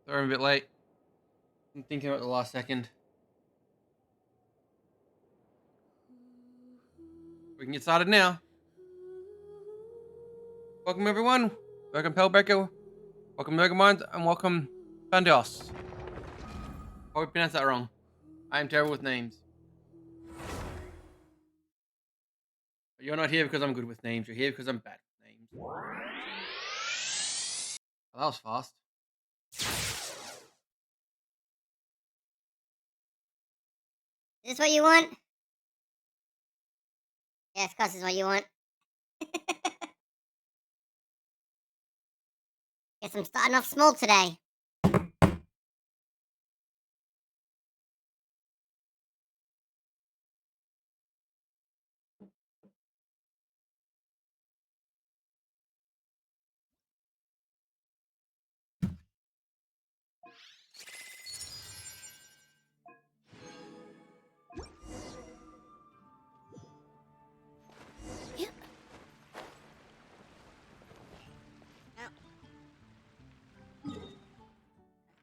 Sorry, I'm a bit late. I'm thinking about the last second. We can get started now. Welcome, everyone. Welcome, Pellbreaker. Welcome, Megamind, and welcome, Fundos. Probably pronounced that wrong. I am terrible with names. But you're not here because I'm good with names. You're here because I'm bad with names. Well, that was fast. Is this what you want? Yes, of course, this is what you want. Guess I'm starting off small today.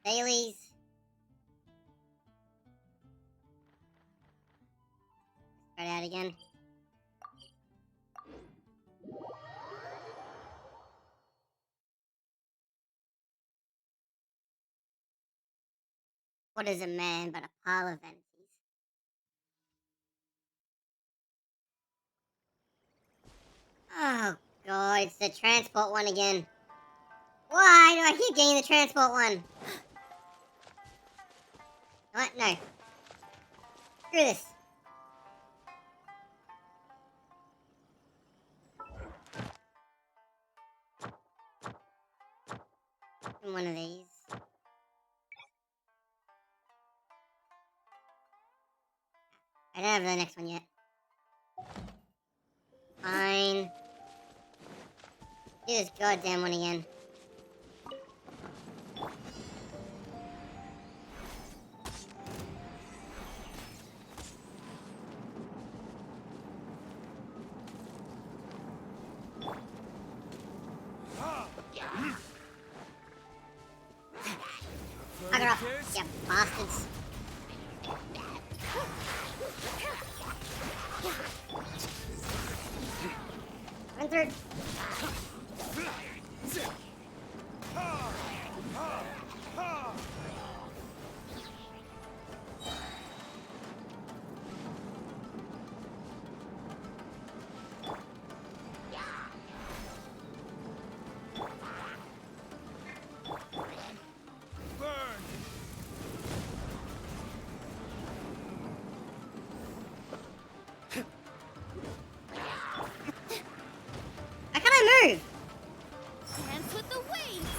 Dailies. Start out again. What is a man but a pile of vanities? Oh god, it's the transport one again. Why do I keep getting the transport one? What? No. Screw this. One of these. I don't have the next one yet. Fine. Do this goddamn one again. Bugger off, you bastards. Run through. How can I move? Dance with the waves!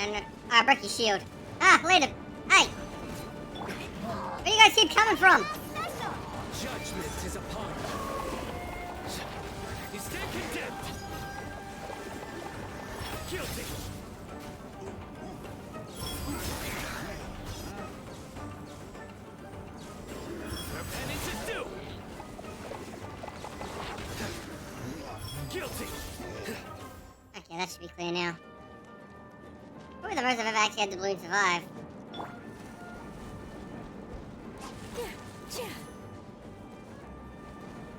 And I broke your shield. Ah, later. Hey! Where do you guys keep coming from? Judgment is upon you. You stand condemned. Guilty. Your penance is due. Guilty. Okay, that should be clear now. Probably the most I've ever actually had the balloon survive.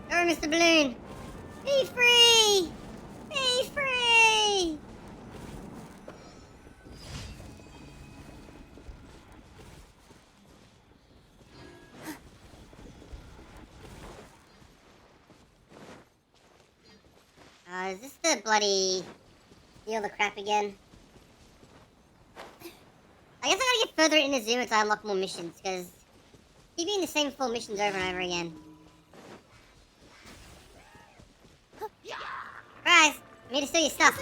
Go, Mr. Balloon! Be free! Be free! Is this the bloody deal the crap again? I further Inazuma to unlock more missions, because keep doing the same 4 missions over and over again. Guys, you need to steal your stuff.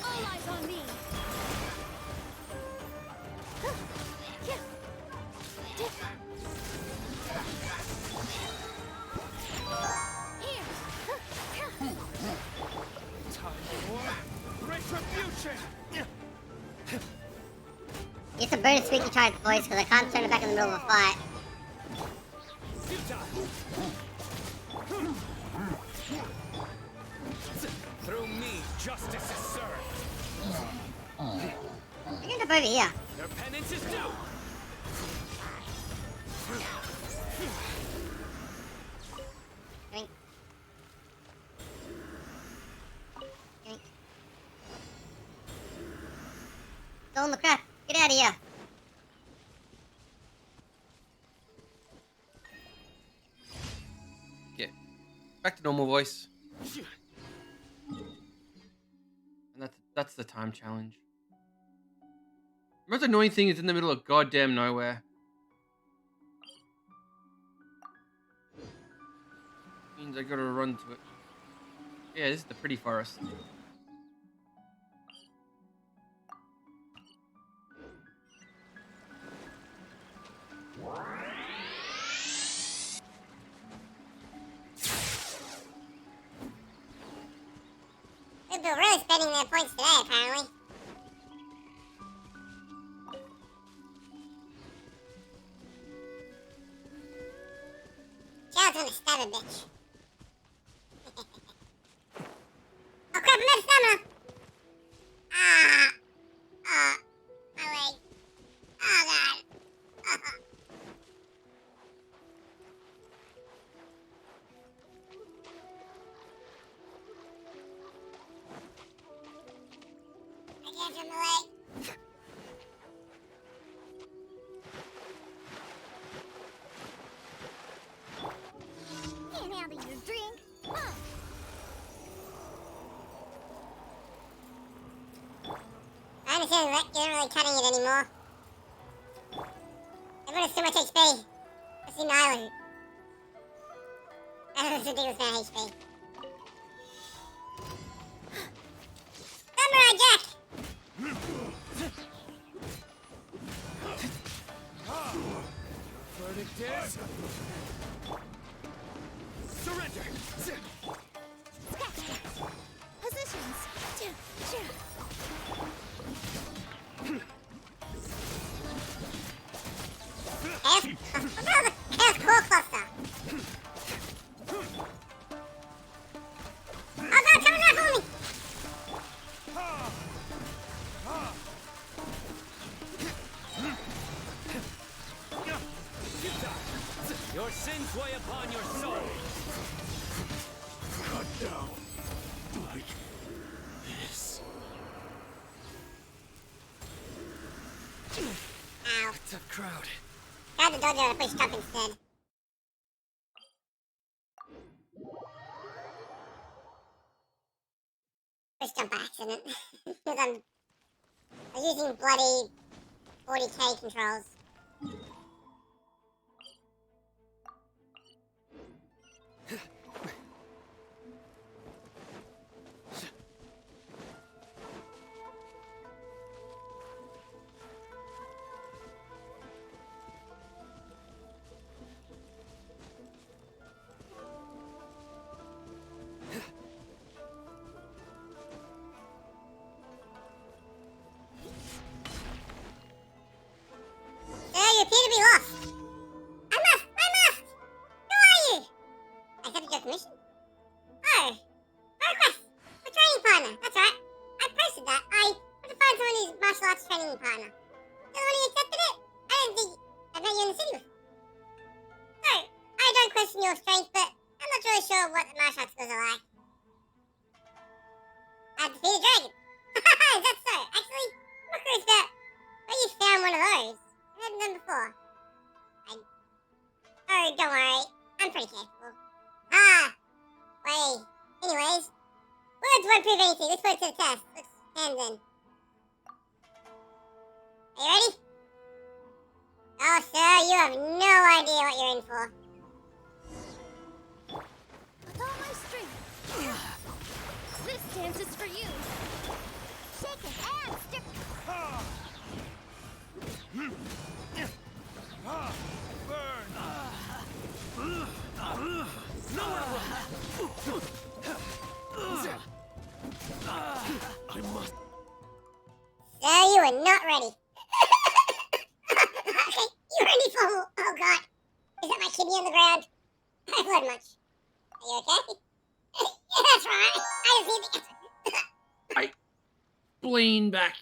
All eyes on me. Time for retribution. Get some bonus squeaky charge, boys, because I can't turn it back in the middle of a fight. Through me, justice is served. I can jump over here. Their penance is due. Yoink. Yoink. Stolen the crap. Get out of here. Yeah. Back to normal voice. And that's the time challenge. The most annoying thing is in the middle of goddamn nowhere. Means I gotta run to it. Yeah, this is the pretty forest. People are really spending their points today, apparently. Child's gonna stab a bitch. Oh crap, I'm out of stamina! My leg. Oh god. I can't feel my leg. Can't handle your drink. I understand that you're not really cutting it anymore. Everyone has too much HP. Let's see an island. That's a ridiculous amount of HP. Samurai Jack! Verdict is surrender. Positions. Chaos Core Cluster! Oh god, come around for me! Your sins weigh upon your soul. Cut down like this. Ow. Tough crowd. Tried to dodge it and push jump instead. Push jump by accident. Because I was using bloody 40k controls. You appear to be lost. I must! Who are you? I accepted your commission. Oh, my request. A training partner. That's right. I posted that. I want to find someone who's martial arts training partner. You're the one who accepted it? I didn't think I'd met you in the city before. So, I don't question your strength, but I'm not really sure what the martial arts skills are like. I defeated a dragon. Is that so? Actually, I'm curious about where you found one of those. I've heard of them before. Oh, don't worry. I'm I'm pretty capable. Ah, wait. Anyways, words won't prove anything. Let's put it to the test. Let's hand in. Are you ready? Oh, sir, you have no idea what you're in for. With all my strength. This dance is for you. Shake it and stick. I must. Sir, you are not ready. Okay, you ready for... Oh, God. Is that my kidney on the ground? I blood much. Are you okay? Yeah, that's right. I just need the... Spleen back.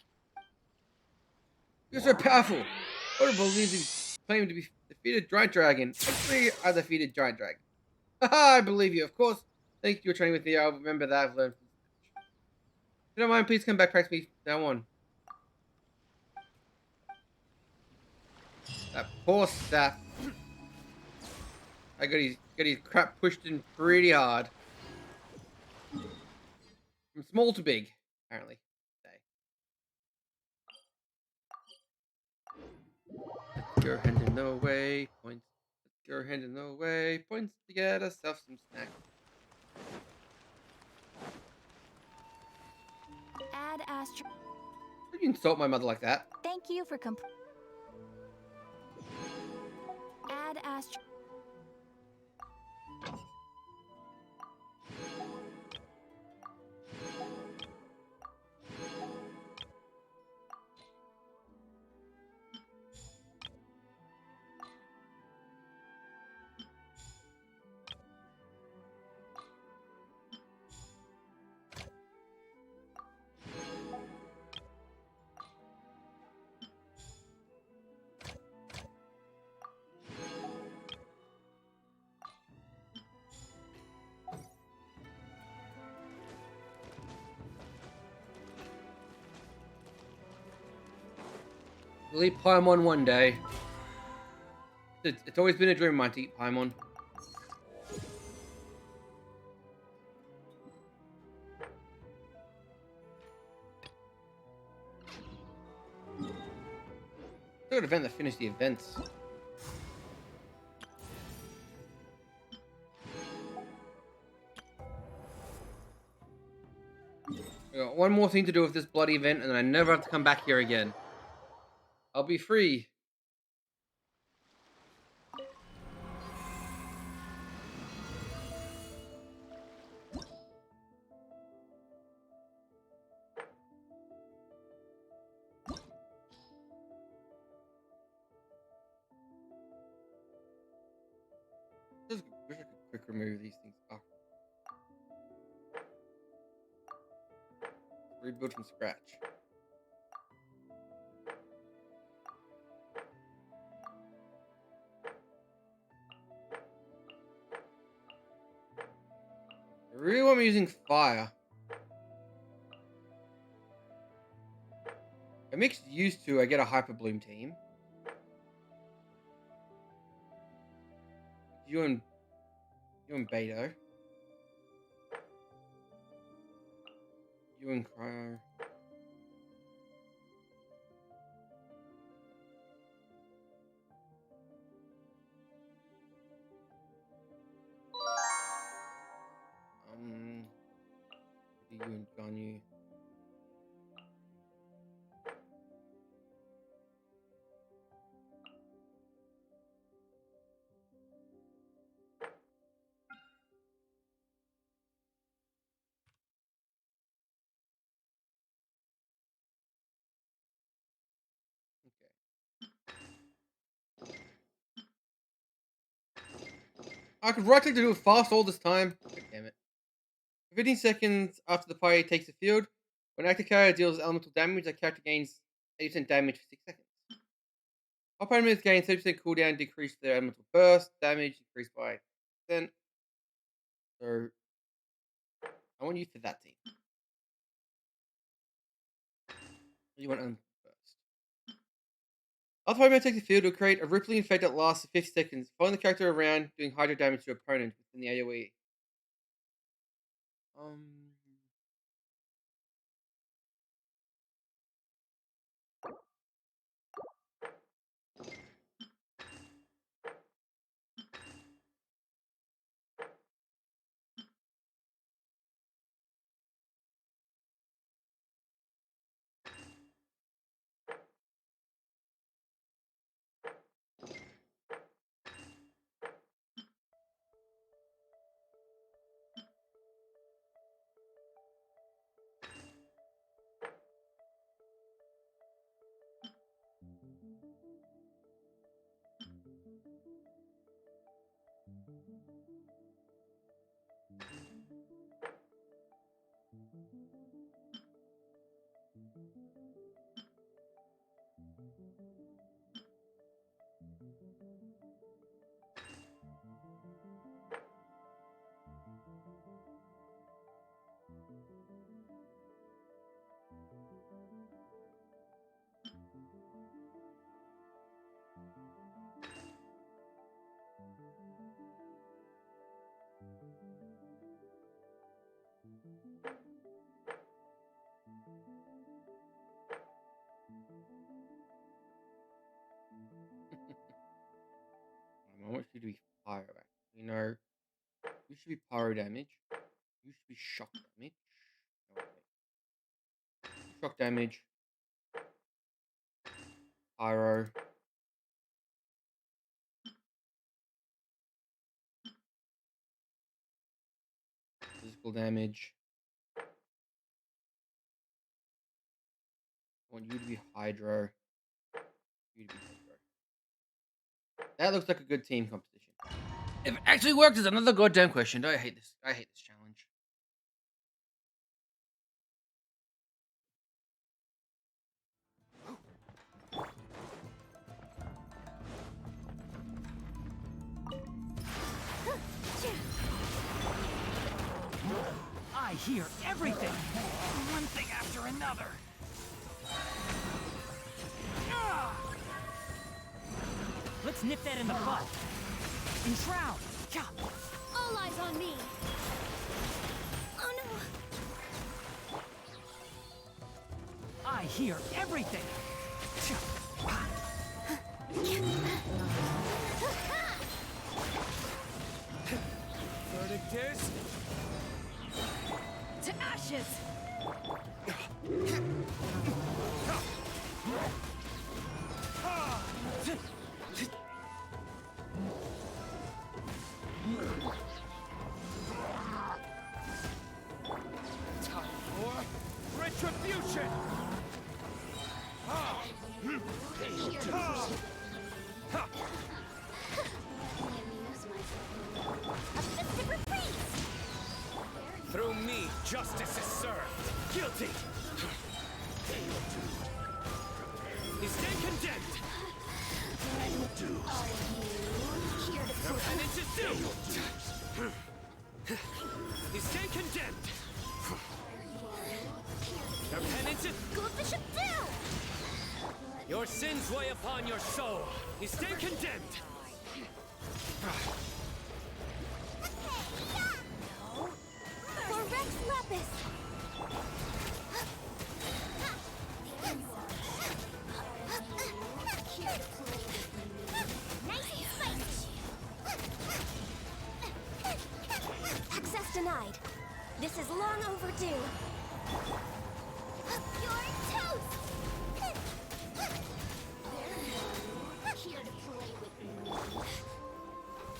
You're so powerful. I would believe you claim to be defeated giant dragon. Actually, I defeated giant dragon. Haha, I believe you. Of course. Thank you for training with me. I'll remember that. I've learned. If you don't mind, please come back practice me from now on. That poor staff. I got his crap pushed in pretty hard. From small to big, apparently. Let's go hand in the way. Points. Let's go hand in the way. Points to get ourselves some snacks. Add astro. How do you insult my mother like that? Thank you for Add astro. We'll eat Paimon one day. It's always been a dream of mine to eat Paimon. Still an event that finished the events. I got one more thing to do with this bloody event, and then I never have to come back here again. I'll be free. Just wish I could quick remove these things. Oh. Rebuild from scratch. I really want me using fire. I mixed used to, I get a Hyper Bloom team. You and Beto. You and Cryo. You and Ganyu. I could right click to do it fast all this time. God damn it. 15 seconds after the party takes the field, when active character deals elemental damage, that character gains 80% damage for 6 seconds. All enemies gain 30% cooldown, decrease their elemental burst, damage decreased by 10%. So, I want you for that team. You want burst. After Pokemon take the field, it will create a rippling effect that lasts for 50 seconds, following the character around, doing hydro damage to opponents within the AoE. Um, I want you to be fire, actually. You know, you should be pyro damage. You should be shock damage. No, wait. Shock damage. Pyro. Physical damage. I want you to be Hydro. You to be Hydro. That looks like a good team competition. If it actually works is another goddamn question. I hate this. I hate this challenge. I hear everything. One thing after another. Let's nip that in the bud. Enshroud. All eyes on me. Oh no. I hear everything. Verdict is To ashes. time for retribution. Through me, justice is served. Guilty. You stand condemned. Your penance is due. You stand condemned. Your penance is... Go Bishop down! Your sins weigh upon your soul. You stand condemned. For Rex Lapis! Access denied. This is long overdue. You're toast! Here to play with me.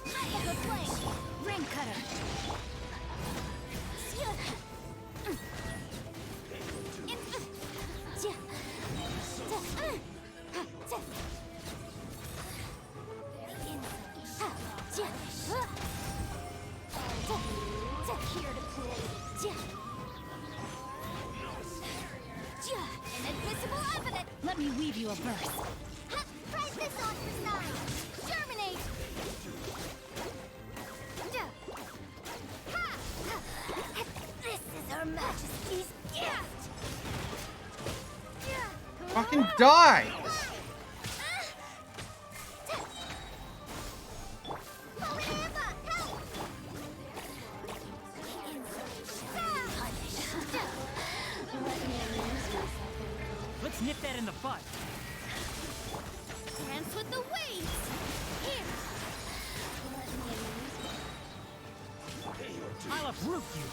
Echo Flame! Ring Cutter! An invisible evidence! Let me weave you a verse. Try this on for size! Germinate! This is Her Majesty's gift! Fucking die! that in the butt. Dance with the waves. Here. I'll uproot you.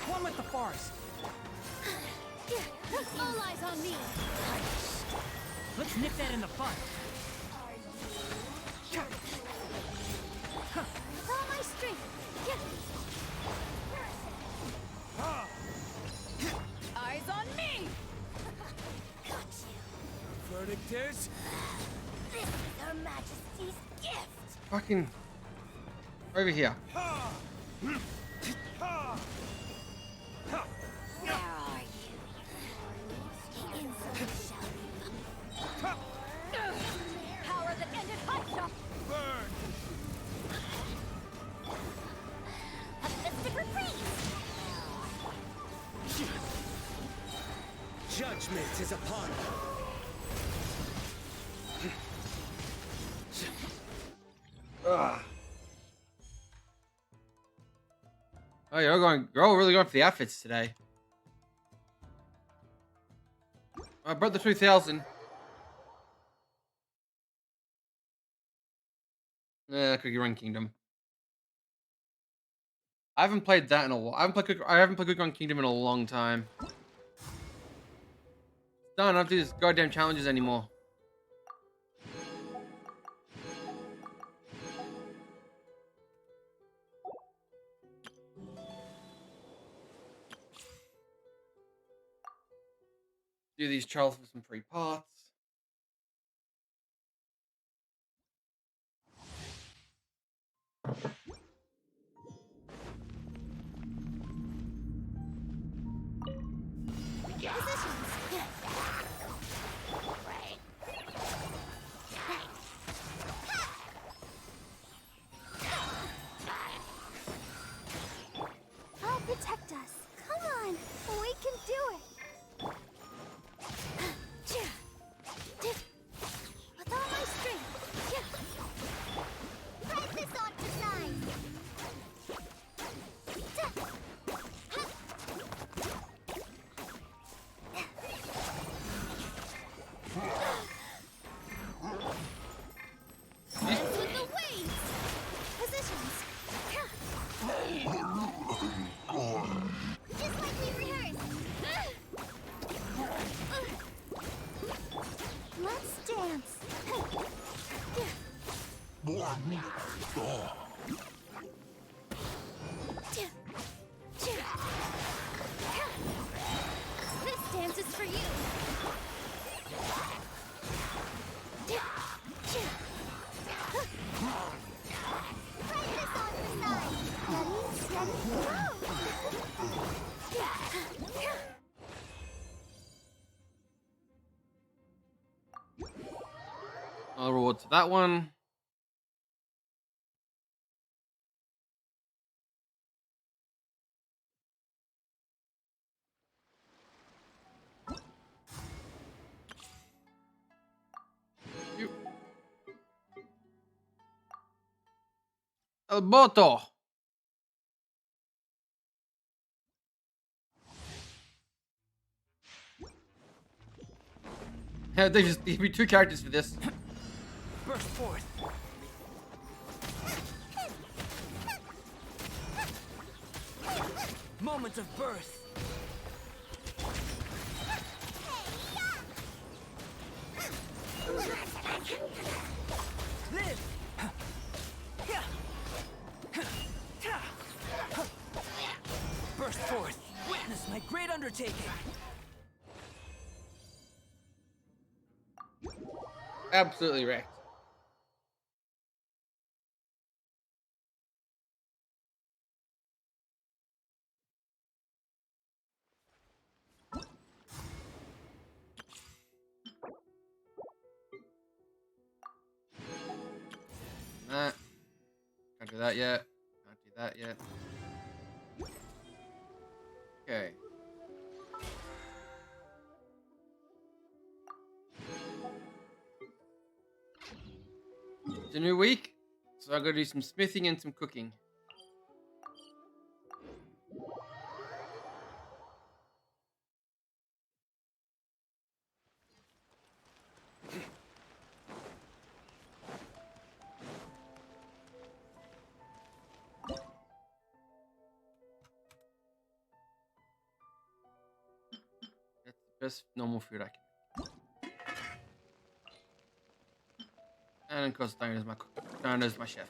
One with the forest. All eyes on me. Let's nip that in the butt. With all my strength. Eyes on me. Got you. Verdict is... This is Her Majesty's gift. Fucking over here. Where are you? The insult shall be. Power that ended Hotshot. Burn! A mystic reprise. Judgment is upon us. Ugh. Oh, you're all really going for the outfits today. I brought the 3000. Cookie Run Kingdom. I haven't played that in a while. I haven't played Cookie Run Kingdom in a long time. It's done. I don't have to do these goddamn challenges anymore. Do these trials for some free parts. I'll protect us. Come on. We can do it. With all my strength. Press this on to sign. Dance with the waves. Positions. Just like we rehearsed. Let's dance. This dance is for you. Try this on the side. Ready, steady, go! I'll reward to that one. You. El Boto. Yeah, they just give me 2 characters for this. Burst forth. Moment of birth. Live. Burst forth. Witness my great undertaking. Absolutely wrecked. Nah. Can't do that yet. Can't do that yet. Okay. It's a new week, so I'm gonna do some smithing and some cooking. Best normal food I can make. And of course, Donna's my cook. Donna's my chef.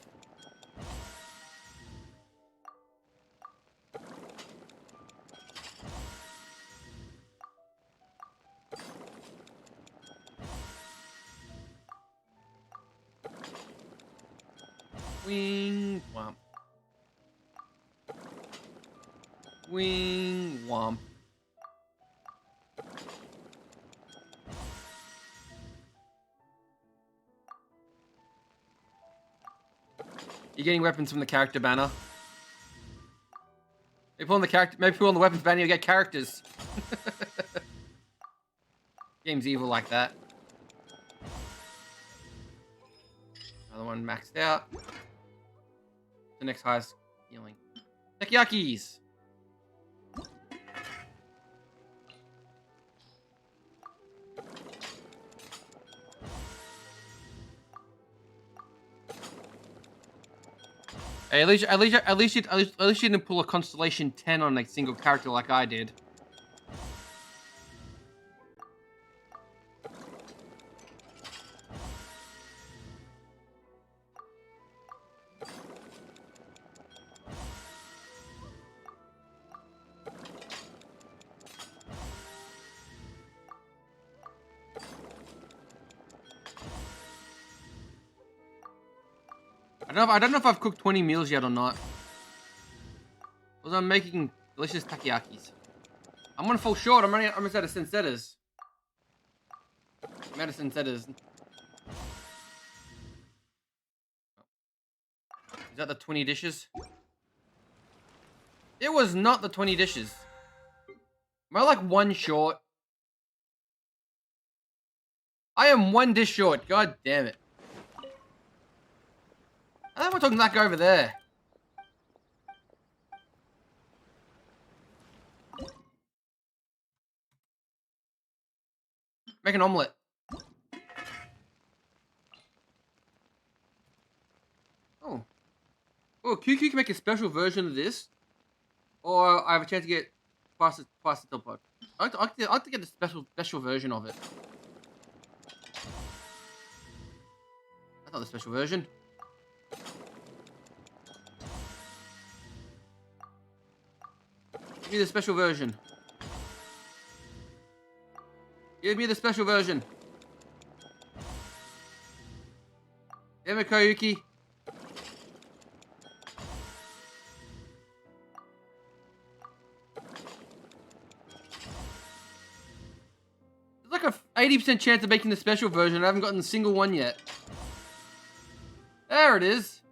Wing womp. Wing womp. You're getting weapons from the character banner. Maybe on the character, maybe on the weapons banner you get characters. Game's evil like that. Another one maxed out. The next highest healing. Tekiyakis! Hey, at least you didn't pull a Constellation 10 on a single character like I did. I don't know if I've cooked 20 meals yet or not. Because I'm making delicious takoyakis. I'm gonna fall short. I'm out of sensetas. I'm out of sensetas. Is that the 20 dishes? It was not the 20 dishes. Am I like one short? I am one dish short. God damn it. I think we're talking that guy over there. Make an omelette. Oh. Oh, QQ can make a special version of this. Or I have a chance to get twice the teleport. I like to get a special version of it. That's not the special version. Give me the special version. Give me the special version. Damn it, Koyuki. There's like a 80% chance of making the special version. I haven't gotten a single one yet. There it is.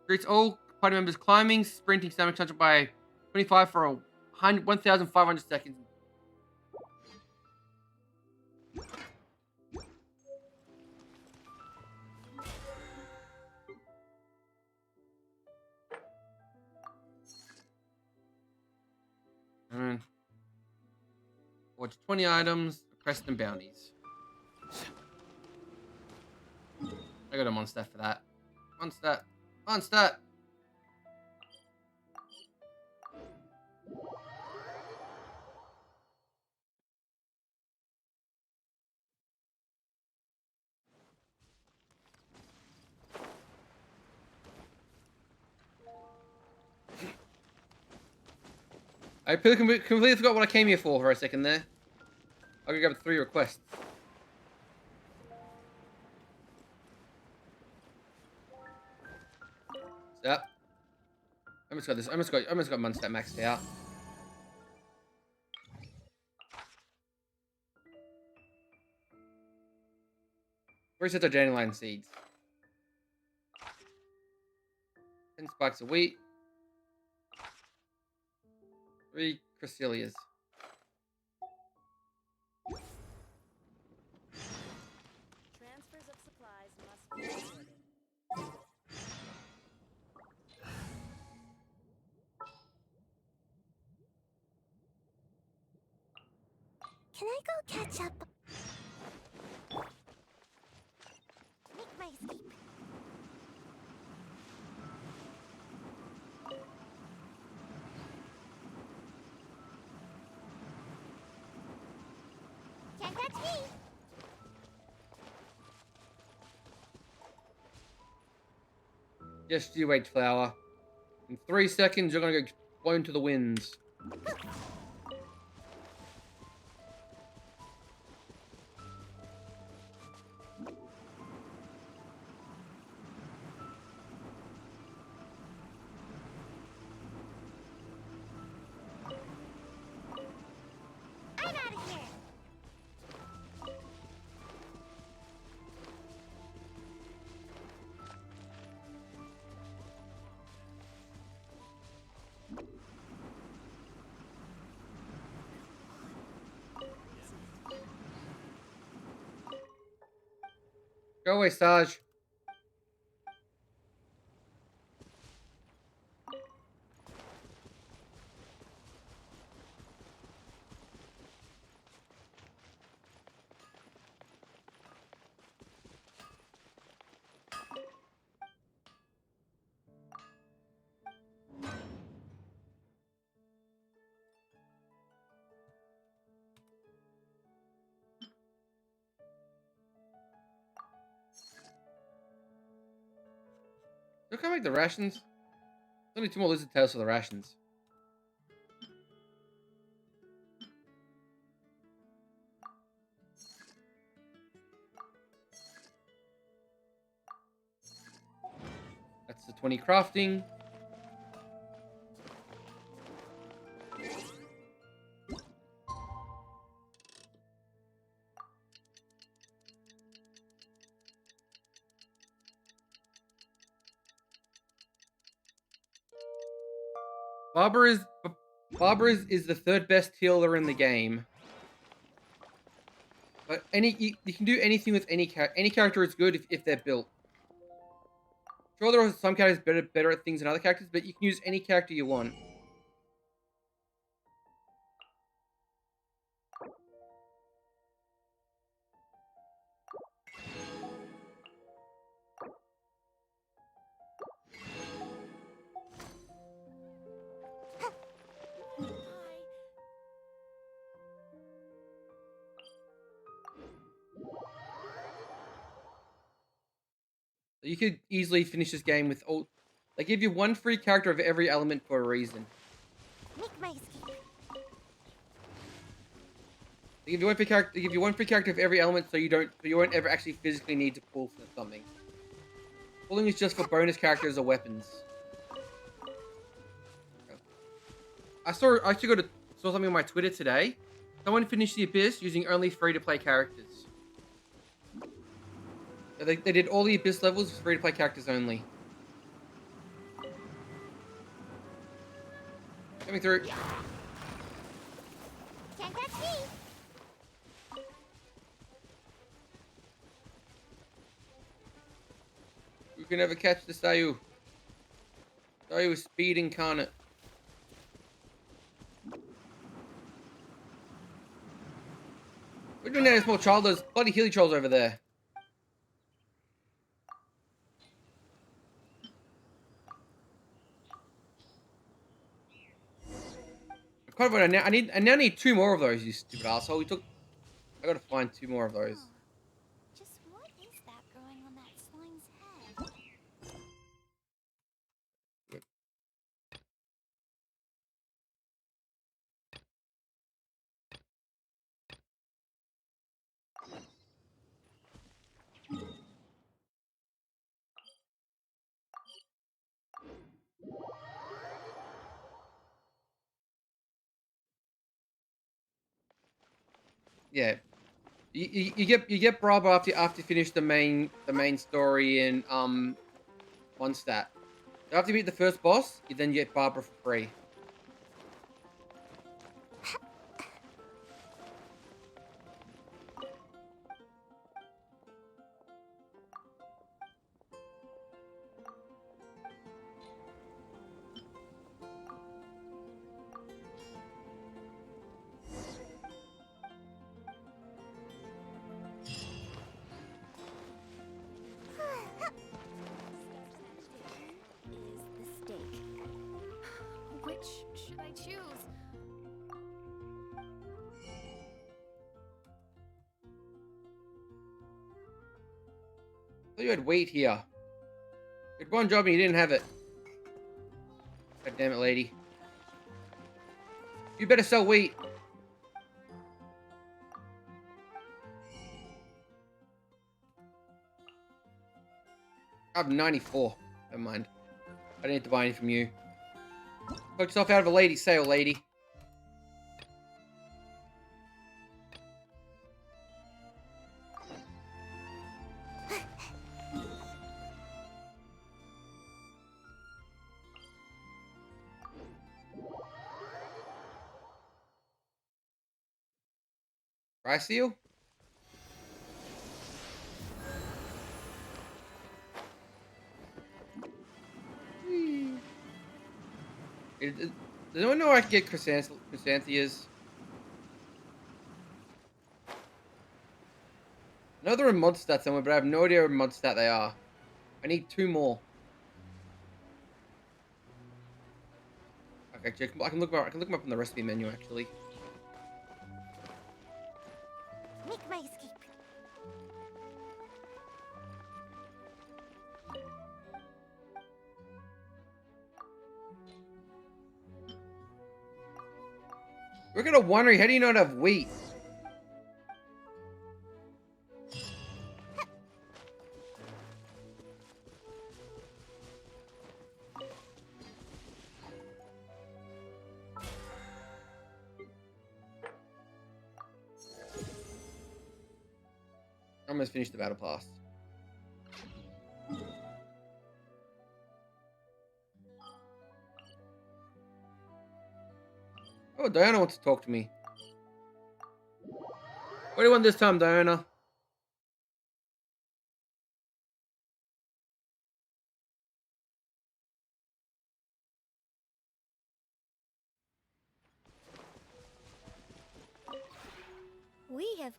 Greets all party members climbing, sprinting, stamina potential by 25 for a 1,500 seconds. Watch 20 items, quest and bounties. I got a monster for that. Monster. Monster. I completely forgot what I came here for a second there. I'll go grab 3 requests. Yep. I almost got this. I almost got Munster maxed out. Three sets of dandelion seeds. 10 spikes of wheat. 3 chrysalias. Transfers of supplies must be recorded. Can I go catch up? Make my escape. Can't touch me. Just you wait, Flower. In 3 seconds, you're gonna get blown to the winds. I'm out of here. Go away, Sarge. Look how make the rations. There's only 2 more lizard tails for the rations. That's the 20 crafting. Barbara is the 3rd best healer in the game. But you can do anything with any character. Any character is good if they're built. Sure, there are some characters better at things than other characters, but you can use any character you want. You could easily finish this game with all. They give you 1 free character of every element for a reason. Make my escape. They give you 1 free character. They give you 1 free character of every element, so you won't ever actually physically need to pull for something. Pulling is just for bonus characters or weapons. I actually saw something on my Twitter today. Someone finished the Abyss using only free-to-play characters. They did all the Abyss levels with free-to-play characters only. Coming through. Can't touch me. Who can ever catch the Sayu? Sayu is speed incarnate. We're doing that small child. There's bloody Healy trolls over there. Kind of I now need 2 more of those, you stupid asshole. I gotta find 2 more of those. Just what is that growing on that slime's head? Yeah, you get Bravo after you finish the main story in Mondstadt. After you beat the first boss, you then get Barbara for free. Is the Stik. Which thought you had wheat here. You had one job and you didn't have it. God damn it, lady. You better sell wheat. I have 94. Never mind. I didn't need to buy anything from you. Talk yourself out of a lady sale, lady. Price seal? Whee. Does anyone know where I can get chrysanthemums? I know they're in mod stat somewhere, but I have no idea what mod stat they are. I need 2 more. Okay, I can look them up on the recipe menu actually. Make my escape. We're gonna wondering, how do you not have wheat? I almost finished the battle pass. Oh, Diana wants to talk to me. What do you want this time, Diana? We have.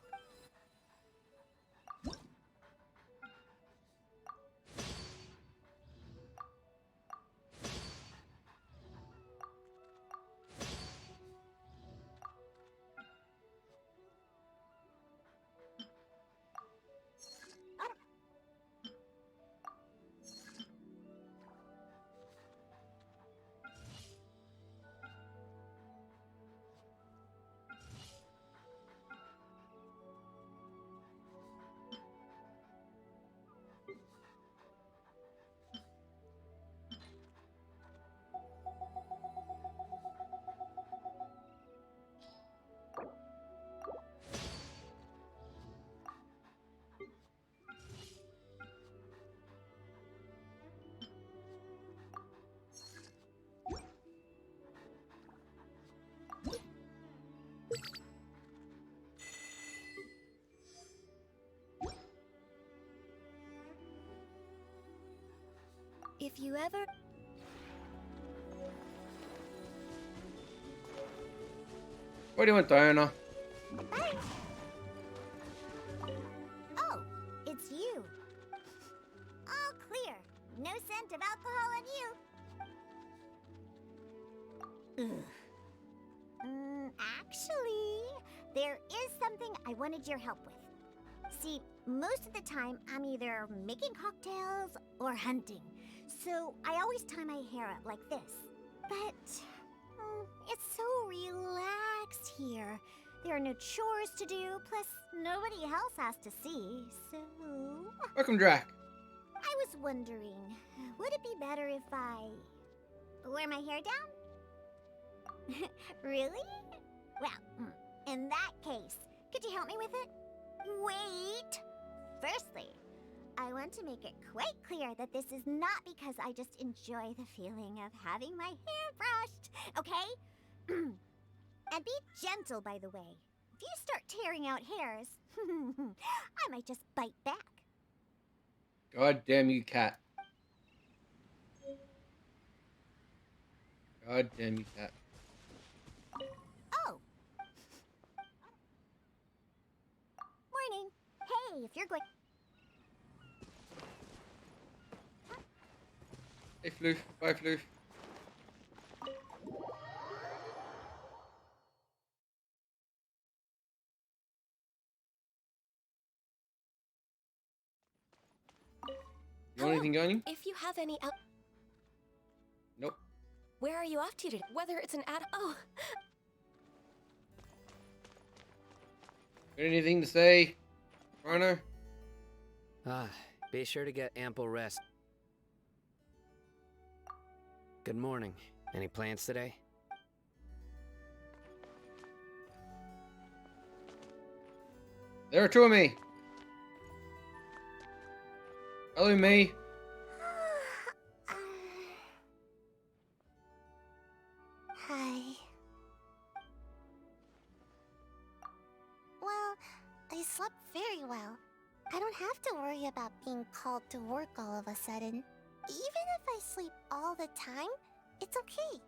If you ever. What do you want, Diana? Oh, it's you. All clear. No scent of alcohol on you. Ugh. Actually, there is something I wanted your help with. See, most of the time I'm either making cocktails or hunting, so I always tie my hair up like this. But it's so relaxed here. There are no chores to do, plus nobody else has to see, so... Welcome, Drac. I was wondering, would it be better if I wear my hair down? Really? Well, in that case, could you help me with it? Wait! Firstly, I want to make it quite clear that this is not because I just enjoy the feeling of having my hair brushed, okay? And be gentle, by the way. If you start tearing out hairs, I might just bite back. God damn you, cat. God damn you, cat. Oh! Morning. Hey, if you're going... Hey, Floof. Bye, Floof. You want anything going? If you have any out, Nope. where are you off to today? Whether it's an ad. Oh, Got anything to say, Runner? Be sure to get ample rest. Good morning. Any plans today? There are two of me. Hello, me. Hi. Well, I slept very well. I don't have to worry about being called to work all of a sudden. Even if I sleep all the time, it's okay.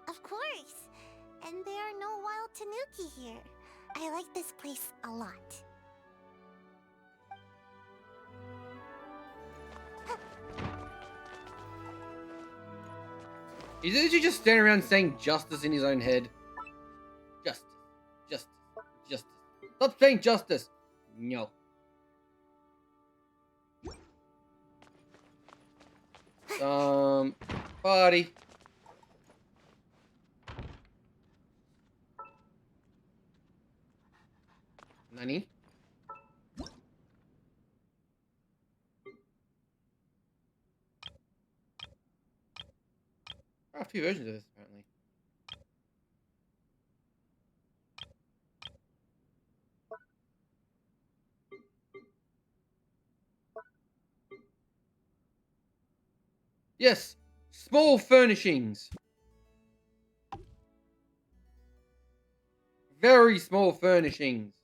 Of course. And there are no wild tanuki here. I like this place a lot. He's literally just standing around saying justice in his own head. Justice. Justice. Justice. Stop saying justice. No. Party. Nani? There are a few versions of this, apparently. Yes, small furnishings. Very small furnishings.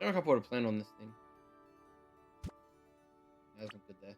I don't know if I put a plan on this thing. That's not good there.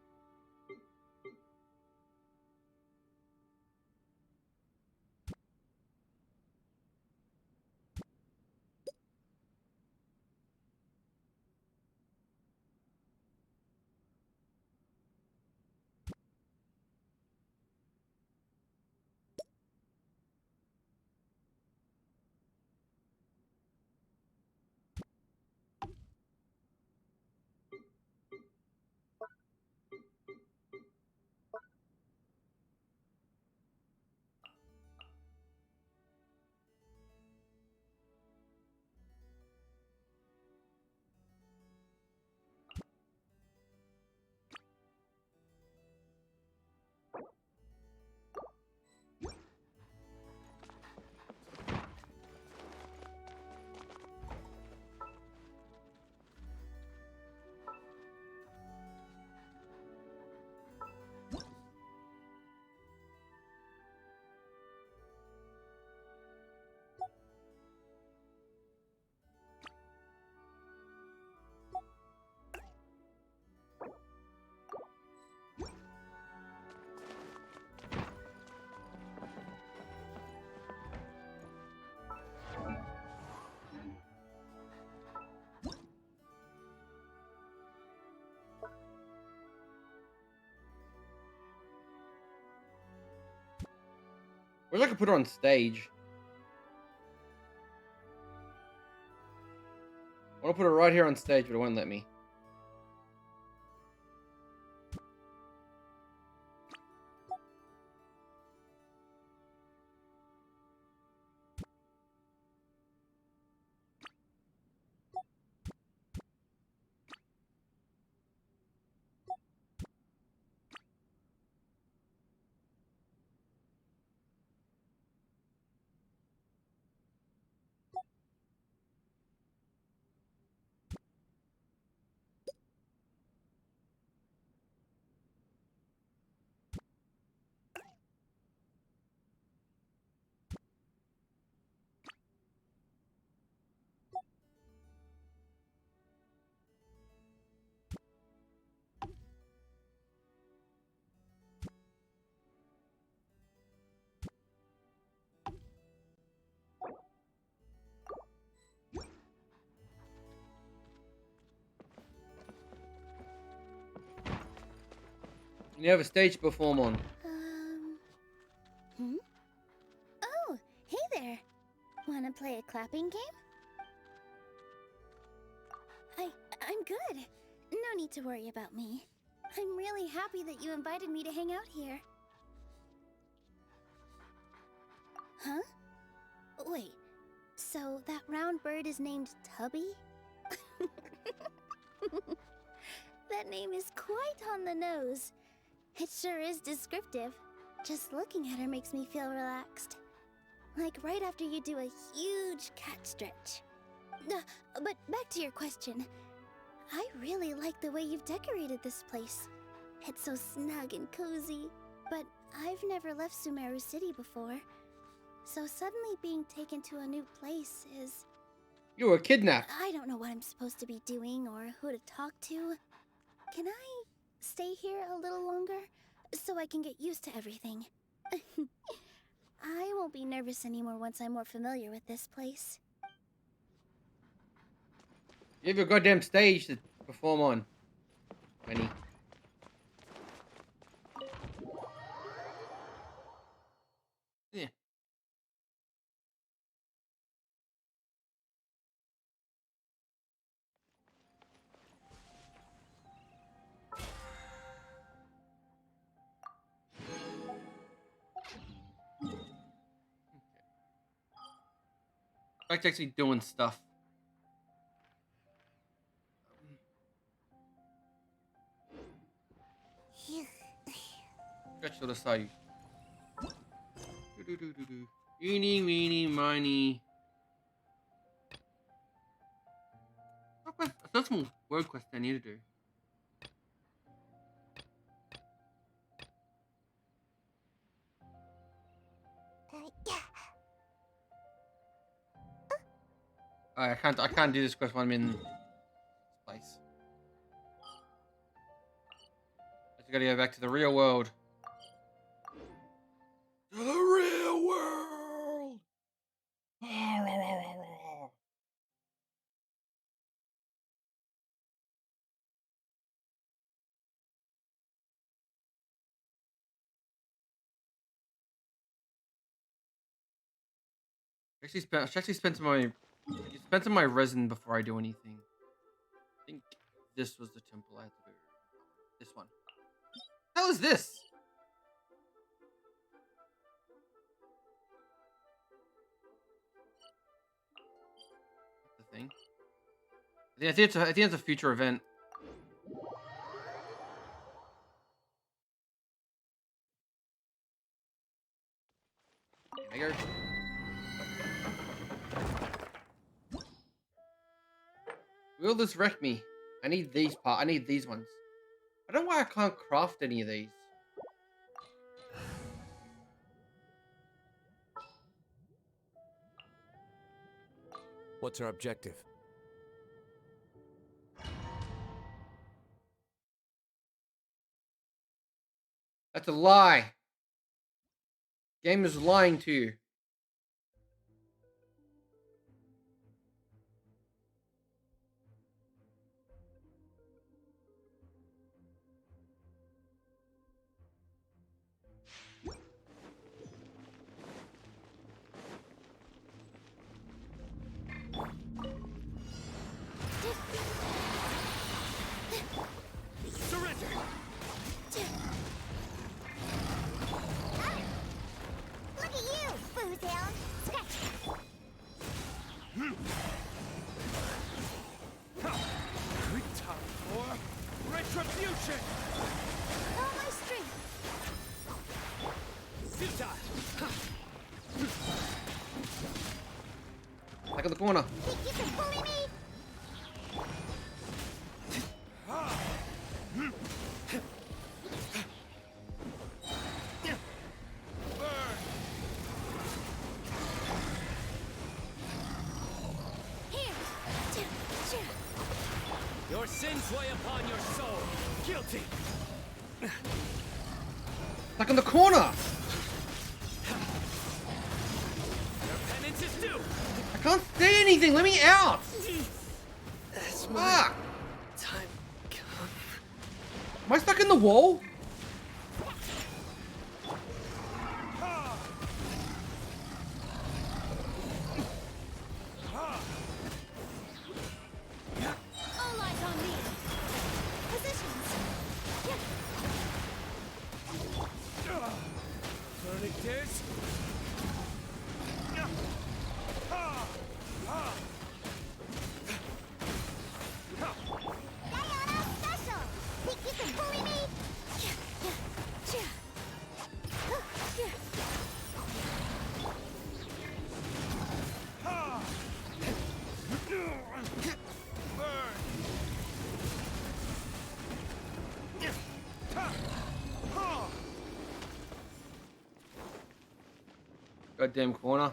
Wish I could put her on stage. I want to put her right here on stage, but it won't let me. You have a stage to perform on. Hmm? Oh, hey there. Wanna play a clapping game? I'm good. No need to worry about me. I'm really happy that you invited me to hang out here. Huh? Wait, so that round bird is named Tubby? That name is quite on the nose. It sure is descriptive. Just looking at her makes me feel relaxed. Like right after you do a huge cat stretch. But back to your question. I really like the way you've decorated this place. It's so snug and cozy. But I've never left Sumeru City before. So suddenly being taken to a new place is... You were kidnapped. I don't know what I'm supposed to be doing or who to talk to. Can I stay here a little longer so I can get used to everything? I won't be nervous anymore once I'm more familiar with this place. You have a goddamn stage to perform on. Penny. Yeah. Back to actually doing stuff. Stretch to the side. Do. Eeny, meeny, miny. Okay, that's some word quest I need to do. I can't do this quest when I'm in this place. I just gotta go back to the real world. To the real world! I should actually spend some of my resin before I do anything. I think this was the temple I had to do. This one. How is this? The thing. I think it's a future event. Bigger. Will this wreck me? I need these I need these ones. I don't know why I can't craft any of these. What's our objective? That's a lie. Game is lying to you. Surrender! Look at you, Foozhound! Scratch! Time for retribution! All my strength! Futile! Back in the corner. Think you can bully me? Your sins weigh upon your soul. Guilty. Back in the corner. Your penance is due. I can't say anything. Let me out. That's my Fuck. time come. Am I stuck in the wall? Goddamn corner.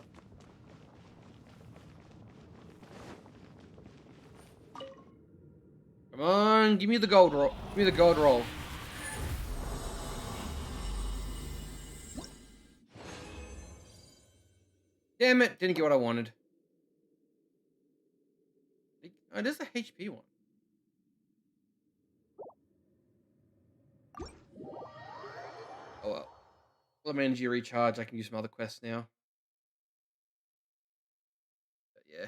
Come on, give me the gold roll. Give me the gold roll. Damn it, didn't get what I wanted. Oh, it is a HP one. Oh well. Let my energy recharge. I can use some other quests now. But yeah.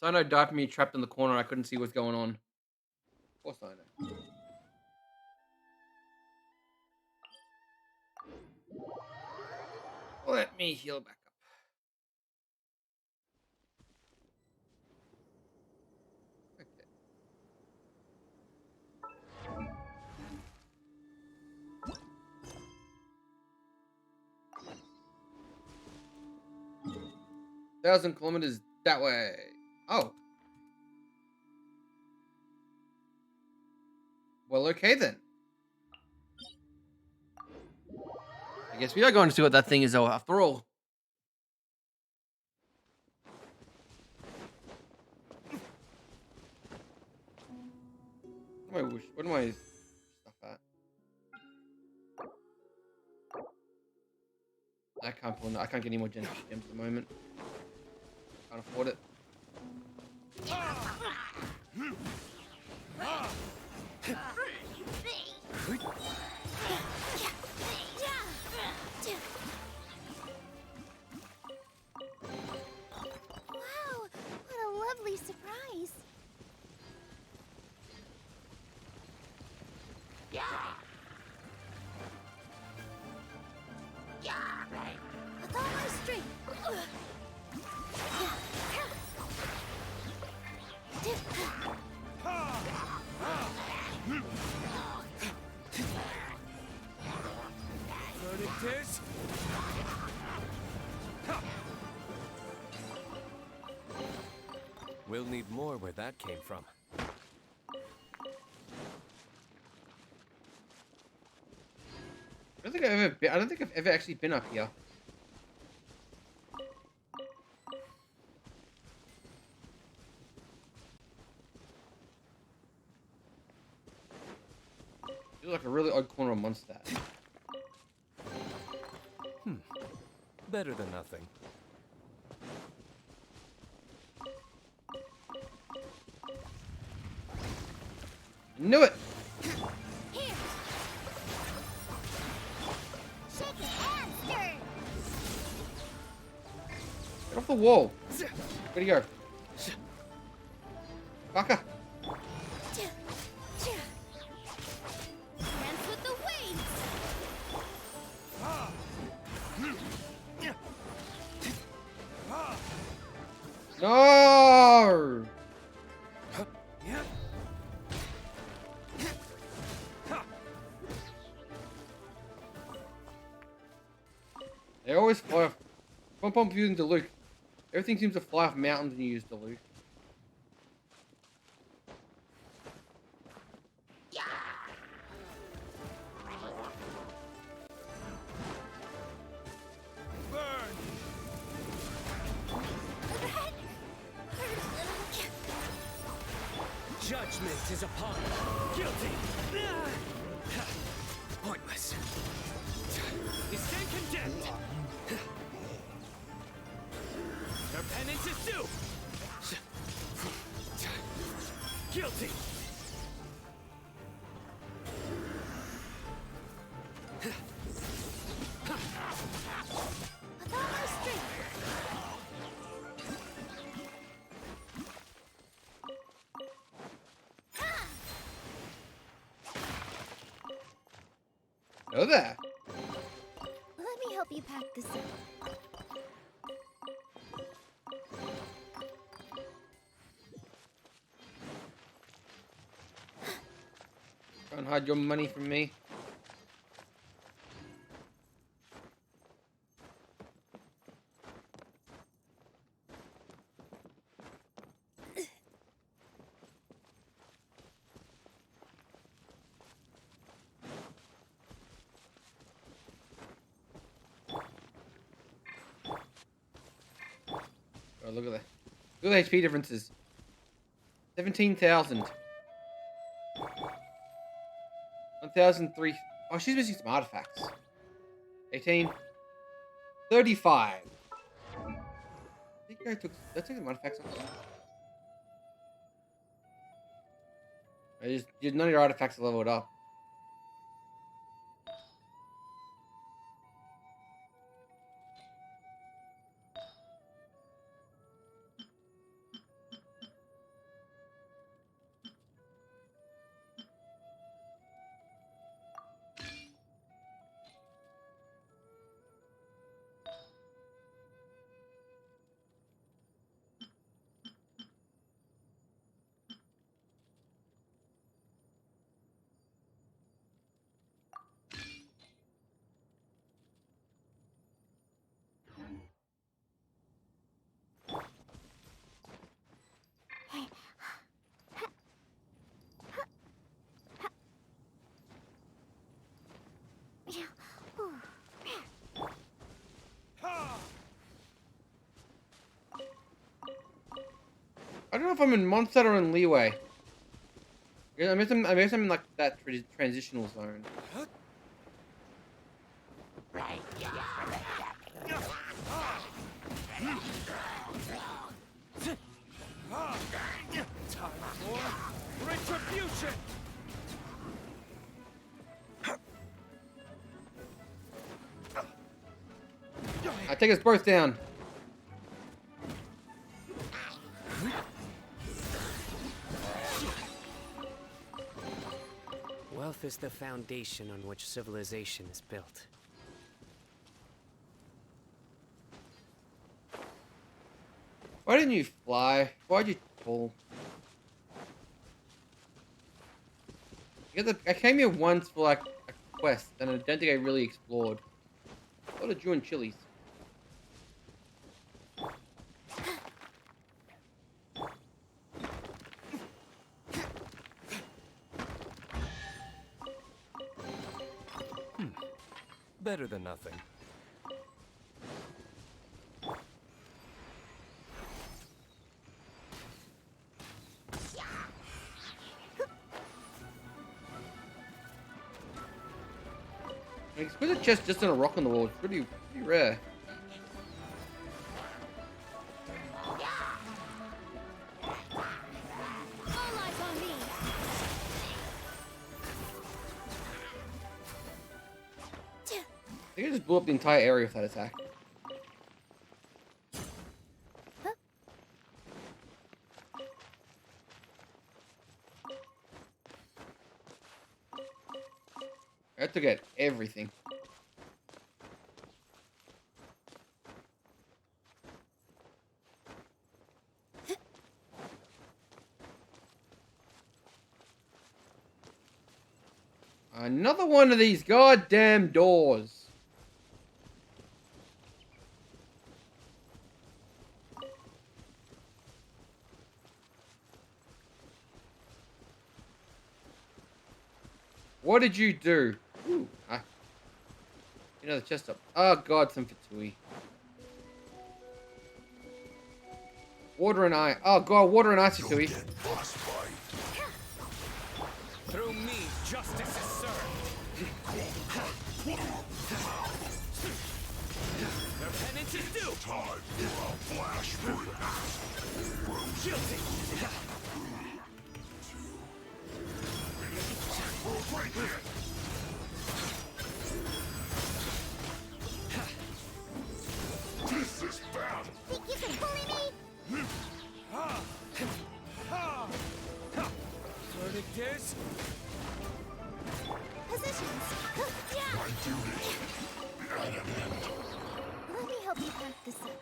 Sino died for me trapped in the corner. I couldn't see what's going on. Of course I know. Let me heal back up. Okay. Thousand kilometers that way. Oh. Well, okay then. I guess we are going to see what that thing is though, after all. What am I stuff at? I can't get any more gems at the moment. Can't afford it. Wow, what a lovely surprise. With all my strength. Verdict. We'll need more where that came from. I don't think I've ever actually been up here. Feels like a really odd corner of Mondstadt. Better than nothing. Knew it! Here. Shake it and stir. Get off the wall! Where'd he go? Fucker! Dance with the waves. No! They always fly off. Pom Pom's using Diluc. Everything seems to fly off mountains when you use Diluc. Judgment is upon you. Guilty. Pointless. You stand condemned. Your penance is due. Guilty. With all my strength. Hello there. Let me help you pack this up. Don't hide your money from me. Oh, look at that. Look at the HP differences. 17,000. 1,003. Oh, she's missing some artifacts. 18. 35. I think I took. Did I take some artifacts off? I just did none of your artifacts to level it up. I don't know if I'm in Mondstadt or in Leeway. Yeah, I guess I'm in like that transitional zone. Time for retribution! I take us both down. Wealth is the foundation on which civilization is built. Why didn't you fly? Why'd you fall? I came here once for like a quest, and I don't think I really explored. A lot of Jew and chilies. Better than nothing. An exquisite chest just in a rock on the wall. It's pretty rare. All eyes on me. I think I just blew up the entire area with that attack. I had to get everything. Another one of these goddamn doors. What did you do? Ooh, you know the chest up. Oh god, some Fatui. Water and ice. Oh god, water and ice Fatui. Through me, justice is served. Their penance is due. Time for a flash guilty. This is bad. Think you can bully me? Verdict is Positions. Yeah. My duty. At an end. Let me help you pack this up.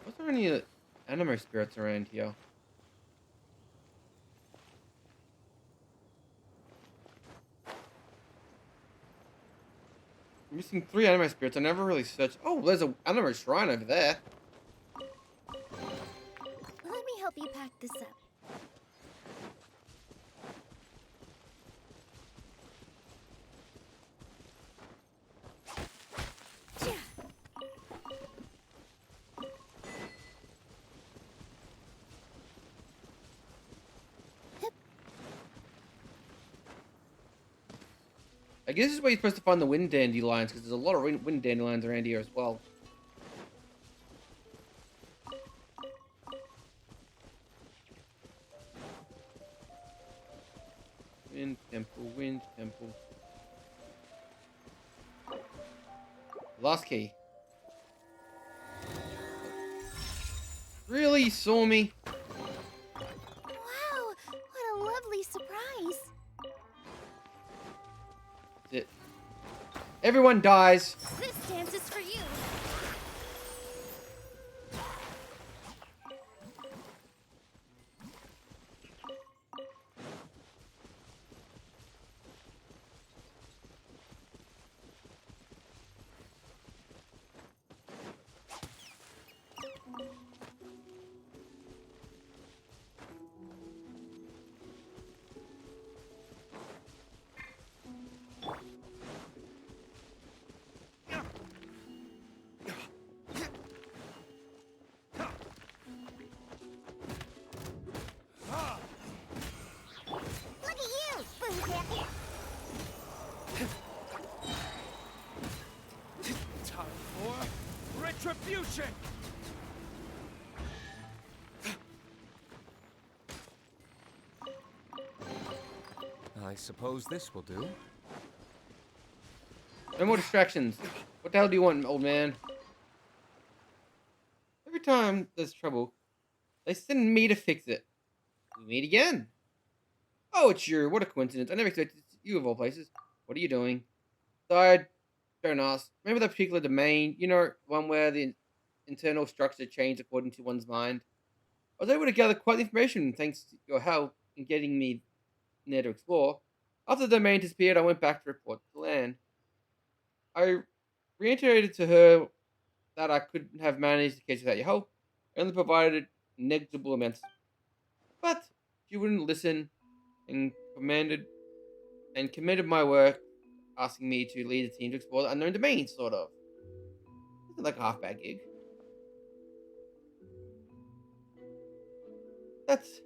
Was there any anime spirits around here? I'm missing 3 anime spirits. I never really searched. Oh, there's an anime shrine over there. Let me help you pack this up. I guess this is where you're supposed to find the wind dandelions, because there's a lot of wind dandelions around here as well. Wind temple, wind temple. Last key. Really? You saw me? Wow, what a lovely surprise. That's it. Everyone dies. This dance is for you. Look at you, Boozip. Time for retribution! I suppose this will do. No more distractions. What the hell do you want, old man? Every time there's trouble, they send me to fix it. We meet again. Oh, it's you. What a coincidence. I never expected you of all places. What are you doing? Side, don't ask. Remember that particular domain? You know, one where the internal structure changed according to one's mind? I was able to gather quite the information thanks to your help in getting me there to explore. After the domain disappeared, I went back to report to land. I reiterated to her that I couldn't have managed the case without your help. I only provided negligible amounts, but she wouldn't listen and committed my work, asking me to lead the team to explore the unknown domain, sort of. It's like a half bad gig. That's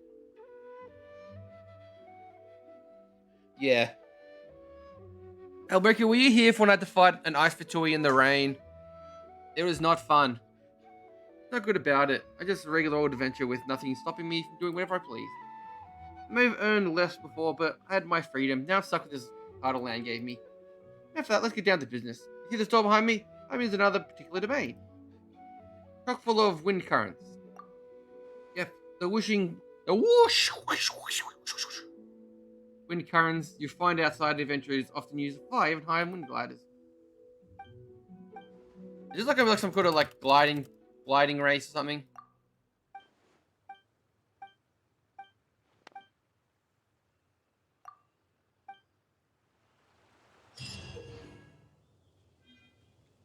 yeah. Alberto, were you here for when I had to fight an ice Fatui in the rain? It was not fun. Not good about it. I just a regular old adventure with nothing stopping me from doing whatever I please. I may have earned less before, but I had my freedom. Now I'm stuck with this title land gave me. After that, let's get down to business. You see this door behind me? I mean, there's another particular domain. Chock full of wind currents. Yep, the whoosh, whoosh, whoosh, whoosh, whoosh. Wind currents you find outside adventurers often use to fly even higher wind gliders. Is this like some kind of like gliding race or something?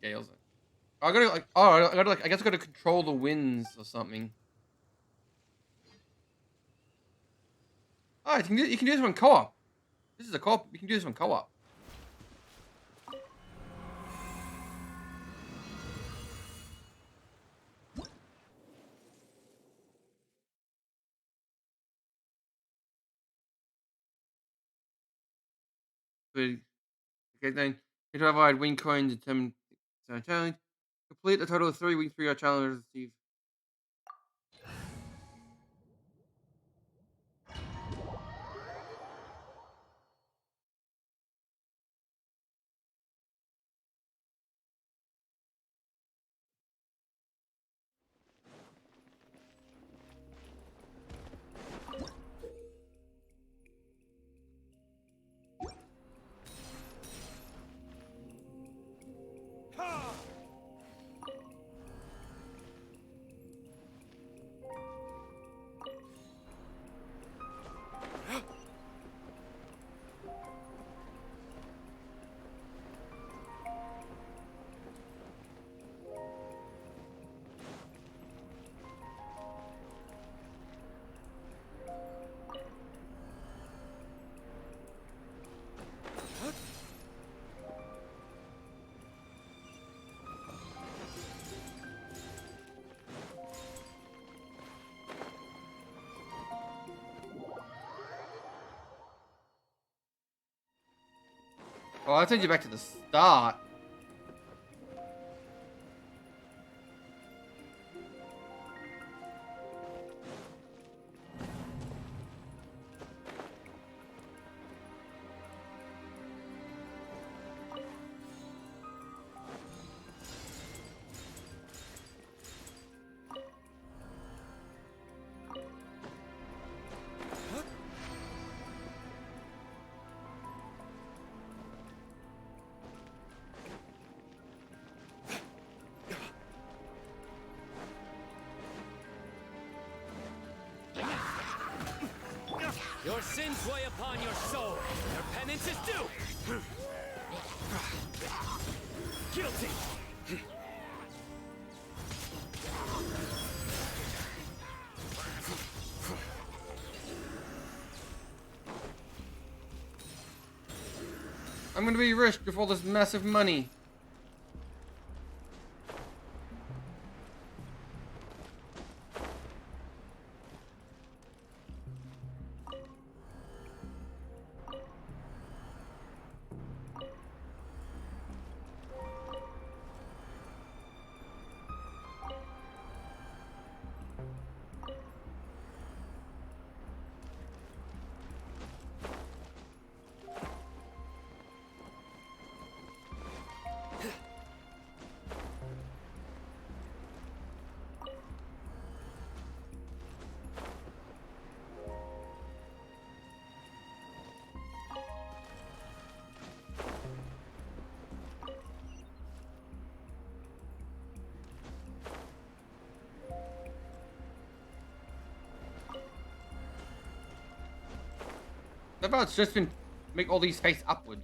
Gales. I gotta like. Oh, I gotta like. I guess I gotta control the winds or something. Oh, you can do this one co-op. This is a co-op. You can do this one co-op. But okay, then you provide win coins determined challenge. Complete a total of 3 wins for your challenge receive. Oh, I'll take you back to the start. Your sins weigh upon your soul. Your penance is due. Guilty. I'm gonna be rich with all this massive money. How about it's just been make all these face upwards?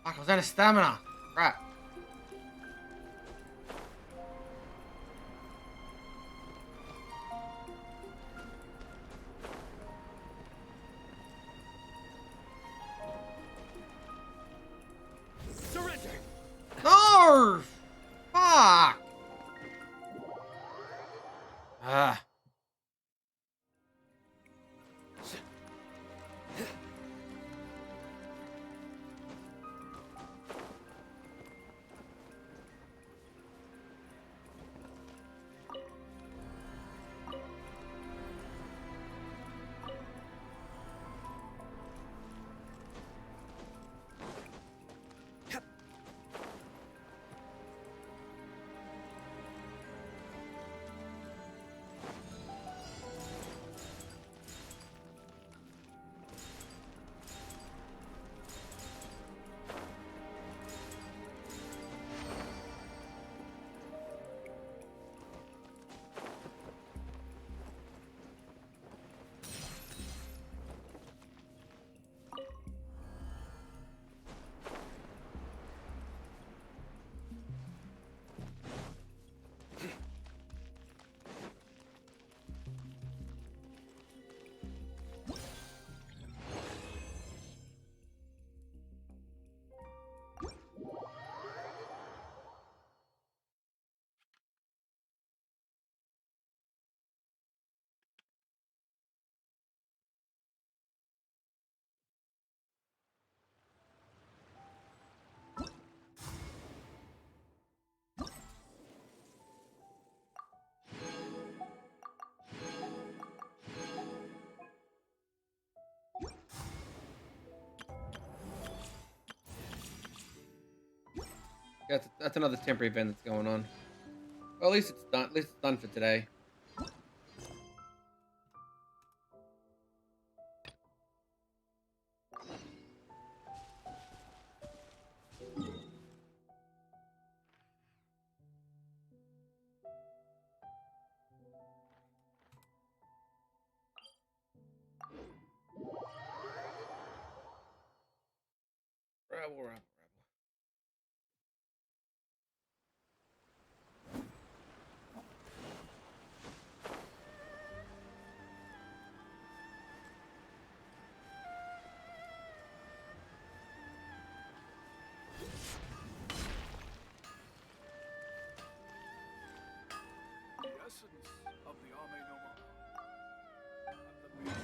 Fuck, I was out of stamina. Crap. Surrender. No! Fuck! Ah. Yeah, that's another temporary event that's going on. Well, at least it's done. At least it's done for today. Rabble, rabble, rabble. The essence of the Ame no Mana and the base.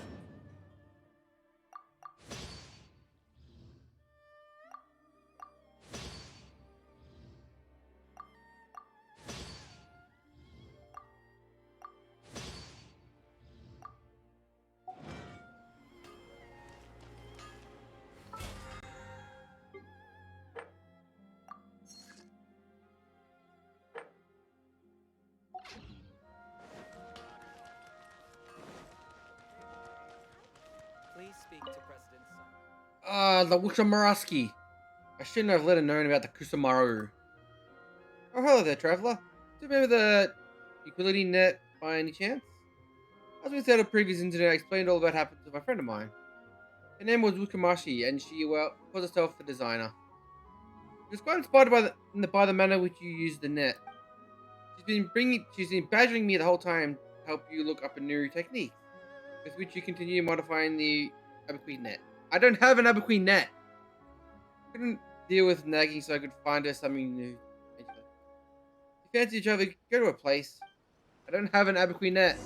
Please speak to President Sun. The Wukamaraski. I shouldn't have let her known about the Kusamaru. Oh, hello there, traveler. Do you remember the utility net by any chance? As we said on previous internet, I explained all about what happened to my friend of mine. Her name was Wukamashi, and she, well, was herself the designer. She was quite inspired by the manner which you use the net. She's been badgering me the whole time to help you look up a new technique, with which you continue modifying the Abaqueen net. I don't have an Abaqueen net! Couldn't deal with nagging, so I could find her something new. If you fancy each other, go to a place. I don't have an Abaqueen net.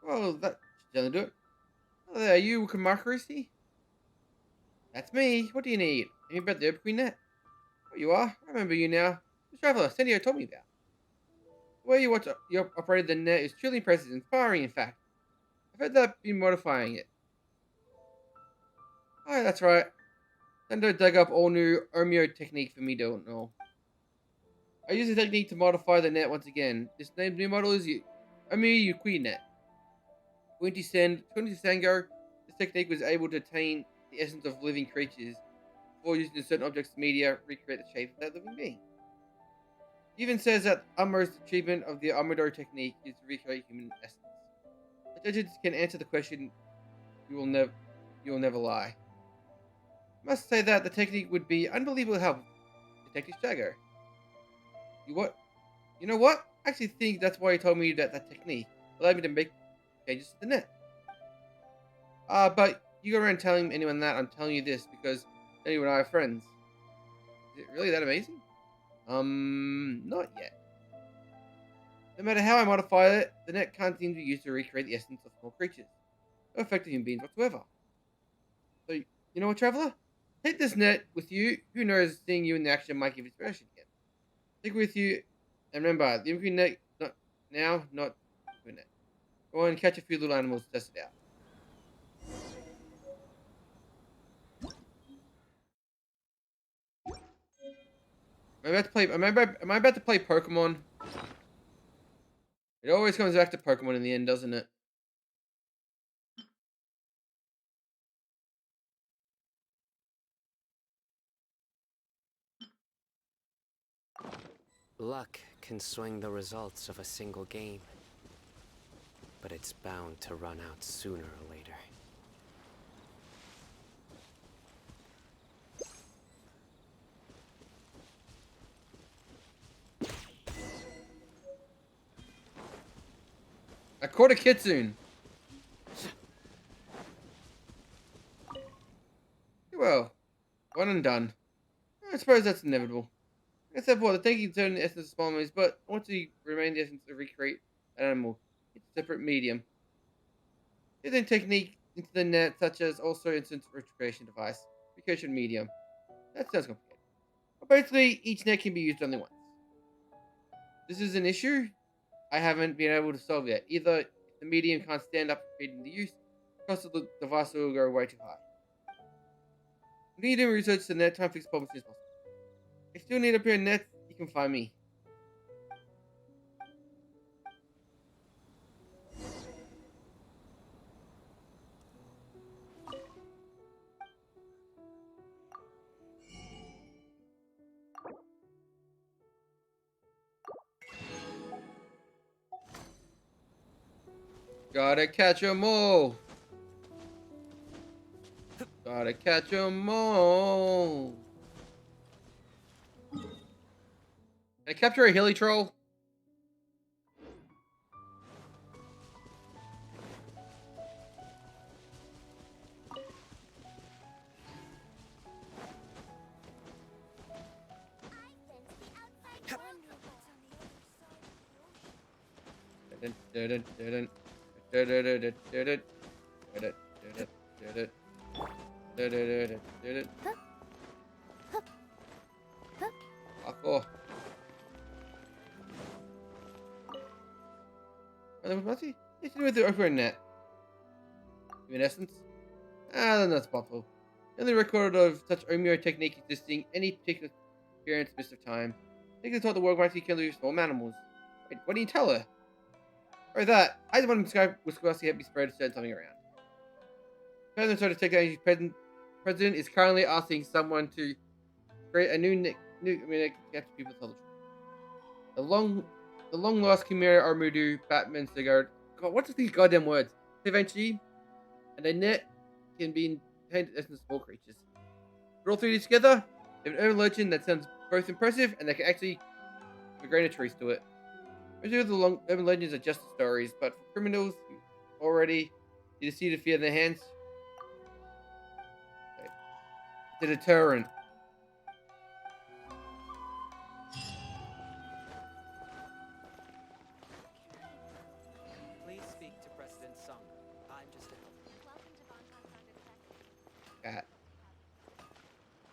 Well, that should generally do it. Oh, there, are you Kamakaristi? That's me. What do you need? Anything about the Abaqueen net? Oh, you are? I remember you now. The traveler, Sendio told me about. The way you operated the net is truly impressive, inspiring, in fact. I've heard that been modifying it. Oh, that's right. Sendo dug up all new Omeo technique for me, don't know. I use the technique to modify the net once again. This named new model is Omeo Yukui net. 20 Sango, this technique was able to attain the essence of living creatures before using certain objects media recreate the shape of that living being. It even says that Amo's achievement of the Amado technique is to recreate human essence. The judges can answer the question, you will never lie. I must say that the technique would be unbelievable help Detective Jago. You what? You know what? I actually think that's why he told me that technique allowed me to make changes to the net. But you go around telling anyone that, I'm telling you this because anyone and I are friends. Is it really that amazing? Not yet. No matter how I modify it, the net can't seem to be used to recreate the essence of small creatures. No effect on human beings whatsoever. So, you know what, traveler? Take this net with you. Who knows, seeing you in the action might give inspiration again. Take it with you, and remember, the Infinity net, not now, not Infinity net. Go and catch a few little animals to test it out. Am I about to play Pokemon? It always comes back to Pokemon in the end, doesn't it? Luck can swing the results of a single game, but it's bound to run out sooner or later. I caught a Kitsune. Well, one and done. I suppose that's inevitable. Like I said before, the thinking turn the essence of small animals, but I want to remain the essence to recreate an animal. It's a separate medium. Using technique into the net, such as also instant registration device, recursion medium. That sounds complicated. But basically, each net can be used only once. This is an issue I haven't been able to solve yet. Either if the medium can't stand up to repeating the use, the cost of the device will go way too high. We need to research the net time fix problem as soon as possible. If you still need a pair of nets, you can find me. Gotta catch 'em all. Gotta catch 'em all. Can I capture a hilly troll? Ako. What's he to do with the open net? In essence? Then that's possible. The only record of such Omeo technique existing any particular experience missed of time. I think they taught the world might kill these small animals. Wait, what do you tell her? Or that, I just want to describe Wisconsin help me spread and send something around. President Soda Technology's president is currently asking someone to create a new get people to tell the truth. The long lost Chimera Armudu, Batman Sigurd. God, what's these goddamn words? Eventually, and the net can be contained as small creatures. Put all three together, they have an urban legend that sounds both impressive and they can actually have a grain of truth to it. Most of the long urban legends are just stories, but for criminals who already need to see the fear in their hands, it's a deterrent. Please speak to President Sung. I'm just a Cat.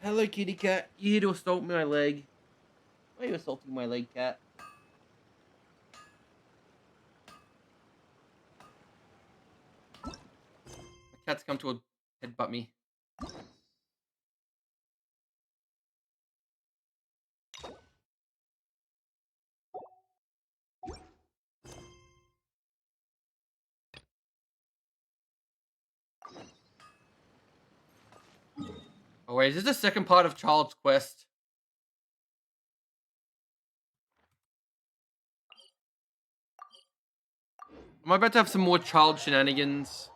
Hello, kitty cat. You here to assault my leg? Why are you assaulting my leg, cat? My cat's come to headbutt me. Oh wait, is this the second part of Child's Quest? Am I about to have some more child shenanigans?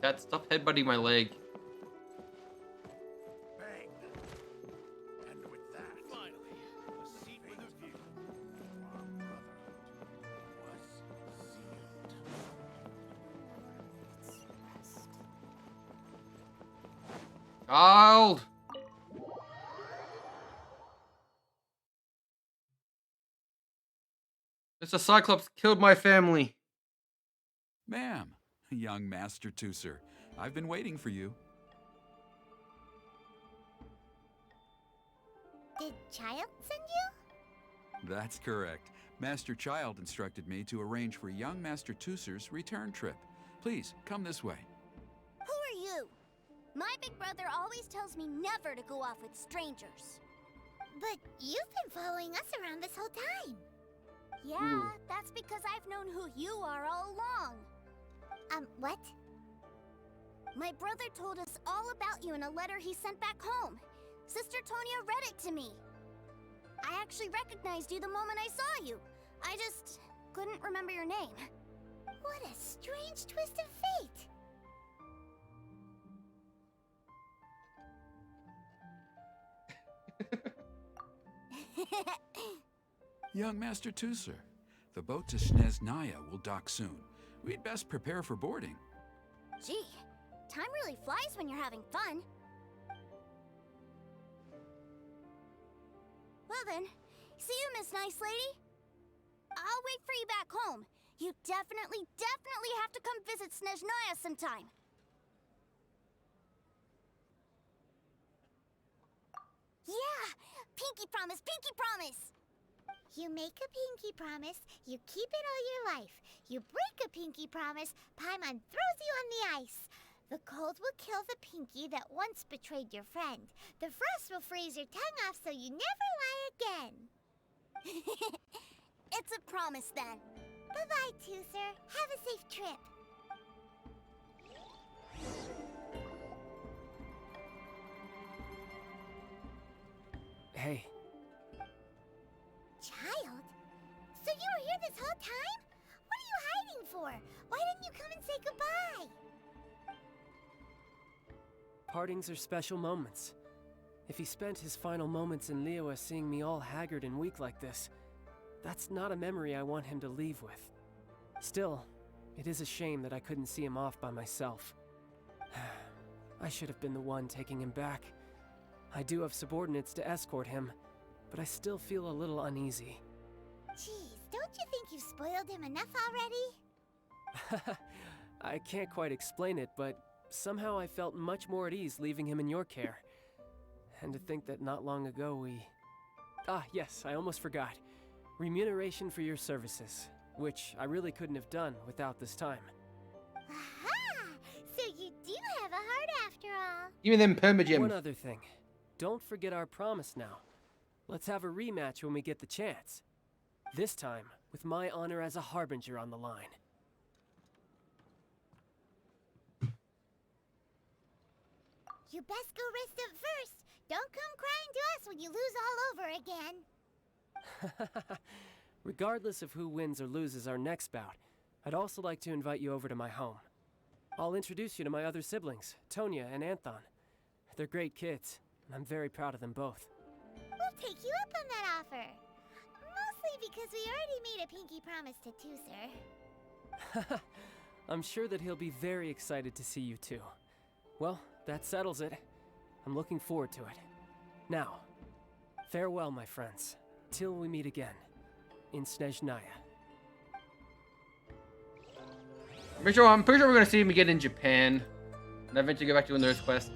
Cat, stop headbutting my leg. Bang! And with that, finally, a seat with a view. Our brotherhood was sealed. Child! Mr. Cyclops killed my family. Ma'am, young Master Tooser, I've been waiting for you. Did Child send you? That's correct. Master Child instructed me to arrange for young Master Tooser's return trip. Please, come this way. Who are you? My big brother always tells me never to go off with strangers. But you've been following us around this whole time. Yeah, that's because I've known who you are all along. What? My brother told us all about you in a letter he sent back home. Sister Tonya read it to me. I actually recognized you the moment I saw you. I just couldn't remember your name. What a strange twist of fate. Young Master Tusser, the boat to Snezhnaya will dock soon. We'd best prepare for boarding. Gee, time really flies when you're having fun. Well then, see you, Miss Nice Lady. I'll wait for you back home. You definitely have to come visit Snezhnaya sometime. Yeah! Pinky promise, pinky promise! You make a pinky promise, you keep it all your life. You break a pinky promise, Paimon throws you on the ice. The cold will kill the pinky that once betrayed your friend. The frost will freeze your tongue off so you never lie again. It's a promise then. Bye-bye, Tusser. Have a safe trip. Hey, Child? So you were here this whole time? What are you hiding for? Why didn't you come and say goodbye? Partings are special moments. If he spent his final moments in Liyue seeing me all haggard and weak like this, that's not a memory I want him to leave with. Still, it is a shame that I couldn't see him off by myself. I should have been the one taking him back. I do have subordinates to escort him, but I still feel a little uneasy. Jeez, don't you think you've spoiled him enough already? I can't quite explain it, but somehow I felt much more at ease leaving him in your care. And to think that not long ago we... Ah, yes, I almost forgot. Remuneration for your services, which I really couldn't have done without this time. Aha! So you do have a heart after all. Give me them perma One gems. other thing. Don't forget our promise now. Let's have a rematch when we get the chance. This time, with my honor as a harbinger on the line. You best go rest up first. Don't come crying to us when you lose all over again. Regardless of who wins or loses our next bout, I'd also like to invite you over to my home. I'll introduce you to my other siblings, Tonya and Anthon. They're great kids, and I'm very proud of them both. We'll take you up on that offer. Mostly because we already made a pinky promise to Tusser. I'm sure that he'll be very excited to see you too. Well, that settles it. I'm looking forward to it. Now, farewell, my friends, till we meet again in Snezhnaya. I'm pretty sure we're gonna see him again in Japan, and eventually go back to doing those quests.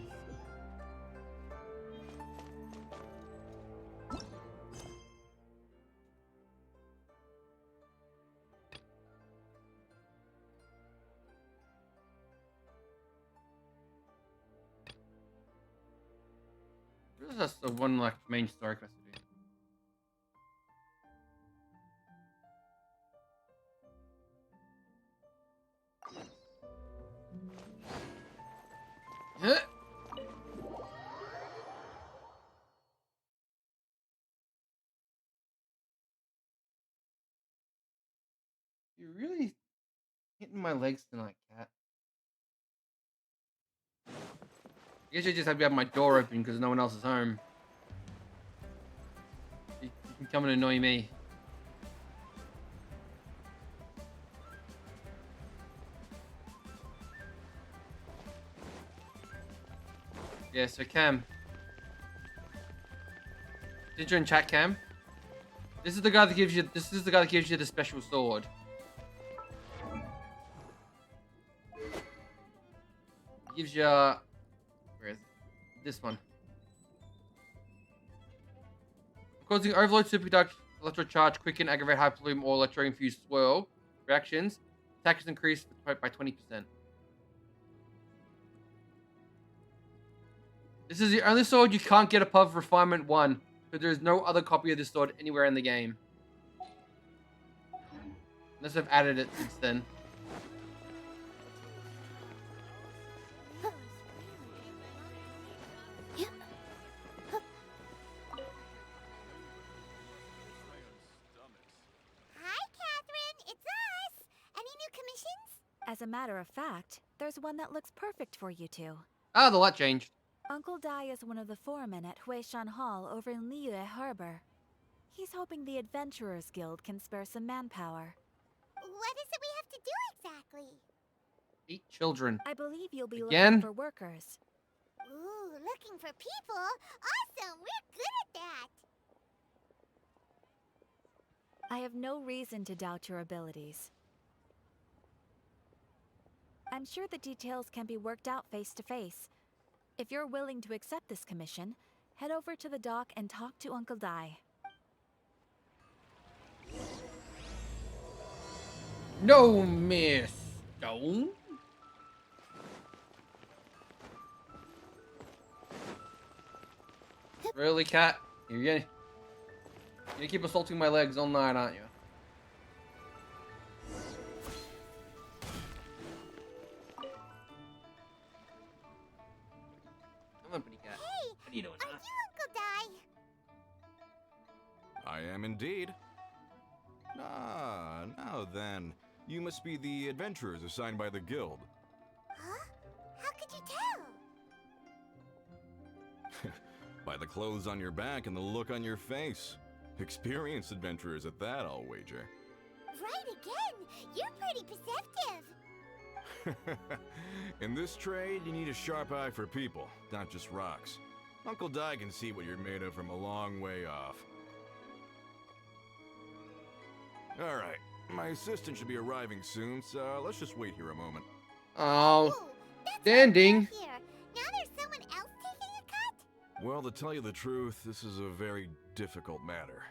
This is just the one like main story quest to do. Huh? You're really hitting my legs tonight, cat. I guess you just have to have my door open because no one else is home. You can come and annoy me. Yeah, so Cam. Did you in chat, Cam? This is the guy that gives you the special sword. He gives you where is it? This one. Causing overload, superconduct, electrocharge, quicken, aggravate, hyperloom, or electro-infused swirl reactions. Attack is increased by 20%. This is the only sword you can't get above Refinement 1, but there is no other copy of this sword anywhere in the game. Unless they've added it since then. Hi, Catherine. It's us. Any new commissions? As a matter of fact, there's one that looks perfect for you two. Ah, the light changed. Uncle Dai is one of the foremen at Huishan Hall over in Liyue Harbor. He's hoping the Adventurers Guild can spare some manpower. What is it we have to do exactly? 8 children. I believe you'll be Again? looking for workers. Ooh, looking for people? Awesome, we're good at that. I have no reason to doubt your abilities. I'm sure the details can be worked out face to face. If you're willing to accept this commission, head over to the dock and talk to Uncle Dai. No, miss. Don't. Really, cat? You're gonna keep assaulting my legs all night, aren't you? Come on, pretty cat. Hey, What are you doing, are huh? you Uncle Dai? I am indeed. Ah, now then. You must be the adventurers assigned by the guild. Huh? How could you tell? By the clothes on your back and the look on your face. Experienced adventurers at that, I'll wager. Right again! You're pretty perceptive. In this trade, you need a sharp eye for people, not just rocks. Uncle Dai can see what you're made of from a long way off. Alright, my assistant should be arriving soon, so let's just wait here a moment. Oh, Ooh, that's standing. right here. Now there's someone else taking a cut? Well, to tell you the truth, this is a very difficult matter.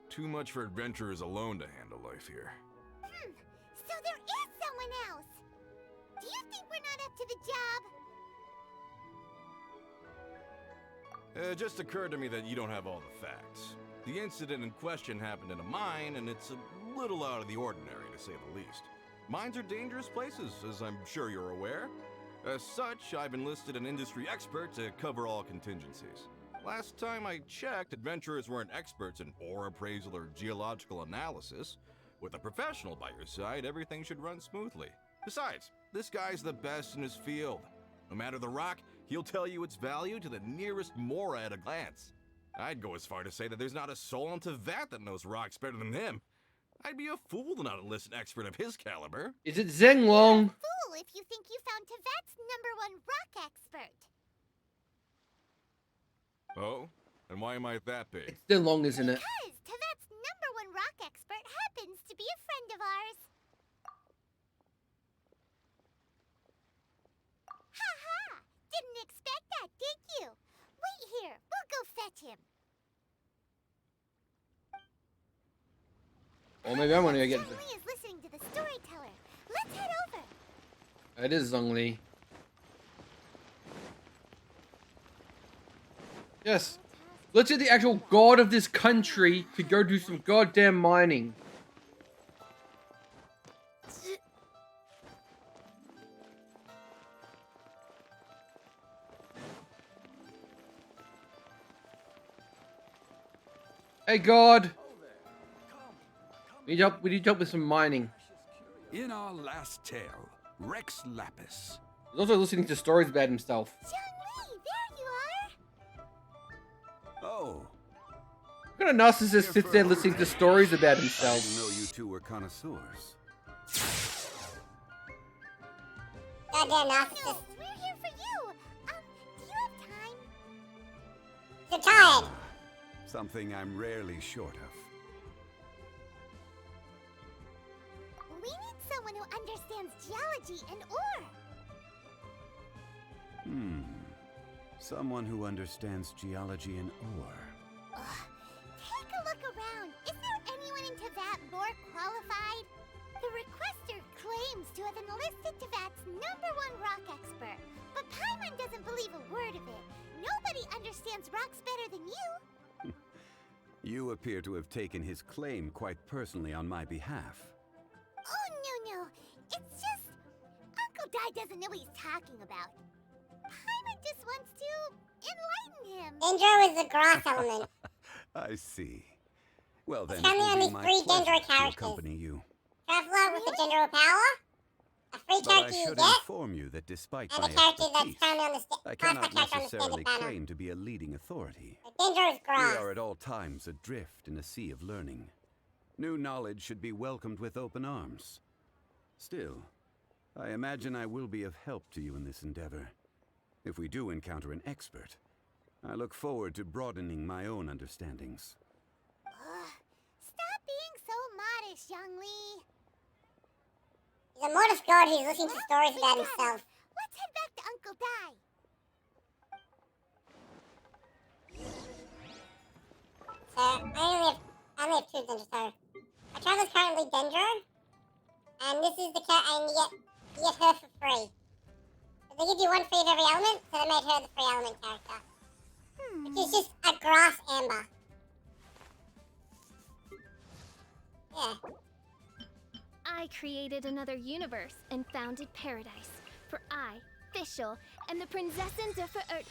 Too much for adventurers alone to handle life here. So there is someone else. Do you think we're not up to the job? It just occurred to me that you don't have all the facts. The incident in question happened in a mine, and it's a little out of the ordinary, to say the least. Mines are dangerous places, as I'm sure you're aware. As such, I've enlisted an industry expert to cover all contingencies. Last time I checked, adventurers weren't experts in ore appraisal or geological analysis. With a professional by your side, everything should run smoothly. Besides, this guy's the best in his field. No matter the rock, he'll tell you its value to the nearest mora at a glance. I'd go as far to say that there's not a soul on Tevat that knows rocks better than him. I'd be a fool to not enlist an expert of his caliber. Is it Zenglong? Fool if you think you found Tevat's #1 rock expert. Oh? And why might that be? It's Zenglong, isn't it? Because Tevat's #1 rock expert happens to be a friend of ours. Ha! Didn't expect that, did you? Wait here. We'll go fetch him. Or maybe I'm gonna get. Zhongli is listening to the storyteller. Let's head over. It is Zhongli. Yes. Let's get the actual god of this country to go do some goddamn mining. Hey God. We need help with some mining. In our last tale, Rex Lapis. He's also listening to stories about himself. Zhongli, there you are. Oh, What kind of narcissist sits there listening to stories about I himself? didn't know you two were connoisseurs. Goddamn No, narcissist. we're here for you. Do you have time? You're tired. Something I'm rarely short of. We need someone who understands geology and ore. Someone who understands geology and ore. Take a look around. Is there anyone in Tevat more qualified? The requester claims to have enlisted Tevat's #1 rock expert, but Paimon doesn't believe a word of it. Nobody understands rocks better than you. You appear to have taken his claim quite personally on my behalf. Oh, no. It's just... Uncle Dai doesn't know what he's talking about. Paimon just wants to enlighten him. Dendro is the grass element. I see. Well then, It's only it will only be my 3 pleasure Dendro to characters. accompany you. Traveler with the Dendro power? a free But I character you should get, inform you that despite and my a character that's expertise, currently on the I classified cannot character on the necessarily standard banner. claim to be a leading authority. Dendro's We grass. are at all times adrift in a sea of learning. New knowledge should be welcomed with open arms. Still, I imagine I will be of help to you in this endeavor. If we do encounter an expert, I look forward to broadening my own understandings. Stop being so modest, Young Lee. He's a modest god who's listening to stories We about got it. himself. Let's head back to Uncle Dai. So, I only have 2 Dendros, so... My traveler's currently Dendro, and this is the cat, and you get her for free. So they give you 1 free of every element, so they made her the free element character. Which is just a grass amber. Yeah. I created another universe and founded paradise. For I, Fischl, am the Prinzessin der Verirrt.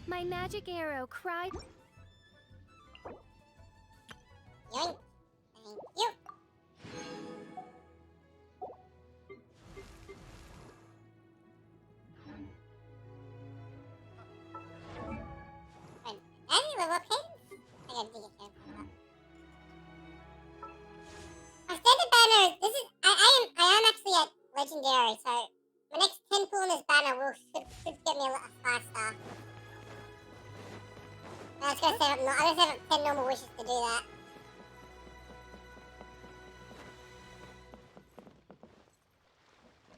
My magic arrow cried. Yoink. Thank you. Right. Any level up cadence? I gotta dig it there. My standard banner, this is, I am actually at legendary, so my next 10 pull in this banner should get me a 5-star. I was gonna save up 10 normal wishes to do that.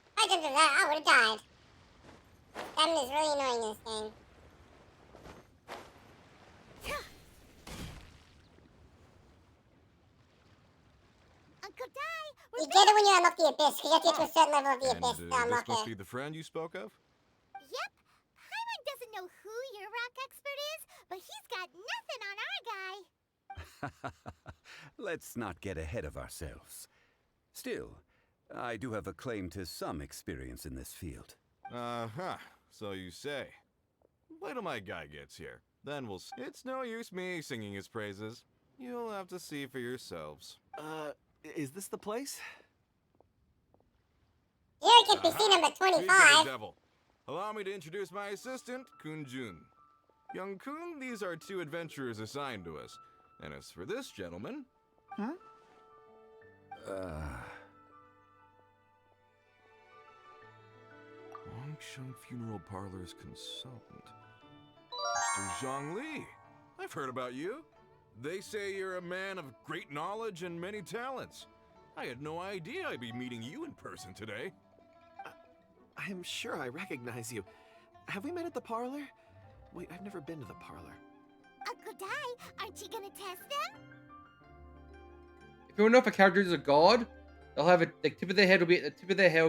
If I jumped over that, I would've died. Stamina is really annoying in this game. Uncle Dai, we're You get it when you unlock the abyss, because you have to get to a certain level of the And abyss to this unlock must it. be the friend you spoke of? Yep. Paimon doesn't know who your rock expert is, but he's got nothing on our guy. Let's not get ahead of ourselves. Still, I do have a claim to some experience in this field. Uh-huh, so you say. Wait till my guy gets here. Then we'll It's no use me singing his praises. You'll have to see for yourselves. Is this the place? Here at NPC number Speak of the 25. devil. Allow me to introduce my assistant, Kun-jun. Young Kun, these are 2 adventurers assigned to us. And as for this gentleman... Longsheng Funeral Parlor's consultant. Mr. Zhongli. I've heard about you. They say you're a man of great knowledge and many talents. I had no idea I'd be meeting you in person today. I'm sure I recognize you. Have we met at the parlor? Wait, I've never been to the parlor. Uncle Dai, aren't you gonna test them? If you want to know if a character is a god, they'll have the tip of their head will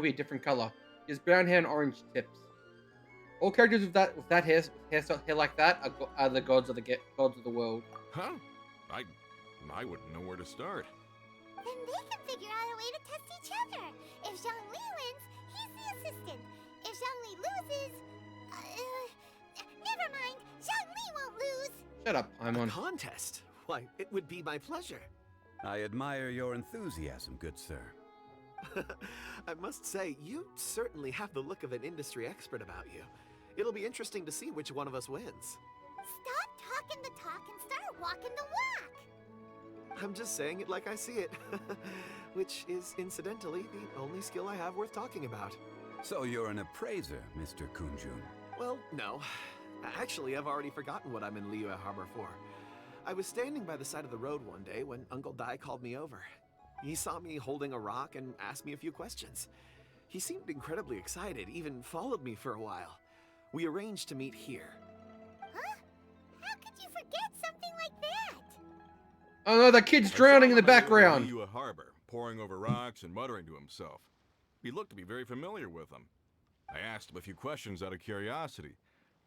be a different color. There's brown hair and orange tips. All characters with that hair like that are the gods of the world. Huh? I wouldn't know where to start. Then they can figure out a way to test each other. If Zhongli wins, he's the assistant. If Zhongli loses, never mind. Zhongli won't lose. Shut up, A Paimon. contest? Why, it would be my pleasure. I admire your enthusiasm, good sir. I must say, you certainly have the look of an industry expert about you. It'll be interesting to see which one of us wins. Stop talking the talk and start walking the walk. I'm just saying it like I see it. Which is, incidentally, the only skill I have worth talking about. So you're an appraiser, Mr. Kun-jun. Well, no. Actually, I've already forgotten what I'm in Liyue Harbor for. I was standing by the side of the road one day when Uncle Dai called me over. He saw me holding a rock and asked me a few questions. He seemed incredibly excited, even followed me for a while. We arranged to meet here. Huh? How could you forget something like that? Oh no, the kid's drowning in the background. Liyue Harbor, poring over rocks and muttering to himself. He looked to be very familiar with them. I asked him a few questions out of curiosity.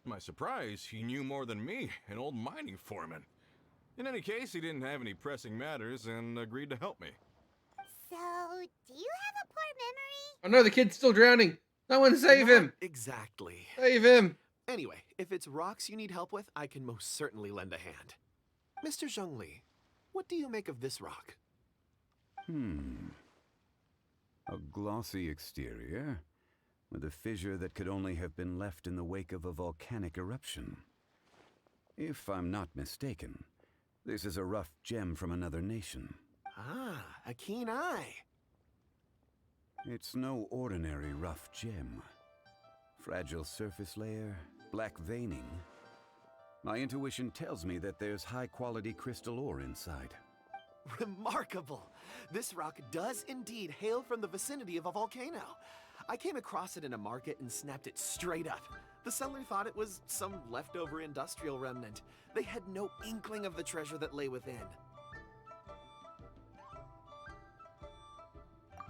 To my surprise, he knew more than me, an old mining foreman. In any case, he didn't have any pressing matters and agreed to help me. So, do you have a poor memory? Oh no, the kid's still drowning. No one save him. Exactly. Save him. Anyway, if it's rocks you need help with, I can most certainly lend a hand. Mr. Zhongli, what do you make of this rock? A glossy exterior, with a fissure that could only have been left in the wake of a volcanic eruption. If I'm not mistaken, this is a rough gem from another nation. Ah, a keen eye. It's no ordinary rough gem. Fragile surface layer, black veining. My intuition tells me that there's high-quality crystal ore inside. Remarkable! This rock does indeed hail from the vicinity of a volcano. I came across it in a market and snapped it straight up. The seller thought it was some leftover industrial remnant. They had no inkling of the treasure that lay within.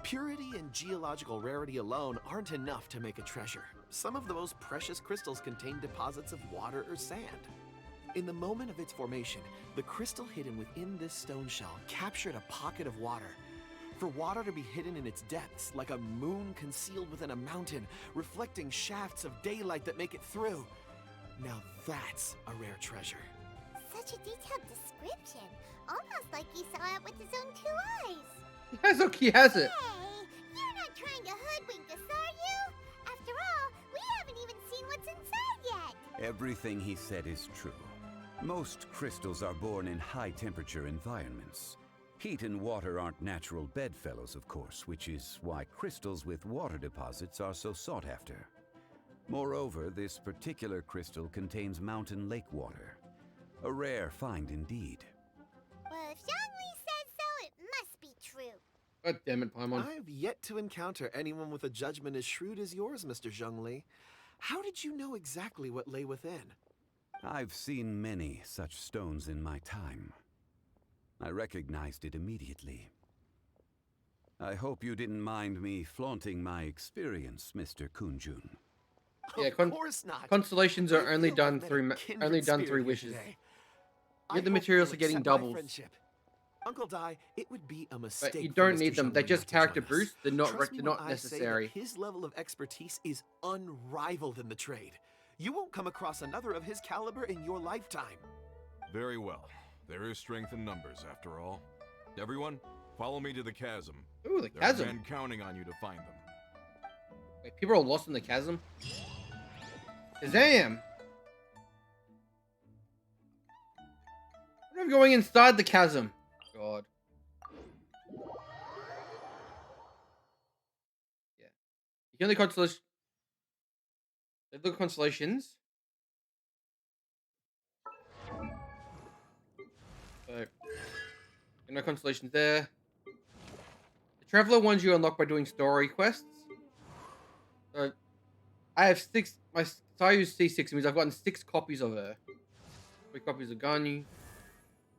Purity and geological rarity alone aren't enough to make a treasure. Some of the most precious crystals contain deposits of water or sand. In the moment of its formation, the crystal hidden within this stone shell captured a pocket of water. For water to be hidden in its depths, like a moon concealed within a mountain, reflecting shafts of daylight that make it through. Now that's a rare treasure. Such a detailed description. Almost like he saw it with his own 2 eyes. Yes, look, he has it. Hey, you're not trying to hoodwink us, are you? After all, we haven't even seen what's inside yet. Everything he said is true. Most crystals are born in high-temperature environments. Heat and water aren't natural bedfellows, of course, which is why crystals with water deposits are so sought after. Moreover, this particular crystal contains mountain lake water. A rare find indeed. Well, if Zhongli says so, it must be true. God damn it, Paimon. I've yet to encounter anyone with a judgment as shrewd as yours, Mr. Zhongli. How did you know exactly what lay within? I've seen many such stones in my time. I recognized it immediately. I hope you didn't mind me flaunting my experience, Mr. Kunjun. Yeah, Of course not. Constellations are I only feel done I've met through a kindred only done spirit through here wishes. today. You I get the hope materials you'll for getting accept my doubles. friendship. Uncle Dai, it would be a mistake. But you for don't Mr. need them. They're Zhongli just not to character join us. boosts. They're not Trust me they're when not I necessary. say that his level of expertise is unrivaled in the trade. You won't come across another of his caliber in your lifetime. Very well. There is strength in numbers, after all. Everyone, follow me to the chasm. Ooh, the There are chasm. men counting on you to find them. Wait, people are lost in the chasm? Shazam! What if going inside the chasm? God. Yeah. You can only constellation. They look at constellations. So, no constellations there. The Traveler ones you unlock by doing story quests. So, I have 6. So I use C6 means I've gotten 6 copies of her. 3 copies of Ganyu.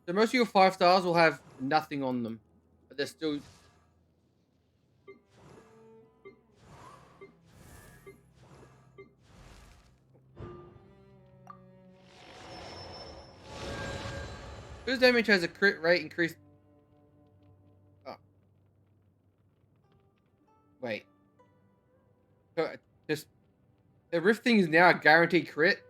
So most of your 5 stars will have nothing on them, but they're still. Whose damage has a crit rate increased? Oh. Wait. So just the rift thing is now a guaranteed crit.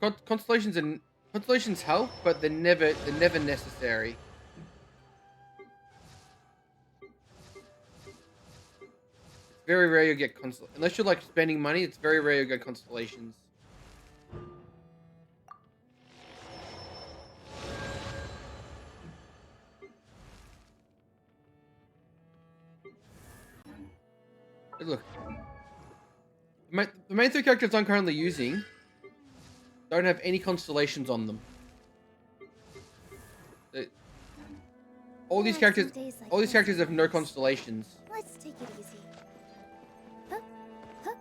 The constellations help, but they're never necessary. It's very rare you get unless you're like spending money. It's very rare you get constellations. But look, the main 3 characters I'm currently using don't have any constellations on them. All these characters have no constellations. Let's take it easy. Huh? Huh?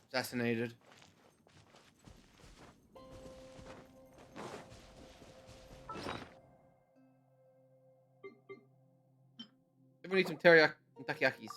Assassinated. Everyone needs some teriyaki and takoyakis.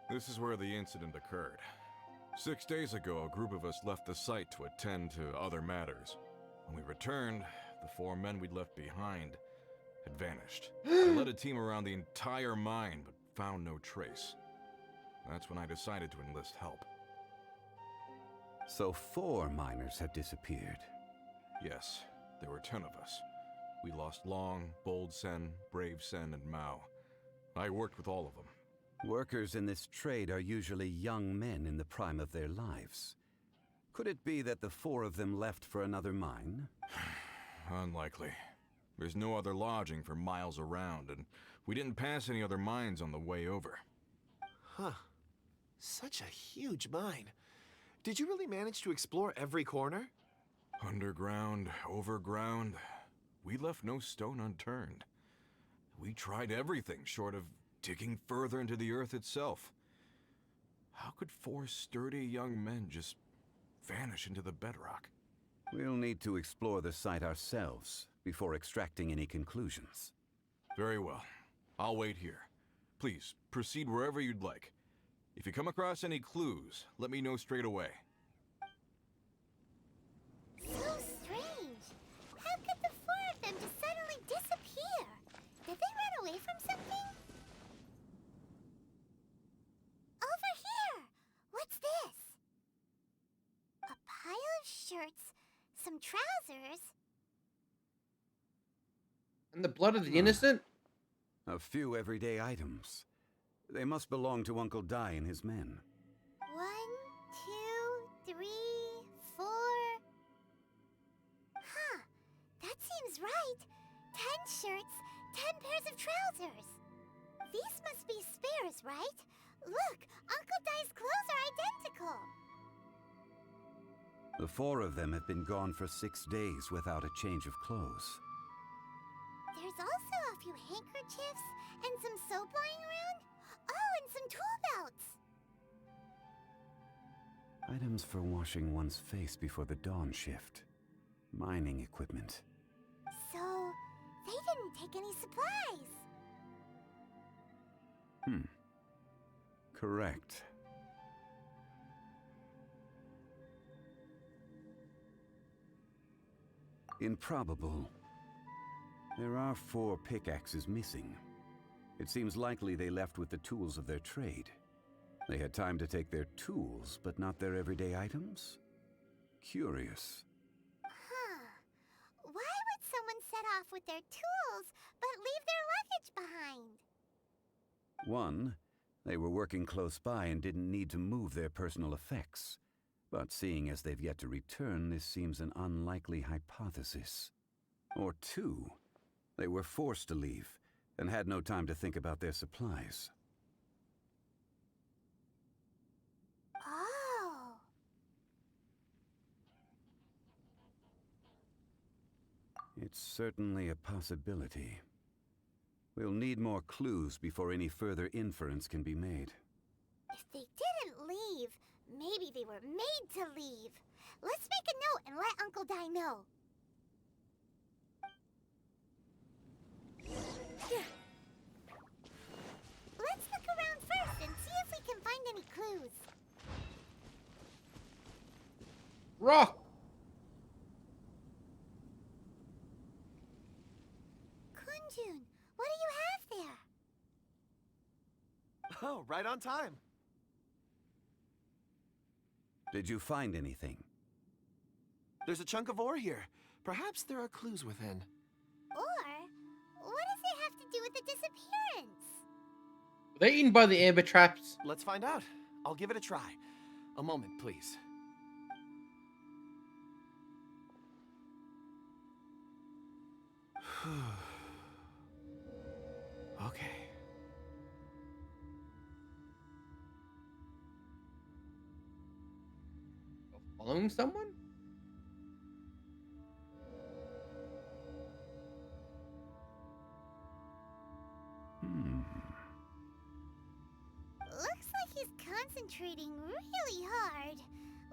This is where the incident occurred. 6 days ago, a group of us left the site to attend to other matters. When we returned, the 4 men we'd left behind had vanished. I led a team around the entire mine, but found no trace. That's when I decided to enlist help. So 4 miners have disappeared. Yes, there were 10 of us. We lost Long, Bold Sen, Brave Sen, and Mao. I worked with all of them. Workers in this trade are usually young men in the prime of their lives. Could it be that the 4 of them left for another mine? Unlikely. There's no other lodging for miles around, and we didn't pass any other mines on the way over. Huh. Such a huge mine. Did you really manage to explore every corner? Underground, overground, we left no stone unturned. We tried everything short of digging further into the earth itself. How could 4 sturdy young men just vanish into the bedrock? We'll need to explore the site ourselves before extracting any conclusions. Very well. I'll wait here. Please, proceed wherever you'd like. If you come across any clues, let me know straight away. So strange. How could the 4 of them just suddenly disappear? Did they run away from something? Over here! What's this? A pile of shirts, some trousers. And the blood of the innocent? A few everyday items. They must belong to Uncle Dai and his men. 1, 2, 3, 4. Huh, that seems right. 10 shirts, 10 pairs of trousers. These must be spares, right? Look, Uncle Dai's clothes are identical. The 4 of them have been gone for 6 days without a change of clothes. There's also a few handkerchiefs and some soap lying around. Oh, and some tool belts. Items for washing one's face before the dawn shift. Mining equipment. So, they didn't take any supplies. Correct. Improbable. There are 4 pickaxes missing. It seems likely they left with the tools of their trade. They had time to take their tools, but not their everyday items? Curious. Huh. Why would someone set off with their tools, but leave their luggage behind? 1, they were working close by and didn't need to move their personal effects. But seeing as they've yet to return, this seems an unlikely hypothesis. Or 2, they were forced to leave and had no time to think about their supplies. Oh. It's certainly a possibility. We'll need more clues before any further inference can be made. If they didn't leave, maybe they were made to leave. Let's make a note and let Uncle Dai know. Let's look around first and see if we can find any clues. Rock! Kunjun, what do you have there? Oh, right on time. Did you find anything? There's a chunk of ore here. Perhaps there are clues within. Or, what does it have to do with the disappearance? Were they eaten by the amber traps? Let's find out. I'll give it a try. A moment, please. Okay. Following someone? Looks like he's concentrating really hard.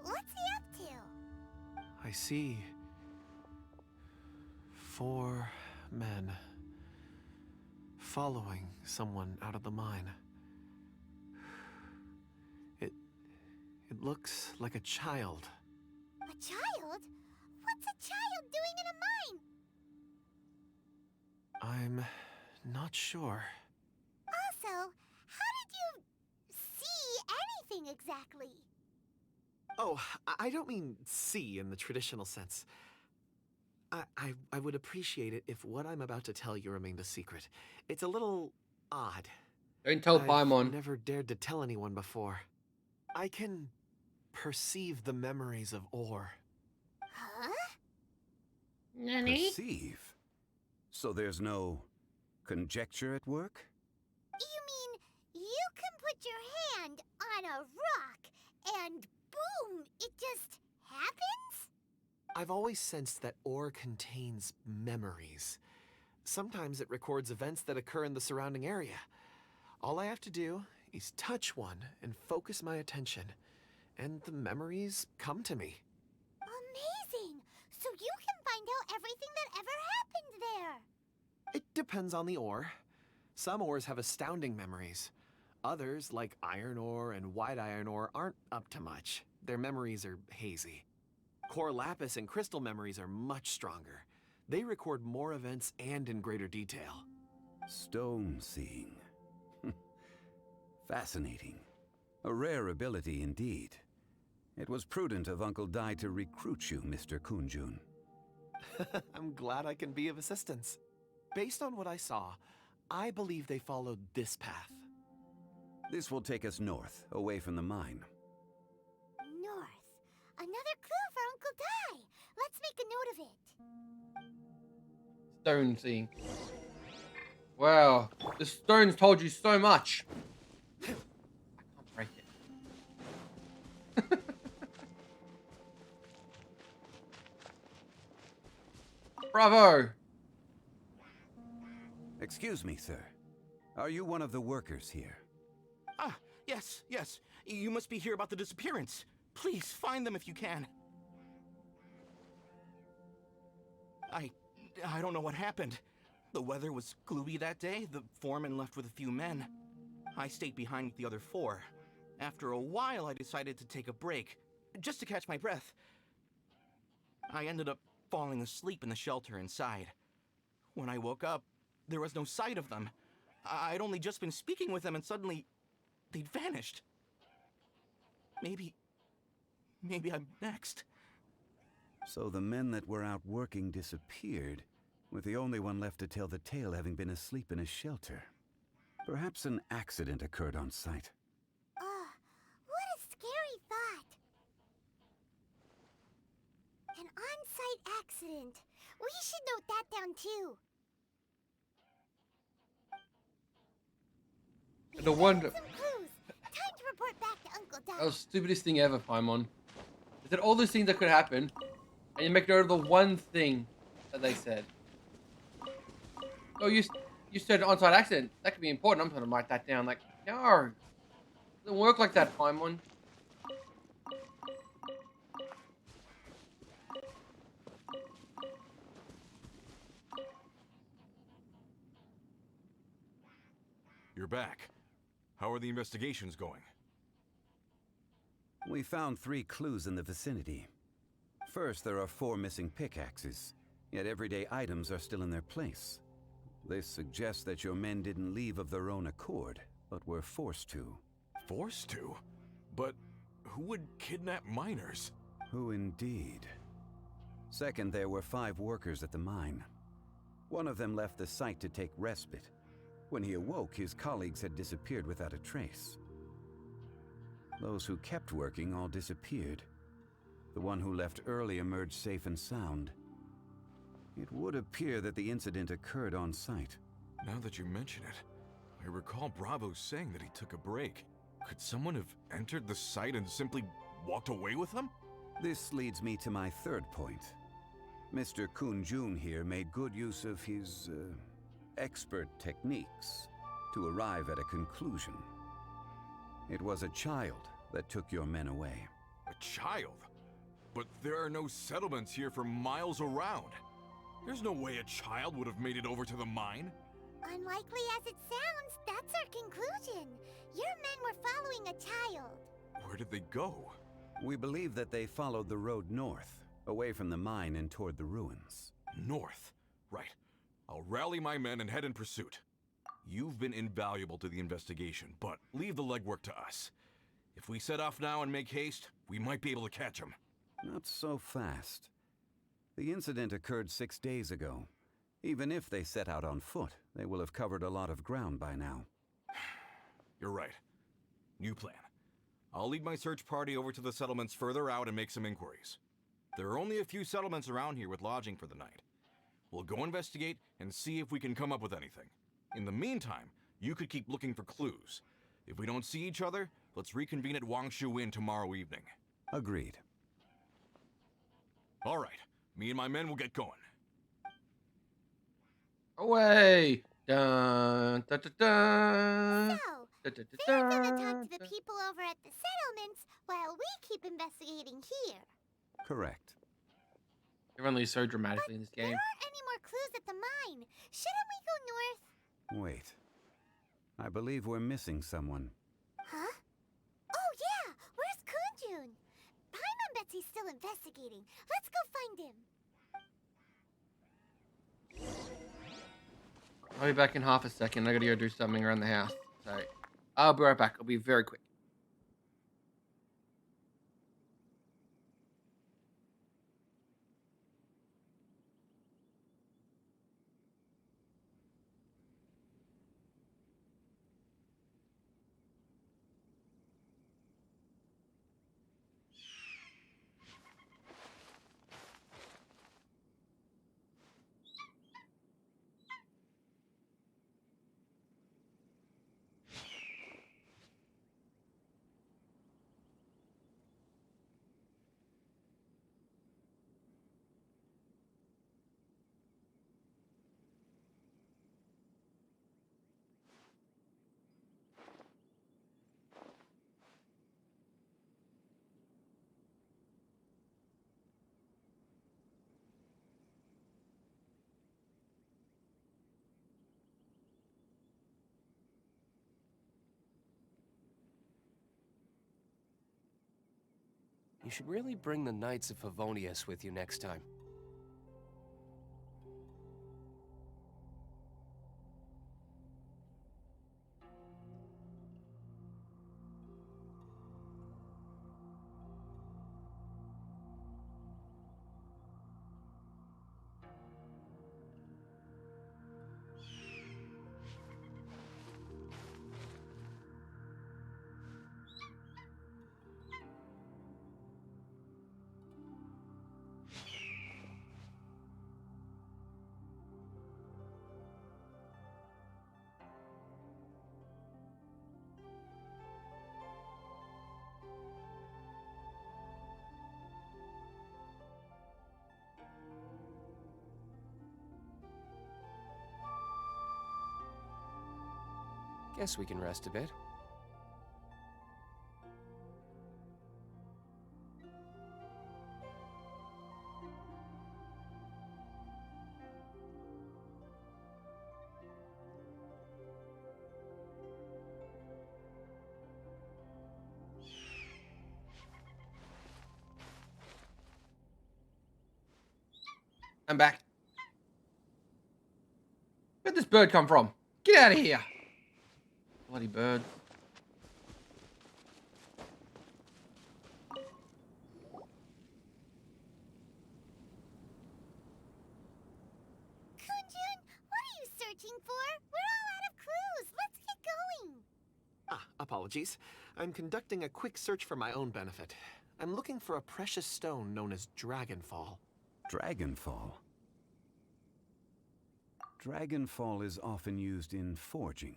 What's he up to? I see 4 men following someone out of the mine. looks like a child. A child? What's a child doing in a mine? I'm not sure. Also, how did you see anything exactly? Oh, I don't mean see in the traditional sense. I would appreciate it if what I'm about to tell you remained a secret. It's a little odd. Don't tell I've Paimon. never dared to tell anyone before. I can perceive the memories of Or. Huh? Perceive? So there's no conjecture at work? You mean you can put your hand on a rock and boom, it just happens? I've always sensed that Or contains memories. Sometimes it records events that occur in the surrounding area. All I have to do is touch one and focus my attention, and the memories come to me. Amazing! So you can find out everything that ever happened there. It depends on the ore. Some ores have astounding memories. Others, like iron ore and white iron ore, aren't up to much. Their memories are hazy. Core lapis and crystal memories are much stronger. They record more events and in greater detail. Stone seeing. Fascinating. A rare ability indeed. It was prudent of Uncle Dai to recruit you, Mr. Kunjun. I'm glad I can be of assistance. Based on what I saw, I believe they followed this path. This will take us north, away from the mine. North. Another clue for Uncle Dai. Let's make a note of it. Stone seeing. Wow, the stone's told you so much. I can't break it. Bravo! Excuse me, sir. Are you one of the workers here? Ah, yes. You must be here about the disappearance. Please, find them if you can. I don't know what happened. The weather was gloomy that day. The foreman left with a few men. I stayed behind with the other 4. After a while, I decided to take a break, just to catch my breath. I ended up falling asleep in the shelter inside. When I woke up, there was no sight of them. I'd only just been speaking with them and suddenly they'd vanished. Maybe I'm next. So the men that were out working disappeared, with the only one left to tell the tale having been asleep in a shelter. Perhaps an accident occurred on site. What a scary thought. An on-site accident. We should note that down too. No wonder. Some clues. Time to report back to Uncle Dai. That was the stupidest thing ever, Paimon. They said all these things that could happen, and you make note of the one thing that they said. Oh, you said on-site accident. That could be important. I'm going to write that down. Like, no. It doesn't work like that, Paimon. You're back. How are the investigations going? We found 3 clues in the vicinity. First, there are 4 missing pickaxes, yet everyday items are still in their place. This suggests that your men didn't leave of their own accord, but were forced to. Forced to? But who would kidnap miners? Who indeed? Second, there were 5 workers at the mine. One of them left the site to take respite. When he awoke, his colleagues had disappeared without a trace. Those who kept working all disappeared. The one who left early emerged safe and sound. It would appear that the incident occurred on site. Now that you mention it, I recall Bravo saying that he took a break. Could someone have entered the site and simply walked away with them? This leads me to my third point. Mr. Kunjun here made good use of his, expert techniques to arrive at a conclusion. It was a child that took your men away. A child? But there are no settlements here for miles around. There's no way a child would have made it over to the mine. Unlikely as it sounds, that's our conclusion. Your men were following a child. Where did they go? We believe that they followed the road north, away from the mine and toward the ruins. North. Right. I'll rally my men and head in pursuit. You've been invaluable to the investigation, but leave the legwork to us. If we set off now and make haste, we might be able to catch them. Not so fast. The incident occurred 6 days ago. Even if they set out on foot, they will have covered a lot of ground by now. You're right. New plan. I'll lead my search party over to the settlements further out and make some inquiries. There are only a few settlements around here with lodging for the night. We'll go investigate and see if we can come up with anything. In the meantime, you could keep looking for clues. If we don't see each other, let's reconvene at Wangshu Inn tomorrow evening. Agreed. All right. Me and my men will get going. Away! Dun, dun, dun, dun. So, Dun, dun, dun, Fair's gonna dun, talk to the dun. people over at the settlements while we keep investigating here. Correct. Everyone leaves so dramatically in this There game. aren't any more clues at the mine. Shouldn't we go north? Wait. I believe we're missing someone. Huh? Oh yeah! Where's Kunjun? Paimon bets he's still investigating. Let's go find him. I'll be back in half a second. I gotta go do something around the house. So, I'll be right back. I'll be very quick. You should really bring the Knights of Favonius with you next time. Guess we can rest a bit. I'm back. Where'd this bird come from? Get out of here! Bloody bird. Kunjun, what are you searching for? We're all out of clues. Let's get going. Apologies. I'm conducting a quick search for my own benefit. I'm looking for a precious stone known as Dragonfall. Dragonfall? Dragonfall is often used in forging.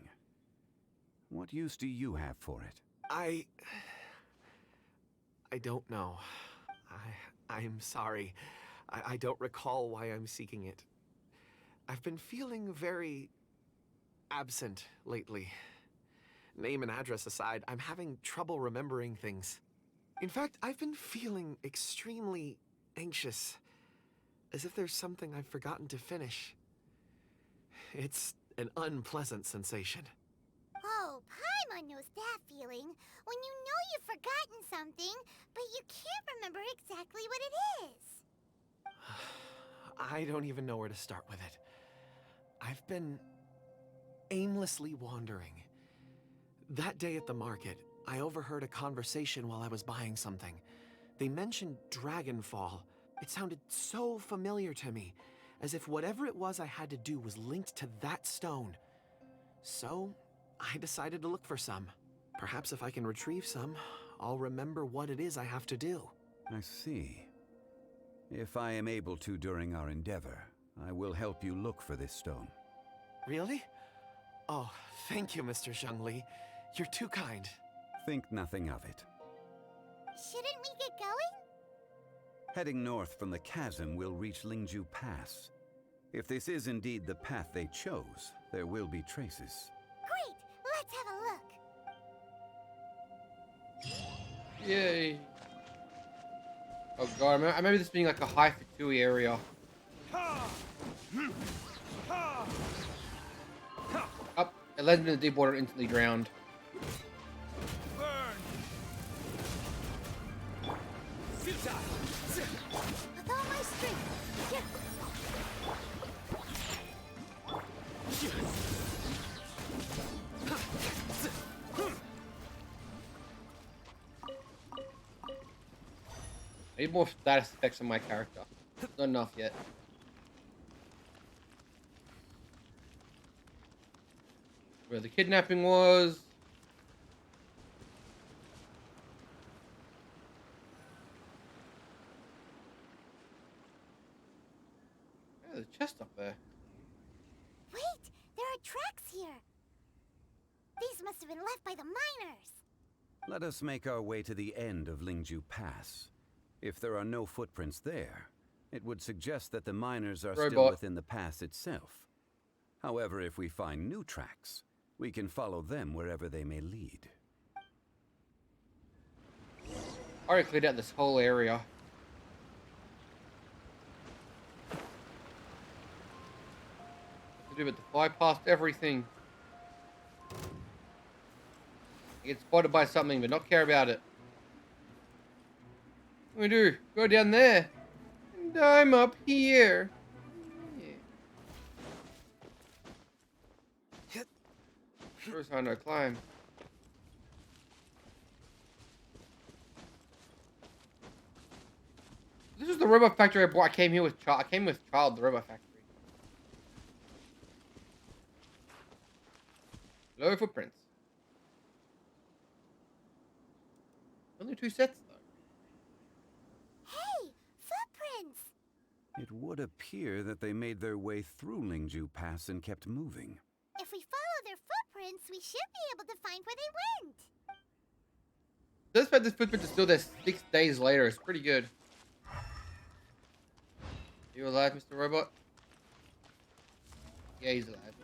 What use do you have for it? I don't know. I'm sorry. I don't recall why I'm seeking it. I've been feeling very absent lately. Name and address aside, I'm having trouble remembering things. In fact, I've been feeling extremely anxious, as if there's something I've forgotten to finish. It's an unpleasant sensation. Oh, Paimon knows that feeling. When you know you've forgotten something, but you can't remember exactly what it is. I don't even know where to start with it. I've been aimlessly wandering. That day at the market, I overheard a conversation while I was buying something. They mentioned Dragonfall. It sounded so familiar to me, as if whatever it was I had to do was linked to that stone. So, I decided to look for some. Perhaps if I can retrieve some, I'll remember what it is I have to do. I see. If I am able to during our endeavor, I will help you look for this stone. Really? Oh, thank you, Mr. Zhongli. You're too kind. Think nothing of it. Shouldn't we get going? Heading north from the chasm, we'll reach Lingju Pass. If this is indeed the path they chose, there will be traces. Great! Let's have a look. Yay. Oh god, I remember this being like a high Fatui area. Up, it led me to the deep water, instantly drowned. With all my strength. I need more status effects on my character. Not enough yet. Where the kidnapping was. Yeah, there's a chest up there. Wait, there are tracks here. These must have been left by the miners. Let us make our way to the end of Lingju Pass. If there are no footprints there, it would suggest that the miners are still within the pass itself. However, if we find new tracks, we can follow them wherever they may lead. I already cleared out this whole area. What to do but to fly past everything. Get spotted by something, but not care about it. What do we do? Go down there. And I'm up here. Yeah. First time I climb. This is the robot factory I bought. I came here with Child. I came with Child, the robot factory. Low footprints. Only 2 sets though. Hey, footprints! It would appear that they made their way through Lingju Pass and kept moving. If we follow their footprints, we should be able to find where they went. This fact this footprint is still there 6 days later. It's pretty good. You alive, Mr. Robot? Yeah, he's alive.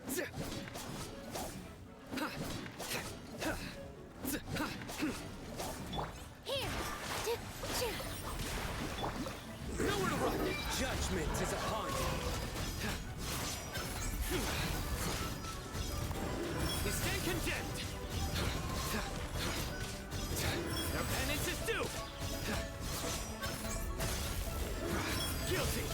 Nowhere to run! Judgment is upon you! You stand condemned! Their penance is due! Guilty!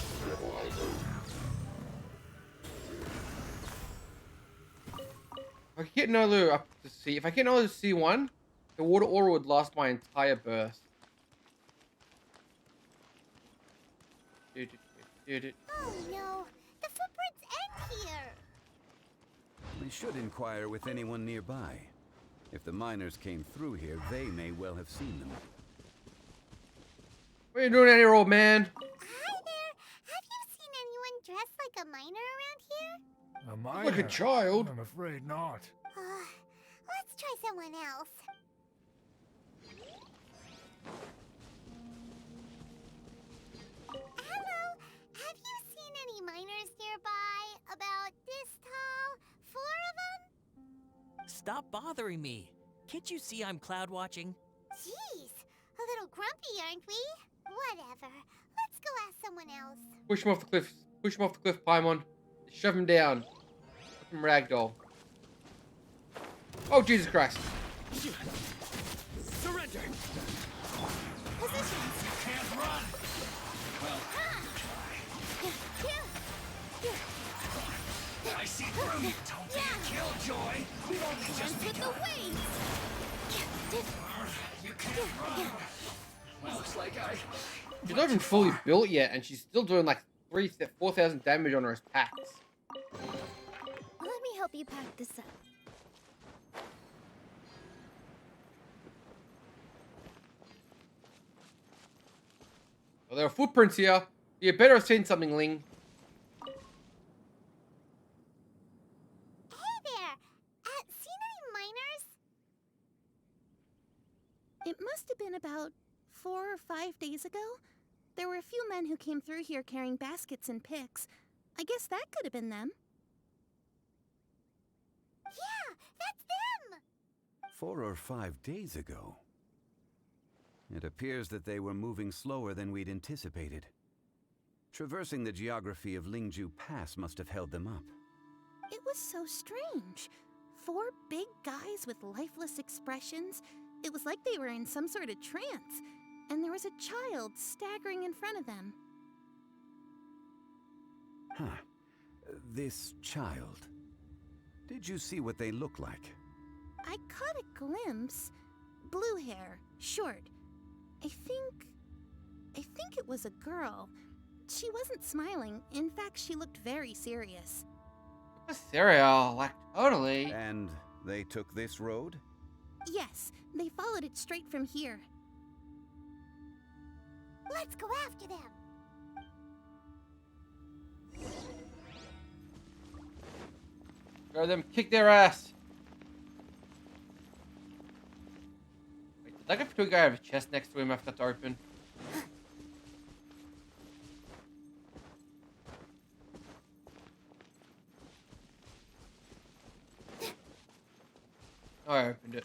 If I could get another up to C, if I get another C1, the water aura would last my entire burst. Oh no, the footprints end here. We should inquire with anyone nearby. If the miners came through here, they may well have seen them. What are you doing out here, old man? Hi there. Have you seen anyone dressed like a miner around here? A miner? Like a child? I'm afraid not. Let's try someone else. Hello. Have you seen any miners nearby? About this tall? 4 of them? Stop bothering me. Can't you see I'm cloud watching? Jeez, a little grumpy, aren't we? Whatever. Let's go ask someone else. Push him off the cliff. Push him off the cliff, Paimon. Shove him down. Fucking ragdoll. Oh, Jesus Christ. Surrender! Position. Don't be a killjoy. We've only just With the waves. You can't run. Looks like She's not even fully built yet, and she's still doing like 4,000 damage on her attacks. Let me help you pack this up. Well, there are footprints here. You better have seen something, Ling. Hey there! Seen any miners? It must have been about 4 or 5 days ago. There were a few men who came through here carrying baskets and picks. I guess that could have been them. Yeah, that's them! 4 or 5 days ago. It appears that they were moving slower than we'd anticipated. Traversing the geography of Lingju Pass must have held them up. It was so strange. 4 big guys with lifeless expressions. It was like they were in some sort of trance. And there was a child staggering in front of them. Huh. This child. Did you see what they look like? I caught a glimpse. Blue hair, short. I think it was a girl. She wasn't smiling. In fact, she looked very serious. Cereal, like totally. And they took this road? Yes, they followed it straight from here. Let's go after them. Go them, kick their ass. Wait, did that get to a guy have a chest next to him after that's open? Oh, I opened it.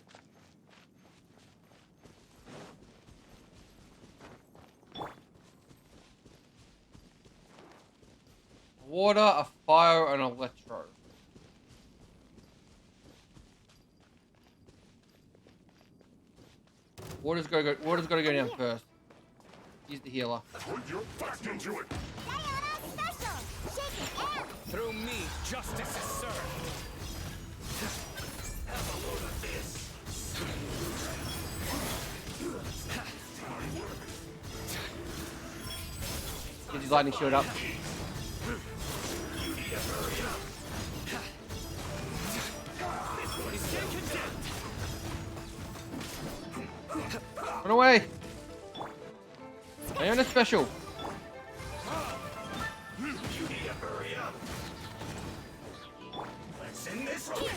Water, a fire, and electro. Water's gotta go down first. He's the healer. Put your back into it. Through me, justice is served. Have a load of this. Get his lightning shield up. Run away! I own a special. Let's end this quickly.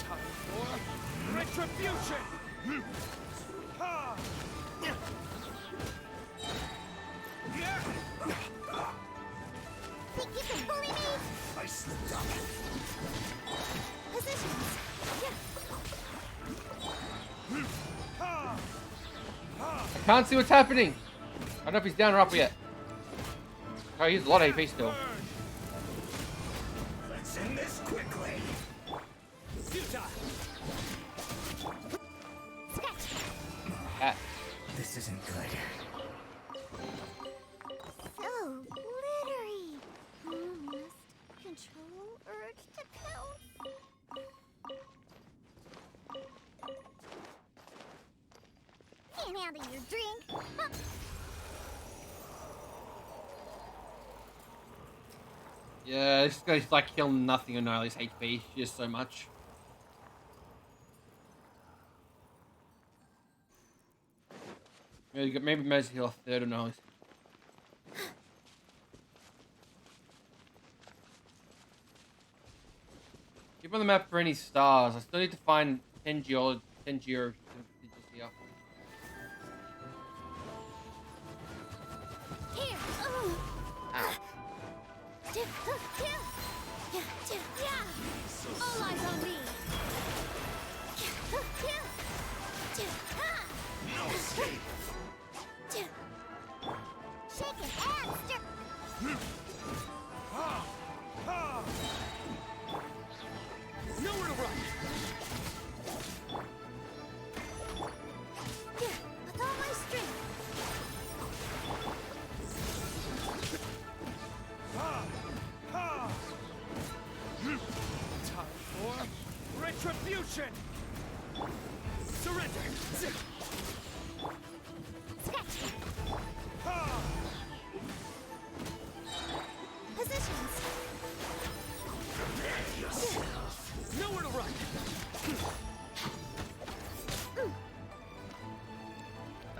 Time for retribution! Think you can bully me? I slipped up. Positions. I can't see what's happening. I don't know if he's down or up yet. Oh, he's a lot of AP still. Let's end this quickly. Ah. This isn't good. So glittery. Almost control urge to pounce. Can't handle your drink. Huh. Yeah, this guy's like killing nothing and no his HP just so much. Maybe Mez heal a third of noise. Keep on the map for any stars. I still need to find 10 geologists here. Here. Ow. All eyes on me. No escape. Shake it and stir. Nowhere to run!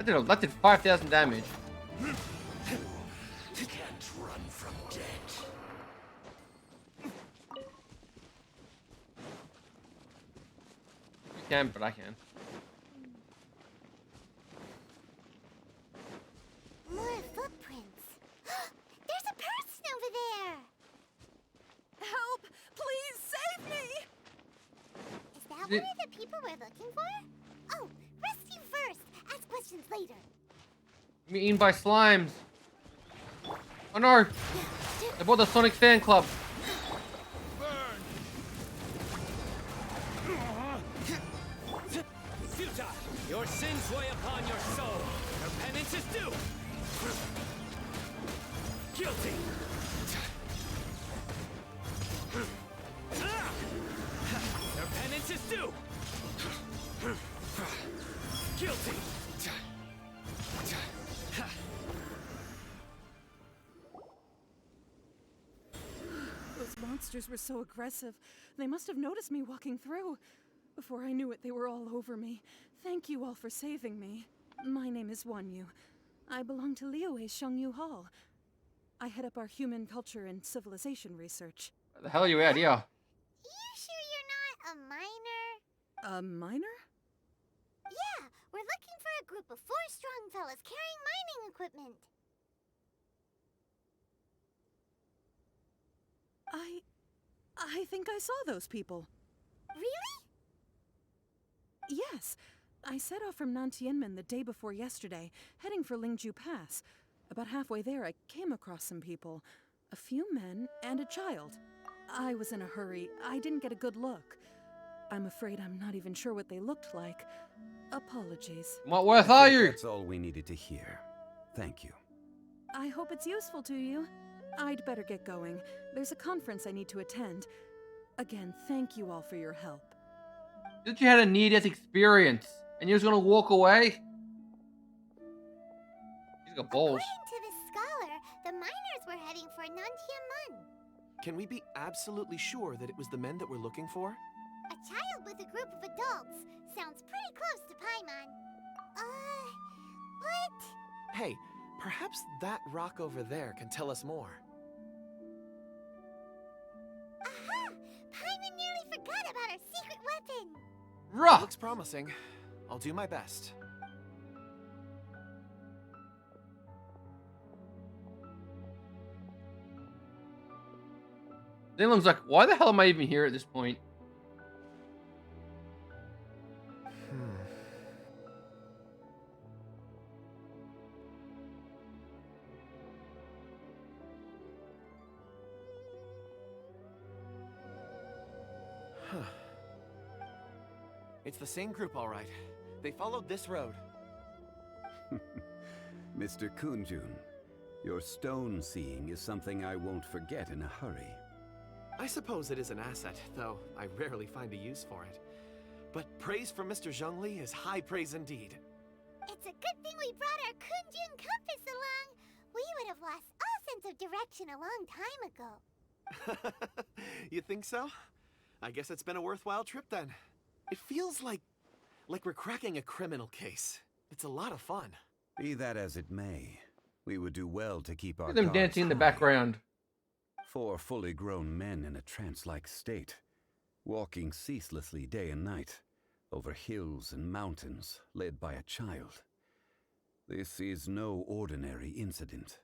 That did 5,000 damage. Can't run from death. You can, but I can. More footprints. There's a person over there. Help! Please save me! Is that one of the people we're looking for? Oh, rescue first. Ask questions later. I'm being eaten by slimes. Oh no! I bought the Sonic fan club. Futa, your sins weigh upon your soul. Your penance is due. Guilty. Your penance is due. Guilty. Those monsters were so aggressive. They must have noticed me walking through. Before I knew it, they were all over me. Thank you all for saving me. My name is Wanyu. I belong to Liyue's Shengyu Hall. I head up our human culture and civilization research. Where the hell are you at here? You sure you're not a miner? A miner? Yeah, we're looking for a group of 4 strong fellas carrying mining equipment. I think I saw those people. Really? Yes. I set off from Nantianmen the day before yesterday, heading for Lingju Pass. About halfway there, I came across some people. A few men and a child. I was in a hurry. I didn't get a good look. I'm afraid I'm not even sure what they looked like. Apologies. What worth are you? That's all we needed to hear. Thank you. I hope it's useful to you. I'd better get going. There's a conference I need to attend. Again, thank you all for your help. That you had a near-death experience, and you was gonna walk away? He's got balls. According to the scholar, the miners were heading for Nantianmen. Can we be absolutely sure that it was the men that we're looking for? A child with a group of adults. Sounds pretty close to Paimon. What? Hey, perhaps that rock over there can tell us more. Aha! Paimon nearly forgot about our secret weapon. Ruh! Looks promising. I'll do my best. Zenlong's like, why the hell am I even here at this point? It's the same group, all right. They followed this road. Mr. Kunjun, your stone seeing is something I won't forget in a hurry. I suppose it is an asset, though I rarely find a use for it. But praise from Mr. Zhongli is high praise indeed. It's a good thing we brought our Kunjun compass along. We would have lost all sense of direction a long time ago. You think so? I guess it's been a worthwhile trip then. It feels like we're cracking a criminal case. It's a lot of fun. Be that as it may, we would do well to keep our Look at them guards dancing in the high. background. 4 fully grown men in a trance-like state, walking ceaselessly day and night, over hills and mountains, led by a child. This is no ordinary incident.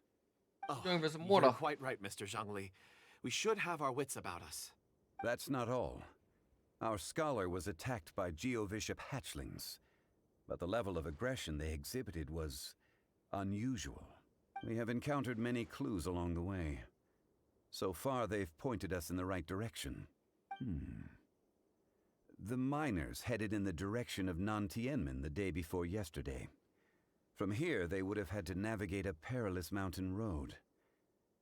Oh, Going for some you're water. quite right, Mr. Zhongli. We should have our wits about us. That's not all. Our scholar was attacked by Geovishap hatchlings, but the level of aggression they exhibited was unusual. We have encountered many clues along the way. So far, they've pointed us in the right direction. The miners headed in the direction of Nantianmen the day before yesterday. From here, they would have had to navigate a perilous mountain road.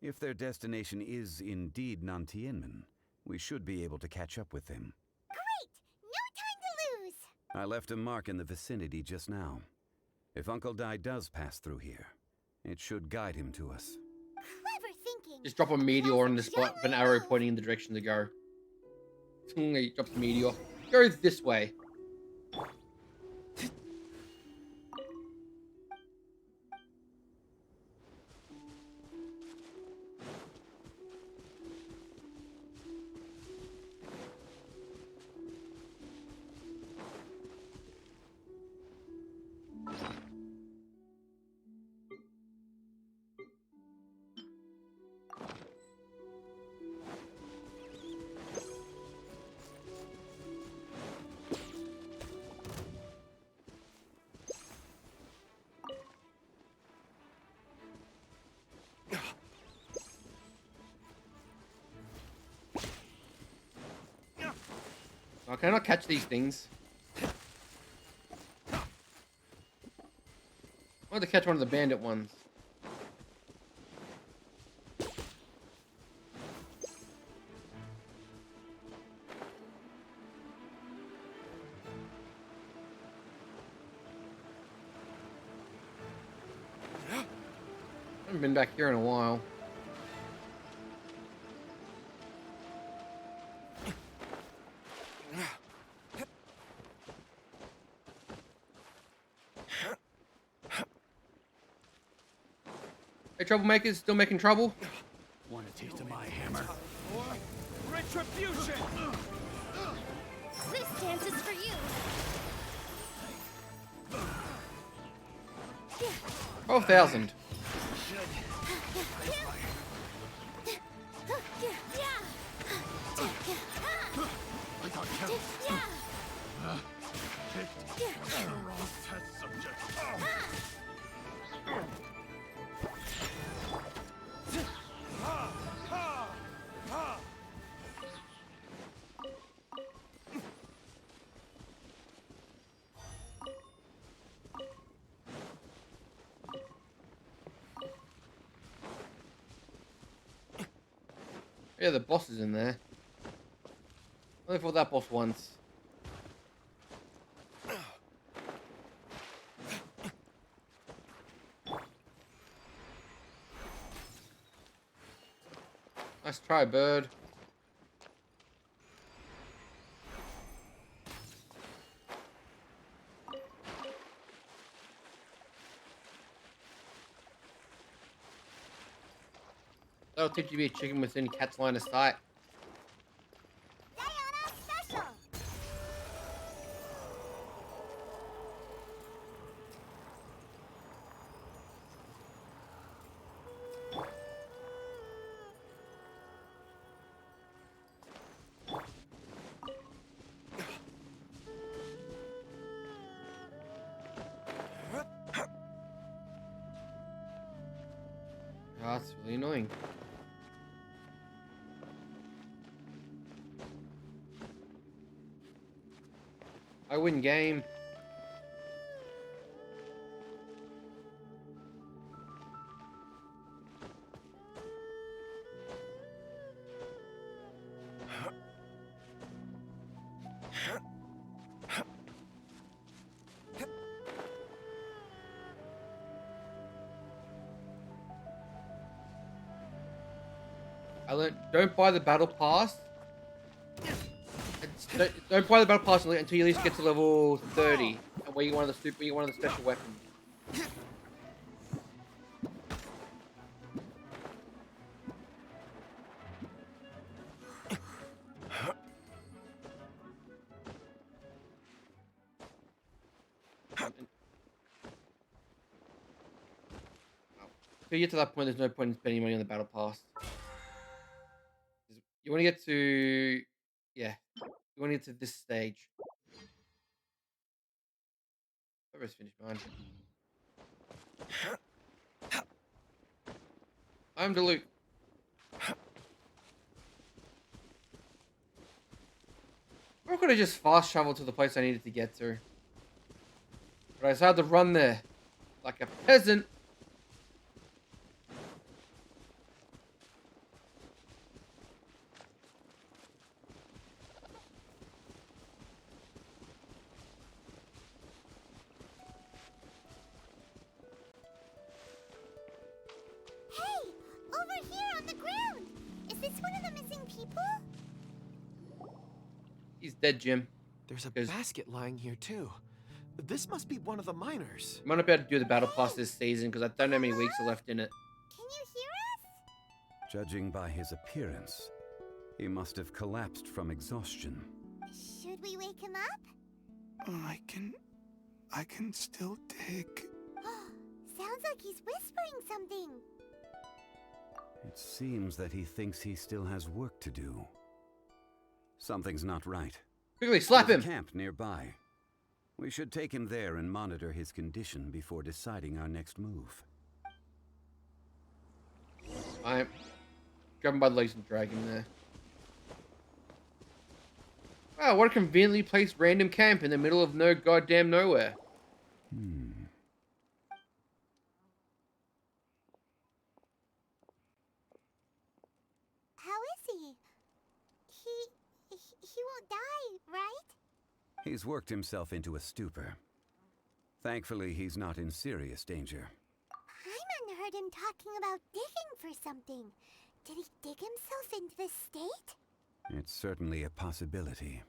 If their destination is indeed Nantianmen, we should be able to catch up with them. Great! No time to lose! I left a mark in the vicinity just now. If Uncle Dai does pass through here, it should guide him to us. Clever thinking. Just drop a meteor on the spot with an arrow pointing in the direction to go. He drops the meteor. Go this way. Oh, can I not catch these things? I wanted to catch one of the bandit ones. I haven't been back here in a while. Hey, troublemakers, still making trouble? Want a taste of my hammer? Retribution! This dance is for you. 12,000. I got killed. Wrong test subject. Yeah, the boss is in there. Only fought that boss once. Nice try, bird. That'll teach you to be a chicken within cat's line of sight. Oh, that's really annoying. I win game. I learned, don't buy the battle pass. Don't buy the battle pass until you at least get to level 30, and where you get one of the special weapons. If you get to that point, there's no point in spending money on the battle pass. You want to get to, yeah, you want to get to this stage. I've just finished mine. I'm the loot. I could have just fast traveled to the place I needed to get to. But I decided to run there like a peasant. Hey! Over here on the ground! Is this one of the missing people? He's dead, Jim. There's a basket lying here too. This must be one of the miners. I might not be able to do the battle pass this season because I don't know how many weeks are left in it. Can you hear us? Judging by his appearance, he must have collapsed from exhaustion. Should we wake him up? I can still dig. Sounds like he's whispering something. It seems that he thinks he still has work to do. Something's not right. Quickly, slap There's him! a camp nearby. We should take him there and monitor his condition before deciding our next move. I'm grabbing by the legs and drag him there. Wow, what a conveniently placed random camp in the middle of no goddamn nowhere. How is he? He won't die, right? He's worked himself into a stupor. Thankfully, he's not in serious danger. Hyman heard him talking about digging for something. Did he dig himself into this state? It's certainly a possibility.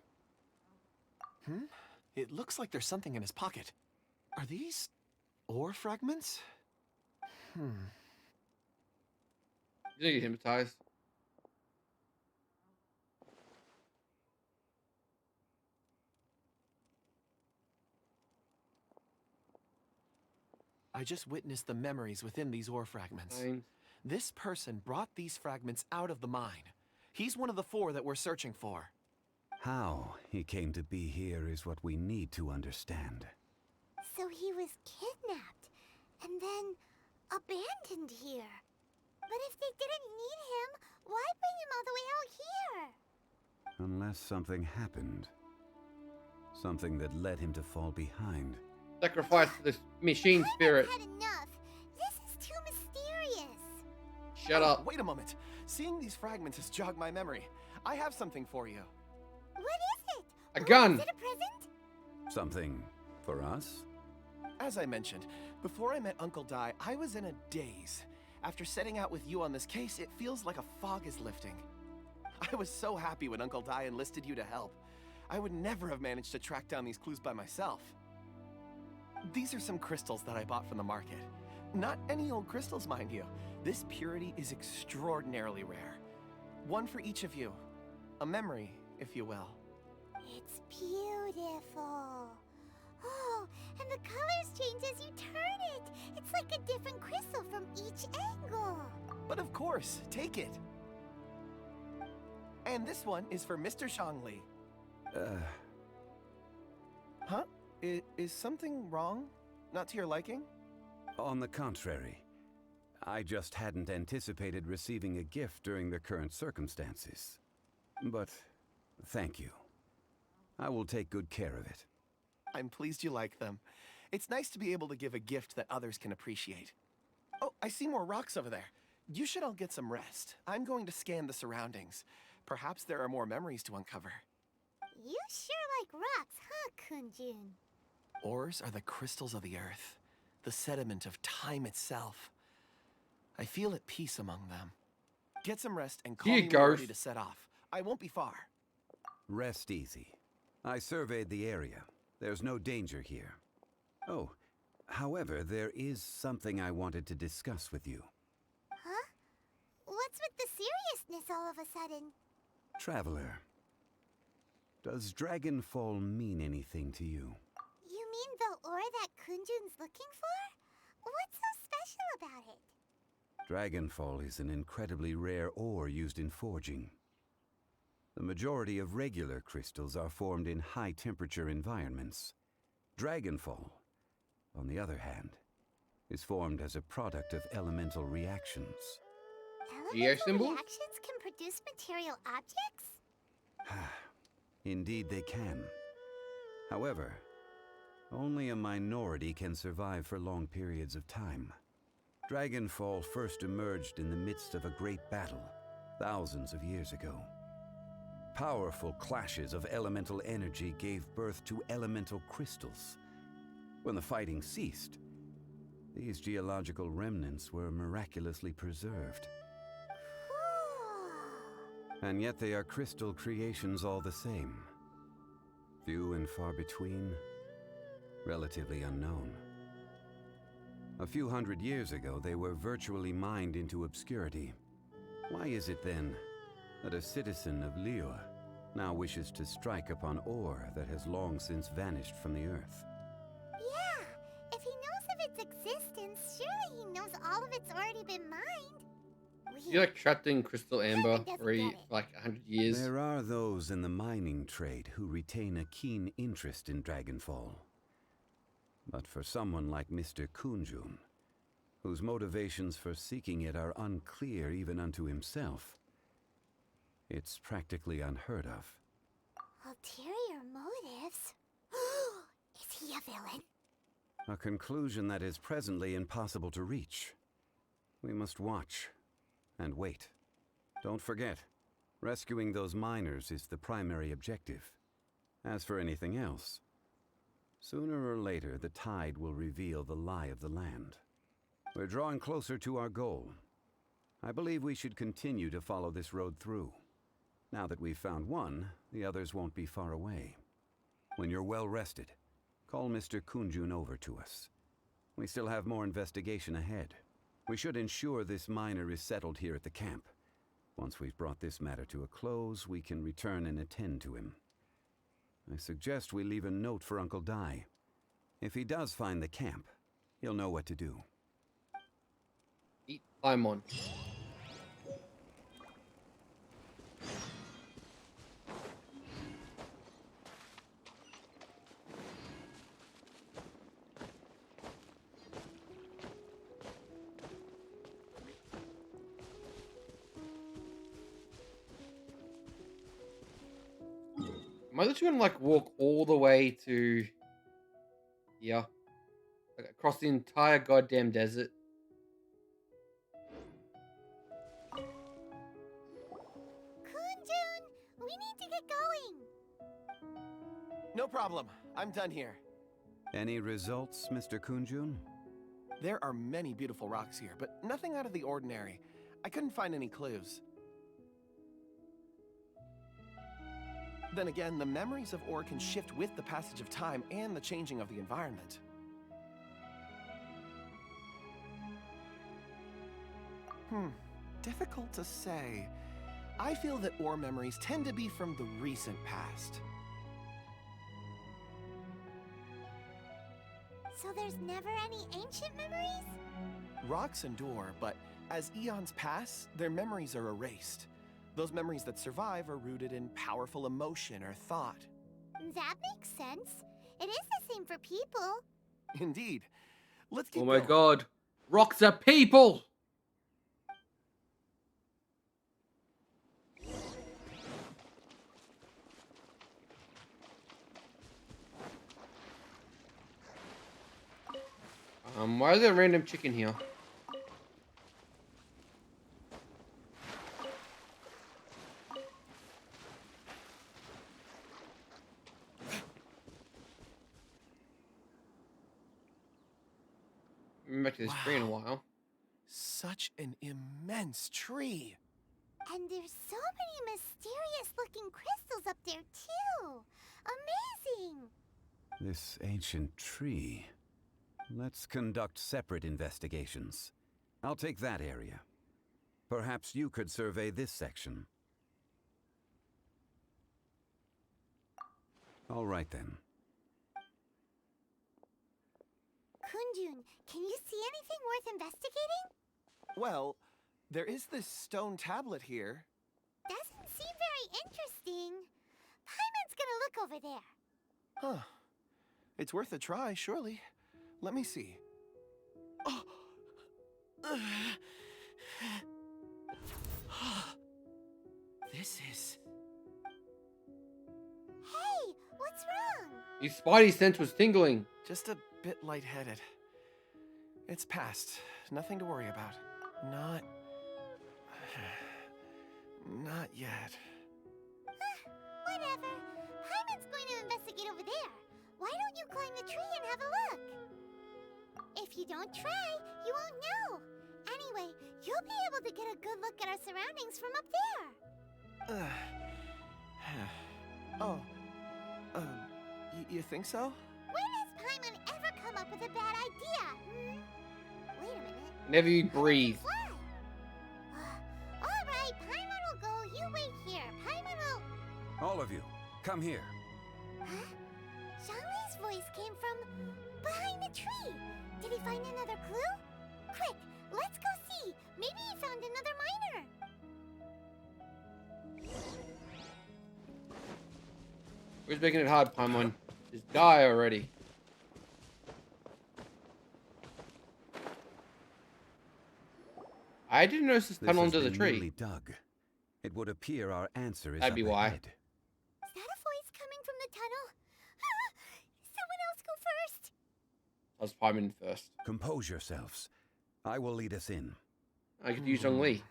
It looks like there's something in his pocket. Are these ore fragments? You don't get hypnotized. I just witnessed the memories within these ore fragments. Fine. This person brought these fragments out of the mine. He's one of the 4 that we're searching for. How he came to be here is what we need to understand. So he was kidnapped and then abandoned here. But if they didn't need him, why bring him all the way out here? Unless something happened. Something that led him to fall behind. Sacrifice to the machine spirit. I've had enough. This is too mysterious. Shut up. Wait a moment. Seeing these fragments has jogged my memory. I have something for you. What is it? A gun. Is it a present? Something for us? As I mentioned, before I met Uncle Dai, I was in a daze. After setting out with you on this case, it feels like a fog is lifting. I was so happy when Uncle Dai enlisted you to help. I would never have managed to track down these clues by myself. These are some crystals that I bought from the market. Not any old crystals, mind you. This purity is extraordinarily rare. One for each of you. A memory, if you will. It's beautiful. Oh, and the colors change as you turn it. It's like a different crystal from each angle. But of course, take it. And this one is for Mr. Shangli. Huh? Is something wrong? Not to your liking? On the contrary. I just hadn't anticipated receiving a gift during the current circumstances. But thank you. I will take good care of it. I'm pleased you like them. It's nice to be able to give a gift that others can appreciate. Oh, I see more rocks over there. You should all get some rest. I'm going to scan the surroundings. Perhaps there are more memories to uncover. You sure like rocks, huh, Kunjun? Ores are the crystals of the earth, the sediment of time itself. I feel at peace among them. Get some rest and call me when you're ready to set off. I won't be far. Rest easy. I surveyed the area. There's no danger here. Oh, however, there is something I wanted to discuss with you. Huh? What's with the seriousness all of a sudden? Traveler, does Dragonfall mean anything to you? You mean the ore that Kunjun's looking for? What's so special about it? Dragonfall is an incredibly rare ore used in forging. The majority of regular crystals are formed in high-temperature environments. Dragonfall, on the other hand, is formed as a product of elemental reactions. Elemental reactions can produce material objects? Indeed they can. However, only a minority can survive for long periods of time. Dragonfall first emerged in the midst of a great battle, thousands of years ago. Powerful clashes of elemental energy gave birth to elemental crystals. When the fighting ceased, these geological remnants were miraculously preserved. And yet they are crystal creations all the same. Few and far between, relatively unknown. A few hundred years ago, they were virtually mined into obscurity. Why is it then that a citizen of Liyue now wishes to strike upon ore that has long since vanished from the earth? Yeah, if he knows of its existence, surely he knows all of it's already been mined. You're like trapped in crystal amber for like 100 years. There are those in the mining trade who retain a keen interest in Dragonfall. But for someone like Mr. Kunjun, whose motivations for seeking it are unclear even unto himself, it's practically unheard of. Ulterior motives? Is he a villain? A conclusion that is presently impossible to reach. We must watch and wait. Don't forget, rescuing those miners is the primary objective. As for anything else, sooner or later the tide will reveal the lie of the land. We're drawing closer to our goal. I believe we should continue to follow this road through. Now that we've found one, the others won't be far away. When you're well rested, call Mr. Kunjun over to us. We still have more investigation ahead. We should ensure this miner is settled here at the camp. Once we've brought this matter to a close, we can return and attend to him. I suggest we leave a note for Uncle Dai. If he does find the camp, he'll know what to do. Eat Paimon. Am I literally gonna like walk all the way to here? Like across the entire goddamn desert? Kunjun, we need to get going. No problem. I'm done here. Any results, Mr. Kunjun? There are many beautiful rocks here, but nothing out of the ordinary. I couldn't find any clues. Then again, the memories of ore can shift with the passage of time and the changing of the environment. Difficult to say. I feel that ore memories tend to be from the recent past. So there's never any ancient memories? Rocks endure, but as eons pass, their memories are erased. Those memories that survive are rooted in powerful emotion or thought. That makes sense. It is the same for people. Indeed. Let's keep Oh my going. god. Rocks are people! Why is there a random chicken here? Been back to this tree in a while. Such an immense tree. And there's so many mysterious looking crystals up there too. Amazing! This ancient tree. Let's conduct separate investigations. I'll take that area. Perhaps you could survey this section. All right then. Kunjun, can you see anything worth investigating? Well, there is this stone tablet here. Doesn't seem very interesting. Paimon's gonna look over there. Huh. It's worth a try, surely. Let me see. Oh. This is... Hey, what's wrong? His spidey sense was tingling. Just a bit lightheaded. It's past. Nothing to worry about. Not yet. Whatever. Paimon's going to investigate over there. Why don't you climb the tree and have a look? If you don't try, you won't know. Anyway, you'll be able to get a good look at our surroundings from up there. You think so? When has Paimon ever come up with a bad idea? Wait a minute. Never you breathe. All right, Paimon will go. You wait here. Paimon will... All of you, come here. Huh? Xianglei's voice came from behind the tree. Did he find another clue? Quick, let's go see. Maybe he found another miner. Who's making it hard, Paimon? Just die already. I didn't notice this tunnel under the tree. Dug. It would appear our answer is That'd be up why. ahead. Is that a voice I was priming first. Compose yourselves. I will lead us in. I could use Zhongli.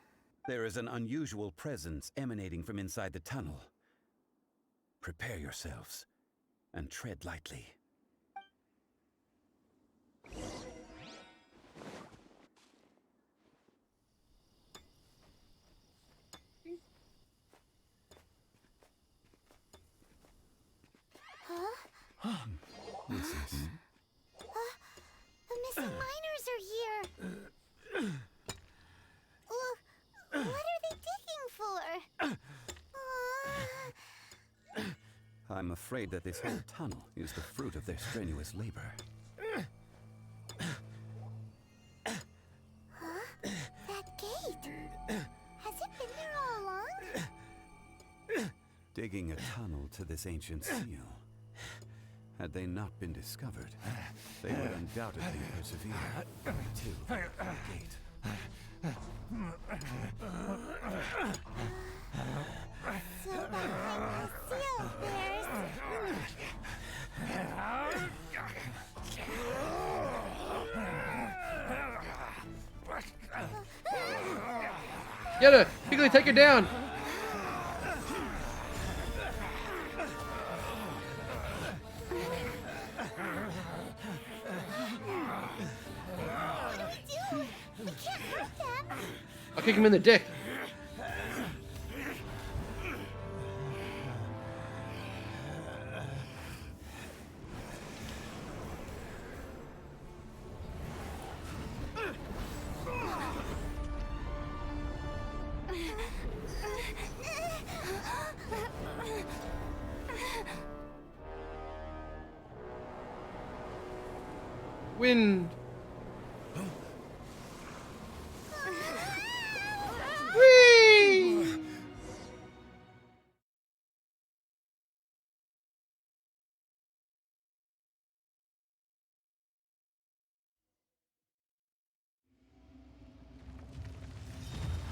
There is an unusual presence emanating from inside the tunnel. Prepare yourselves and tread lightly. This is... The missing miners are here. What are they digging for? I'm afraid that this whole tunnel is the fruit of their strenuous labor. That gate. Has it been there all along? Digging a tunnel to this ancient seal. Had they not been discovered, they would undoubtedly persevere to the gate. So behind the seal bears. Get her! Quickly take her down! I'll kick him in the dick. Wind. Whee!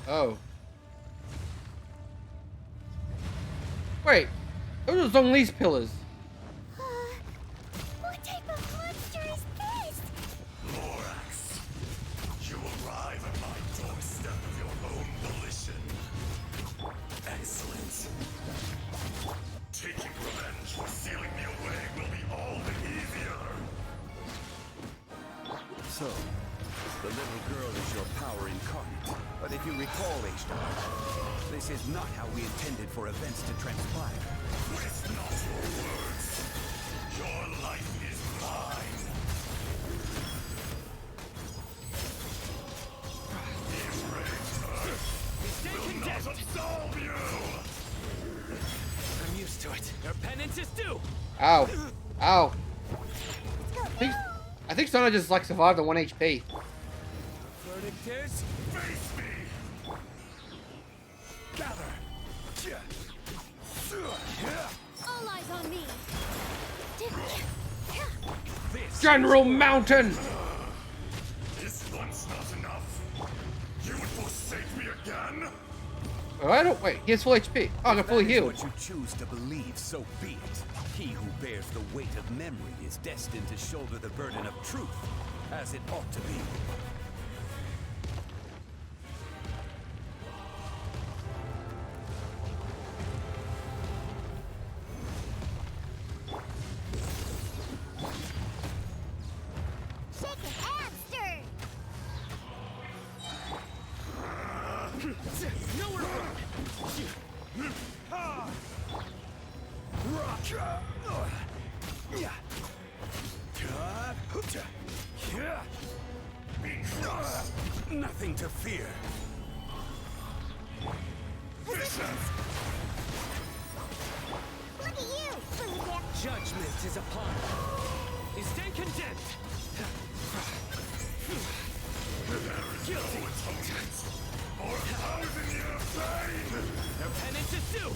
Oh. Wait, those are Zhongli's pillars. What type of monster is this? Lorax, you arrive at my doorstep of your own volition. Excellent. Taking revenge for sealing me away will be all the easier. So, the little girl is your power incarnate. But if you recall, H-Star, this is not how we intended for events to transpire. Waste not your words. Your life is mine. Will not absolve you. I'm used to it. Your penance is due. Ow. Ow. I think Sona just like survived on 1 HP. Verdict is face me. Gather. All eyes on me. General Mountain! Is once not enough? You would forsake me again? Oh, I don't. Wait, he has full HP. Oh, I got fully healed. What you choose to believe, so be it. He who bears the weight of memory is destined to shoulder the burden of truth, as it ought to be. Nothing to fear. Look at you, Buddha. judgment is upon you. You stand condemned. Guilty. For 1,000 years of pain! Their penance is due.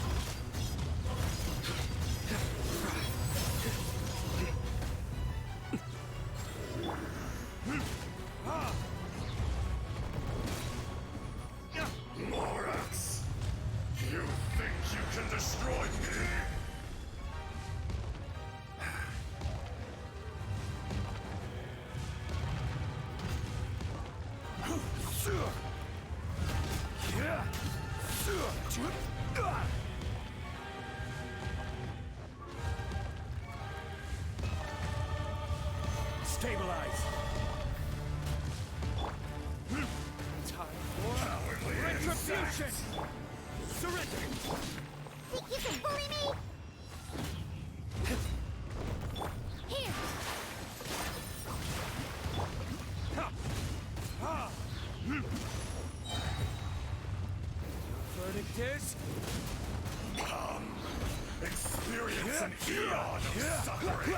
Lorax, you think you can destroy me? Stabilize. Time for retribution. Surrender. Think you can bully me? Here. Verdict is Come, experience an eon of suffering.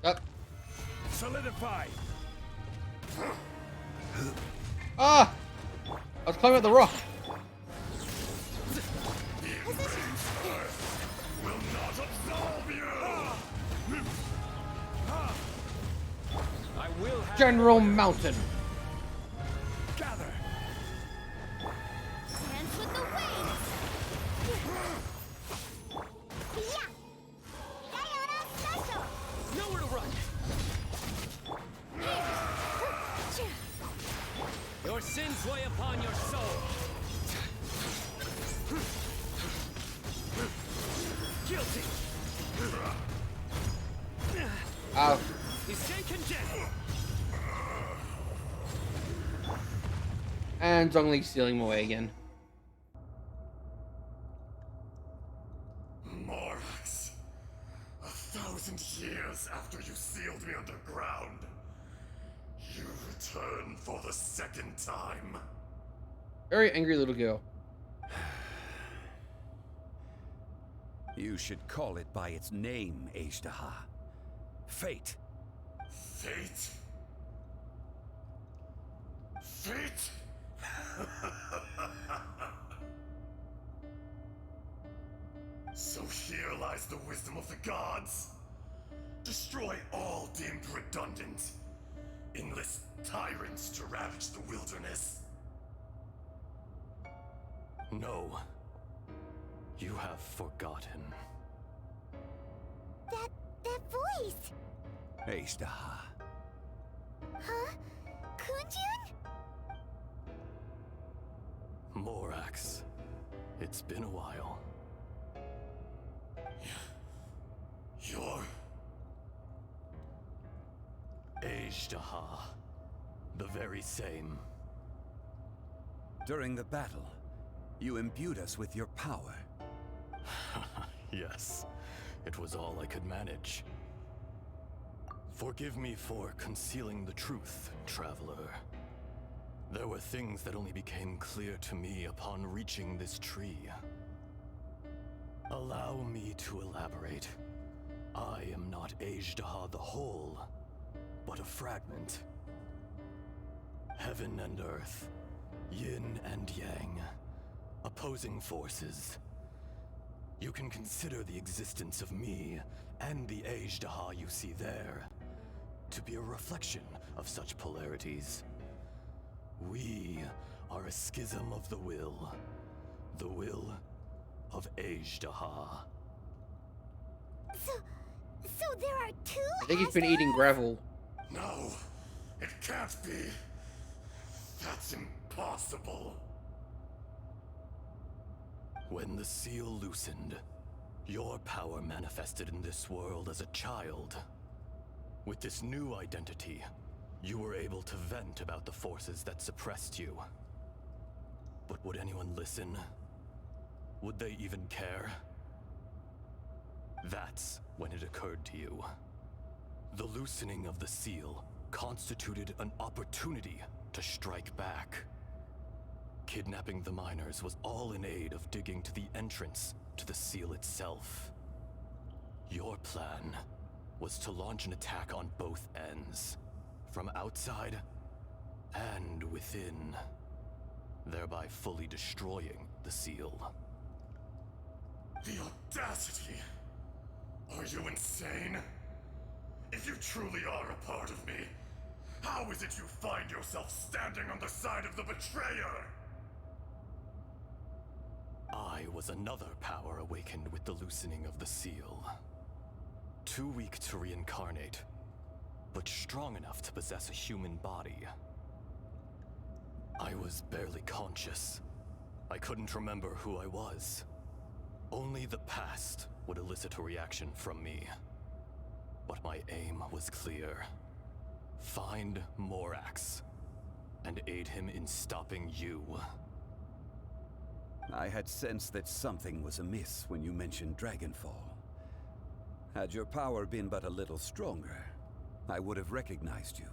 Up. solidify. Ah! I was climbing up the rock. Will not absolve you. I will have General Mountain. gather. Dance with the waves. Yeah. Diona special. Nowhere to run. Your sins weigh upon your soul. Guilty. Ow. He's stay condemned. And Zhongli stealing him away again. Morax, 1,000 years after you sealed me underground, you return for the second time. Very angry little girl. You should call it by its name, Ajdaha. Fate. Fate? Fate? So here lies the wisdom of the gods. Destroy all deemed redundant. Enlist tyrants to ravage the wilderness. No. You have forgotten. That voice. Ajdaha. Huh? Kunjun? Morax. It's been a while. You're... Ajdaha. The very same. During the battle, you imbued us with your power. Yes. It was all I could manage. Forgive me for concealing the truth, Traveler. There were things that only became clear to me upon reaching this tree. Allow me to elaborate. I am not Ajdaha the whole, but a fragment. Heaven and earth, yin and yang, opposing forces. You can consider the existence of me and the Ajdaha you see there to be a reflection of such polarities. We are a schism of the will of Ajdaha. So there are two? I think he's been eating gravel. No, it can't be. That's impossible. When the seal loosened, your power manifested in this world as a child. With this new identity, you were able to vent about the forces that suppressed you. But would anyone listen? Would they even care? That's when it occurred to you. The loosening of the seal constituted an opportunity to strike back. Kidnapping the miners was all in aid of digging to the entrance to the seal itself. Your plan was to launch an attack on both ends, from outside and within, thereby fully destroying the seal. The audacity! Are you insane? If you truly are a part of me, how is it you find yourself standing on the side of the betrayer? I was another power awakened with the loosening of the seal. too weak to reincarnate, but strong enough to possess a human body. I was barely conscious. I couldn't remember who I was. Only the past would elicit a reaction from me. But my aim was clear. Find Morax, and aid him in stopping you. I had sensed that something was amiss when you mentioned Dragonfall. Had your power been but a little stronger, I would have recognized you.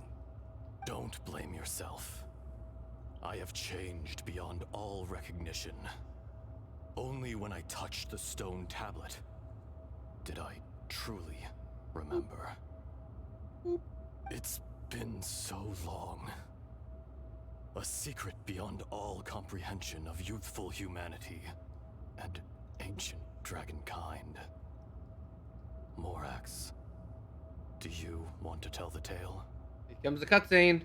Don't blame yourself. I have changed beyond all recognition. Only when I touched the stone tablet did I truly remember. It's been so long. A secret beyond all comprehension of youthful humanity and ancient dragonkind. Morax, do you want to tell the tale? Here comes the cutscene.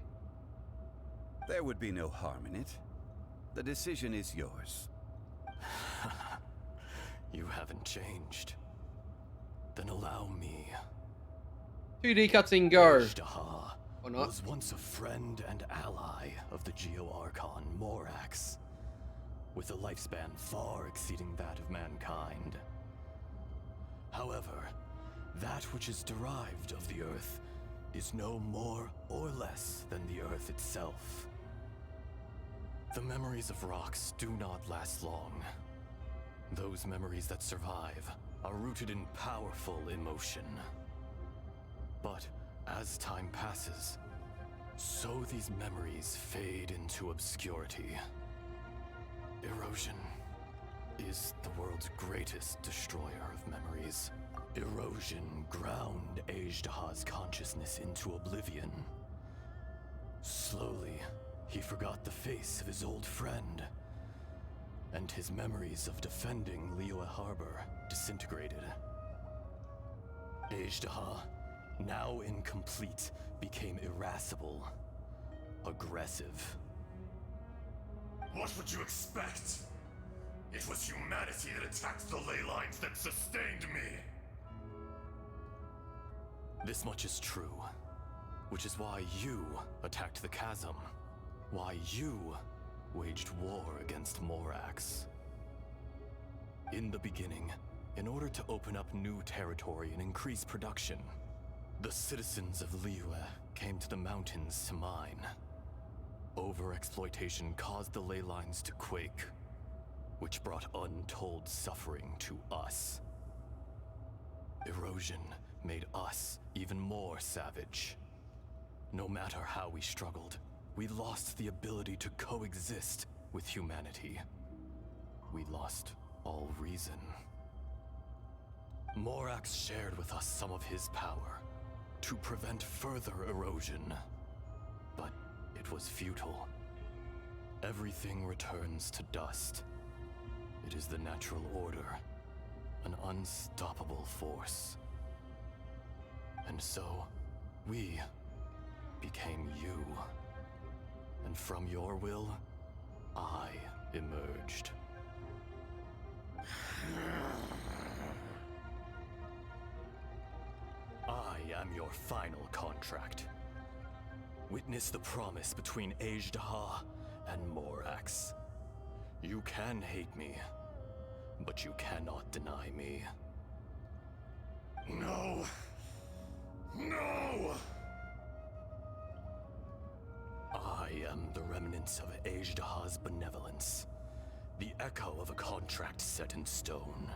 There would be no harm in it. The decision is yours. You haven't changed. Then allow me. 2D cutscene go. Ishtaha Or not. was once a friend and ally of the Geo-Archon Morax, with a lifespan far exceeding that of mankind. However, that which is derived of the Earth is no more or less than the Earth itself. The memories of rocks do not last long. Those memories that survive are rooted in powerful emotion. But as time passes, so these memories fade into obscurity. Erosion is the world's greatest destroyer of memories. Erosion ground Ajdaha's consciousness into oblivion. Slowly, he forgot the face of his old friend, and his memories of defending Liyue Harbor disintegrated. Ajdaha, now incomplete, became irascible, aggressive. What would you expect? It was humanity that attacked the ley lines that sustained me. This much is true, which is why you attacked the chasm, why you waged war against Morax. In the beginning, in order to open up new territory and increase production, the citizens of Liyue came to the mountains to mine. Overexploitation caused the ley lines to quake, which brought untold suffering to us. Erosion made us even more savage. No matter how we struggled, we lost the ability to coexist with humanity. We lost all reason. Morax shared with us some of his power to prevent further erosion, but it was futile. Everything returns to dust. It is the natural order, an unstoppable force. And so, we became you. And from your will, I emerged. I am your final contract. Witness the promise between Ajdaha and Morax. You can hate me, but you cannot deny me. No. No! I am the remnants of Ajdaha's benevolence, the echo of a contract set in stone.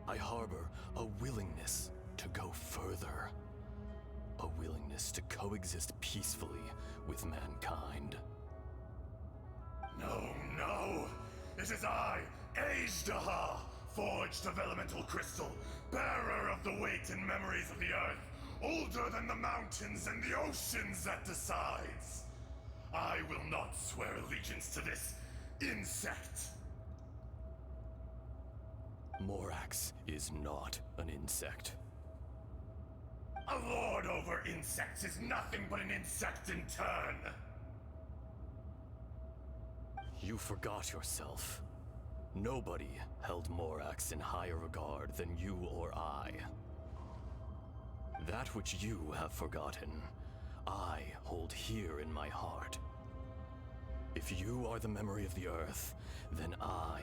I harbor a willingness to go further, a willingness to coexist peacefully with mankind. No, no! It is I, Ajdaha, forged of elemental crystal, bearer of the weight and memories of the earth, older than the mountains and the oceans that decides. I will not swear allegiance to this insect. Morax is not an insect. A lord over insects is nothing but an insect in turn. You forgot yourself. Nobody held Morax in higher regard than you or I. That which you have forgotten, I hold here in my heart. If you are the memory of the Earth, then I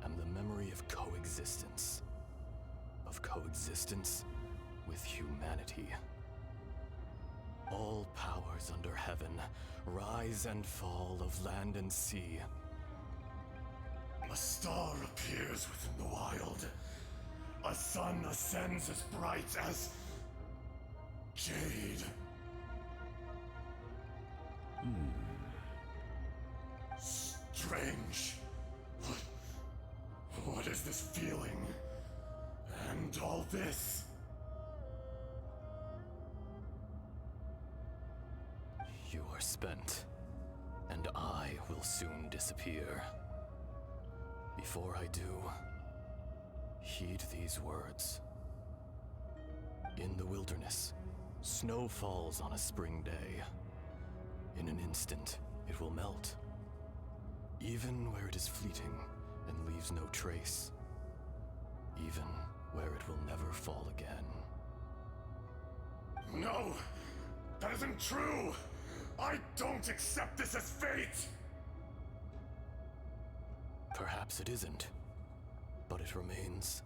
am the memory of coexistence. Of coexistence with humanity. All powers under heaven, rise and fall of land and sea. A star appears within the wild. A sun ascends as bright as jade. Strange. What is this feeling? And all this? You are spent, and I will soon disappear. Before I do, heed these words. In the wilderness, snow falls on a spring day. In an instant, it will melt. Even where it is fleeting and leaves no trace. Even where it will never fall again. No! That isn't true! I don't accept this as fate! Perhaps it isn't, but it remains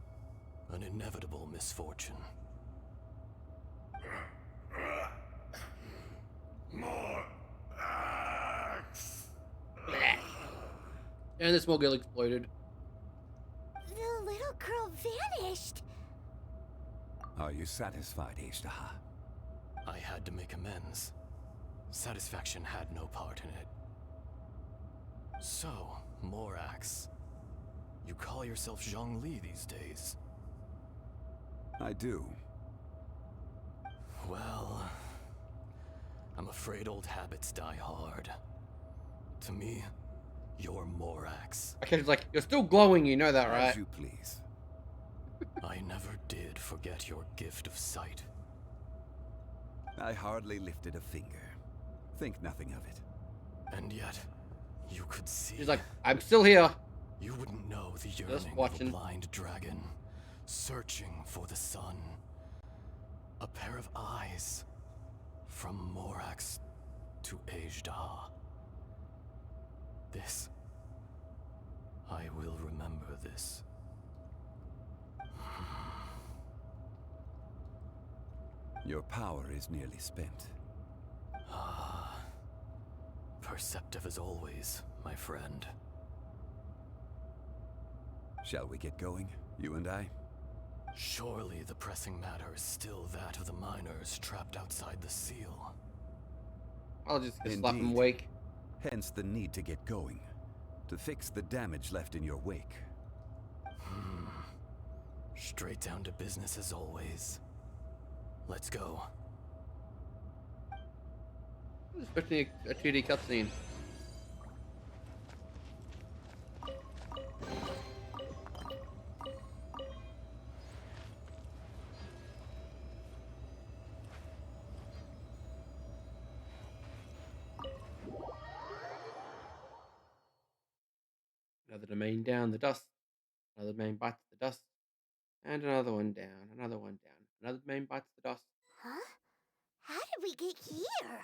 an inevitable misfortune. More axe! And the small girl exploded. The little girl vanished. Are you satisfied, Ishtaha? I had to make amends. Satisfaction had no part in it. So, Morax, you call yourself Zhongli these days? I do. Well, I'm afraid old habits die hard. To me, you're Morax. Okay, it's like, you're still glowing, you know that, right? As you please. I never did forget your gift of sight. I hardly lifted a finger. Think nothing of it. And yet, you could see. He's like, I'm still here. You wouldn't know the yearning of a blind dragon, searching for the sun. A pair of eyes, from Morax to Ajda. This, I will remember this. Your power is nearly spent. Ah, perceptive as always, my friend. Shall we get going, you and I? Surely the pressing matter is still that of the miners trapped outside the seal. I'll just slap him awake. Hence the need to get going. To fix the damage left in your wake. Straight down to business as always. Let's go. Especially a 2D cutscene. Another domain down, the dust. Another domain bites the dust. And another one down, another one down. Another domain bites the dust. Huh? How did we get here?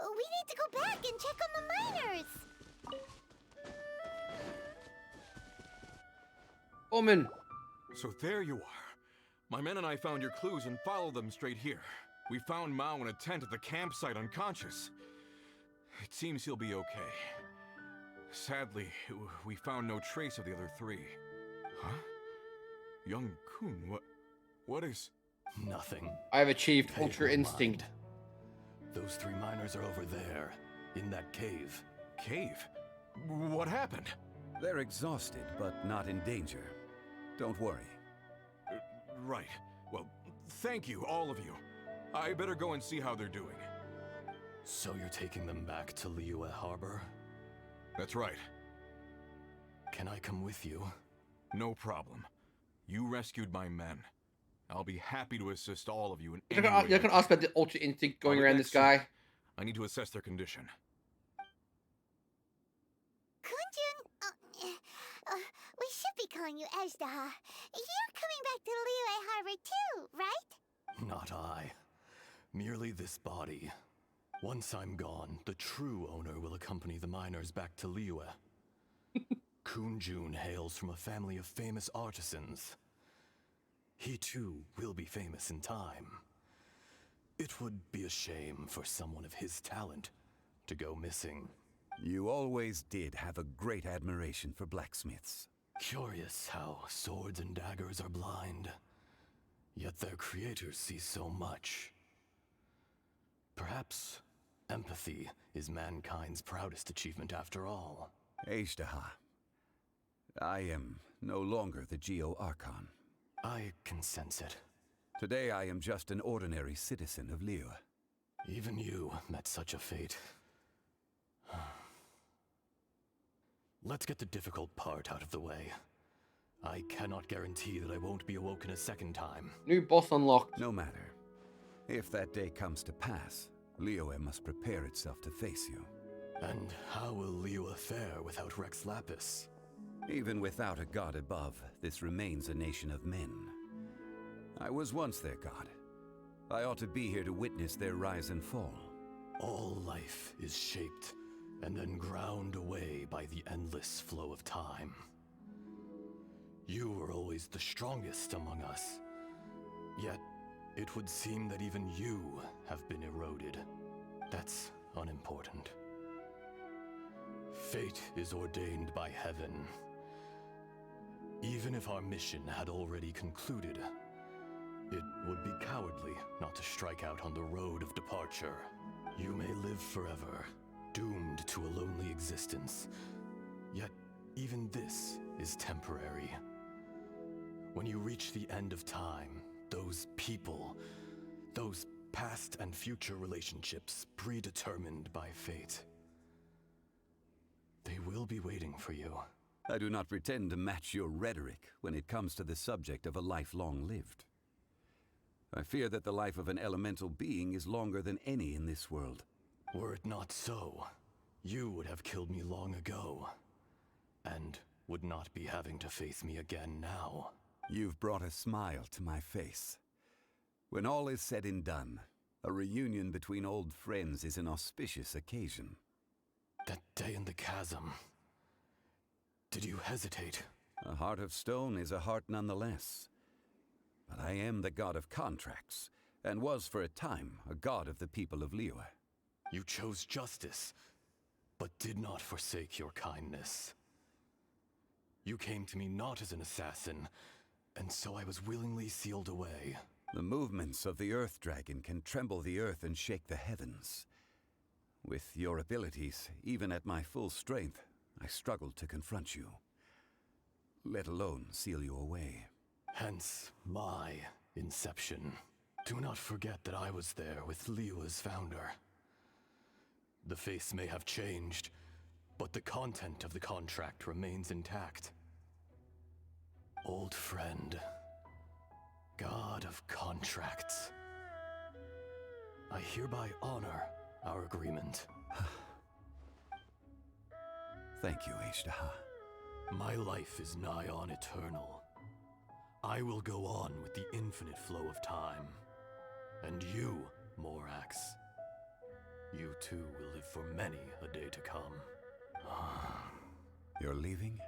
We need to go back and check on the miners. Woman! So there you are. My men and I found your clues and followed them straight here. We found Mao in a tent at the campsite unconscious. It seems he'll be okay. Sadly, we found no trace of the other three. Huh? Young Kun, what is... Nothing. I have achieved Pay Ultra no Instinct. mind. Those three miners are over there, in that cave. Cave? What happened? They're exhausted, but not in danger. Don't worry. Right. Well, thank you, all of you. I better go and see how they're doing. So you're taking them back to Liyue Harbor? That's right. Can I come with you? No problem. You rescued my men. I'll be happy to assist all of you in You're any way. gonna ask about the Ultra Instinct going I'll be around back this soon. guy. I need to assess their condition. Kunjun, we should be calling you Ajdaha. You're coming back to Liyue Harbor too, right? Not I. Merely this body. Once I'm gone, the true owner will accompany the miners back to Liyue. Kunjun hails from a family of famous artisans. He too will be famous in time. It would be a shame for someone of his talent to go missing. You always did have a great admiration for blacksmiths. Curious how swords and daggers are blind, yet their creators see so much. Perhaps empathy is mankind's proudest achievement after all. Ejdaha, I am no longer the Geo-Archon. I can sense it. Today I am just an ordinary citizen of Liyue. Even you met such a fate. Let's get the difficult part out of the way. I cannot guarantee that I won't be awoken a second time. New boss unlocked. No matter. If that day comes to pass, Liyue must prepare itself to face you. And how will Liyue fare without Rex Lapis? Even without a god above, this remains a nation of men. I was once their god. I ought to be here to witness their rise and fall. All life is shaped and then ground away by the endless flow of time. You were always the strongest among us. Yet, it would seem that even you have been eroded. That's unimportant. Fate is ordained by heaven. Even if our mission had already concluded, it would be cowardly not to strike out on the road of departure. You may live forever, doomed to a lonely existence. Yet, even this is temporary. When you reach the end of time, those people, those past and future relationships predetermined by fate, they will be waiting for you. I do not pretend to match your rhetoric when it comes to the subject of a life long lived. I fear that the life of an elemental being is longer than any in this world. Were it not so, you would have killed me long ago, and would not be having to face me again now. You've brought a smile to my face. When all is said and done, a reunion between old friends is an auspicious occasion. That day in the chasm, did you hesitate? A heart of stone is a heart nonetheless. But I am the god of contracts, and was for a time a god of the people of Liyue. You chose justice, but did not forsake your kindness. You came to me not as an assassin, and so I was willingly sealed away. The movements of the Earth Dragon can tremble the earth and shake the heavens. With your abilities, even at my full strength, I struggled to confront you, let alone seal you away. Hence my inception. Do not forget that I was there with Liyue's founder. The face may have changed, but the content of the contract remains intact. Old friend, god of contracts, I hereby honor our agreement. Thank you, Ejdaha. My life is nigh on eternal. I will go on with the infinite flow of time. And you, Morax, you too will live for many a day to come. You're leaving?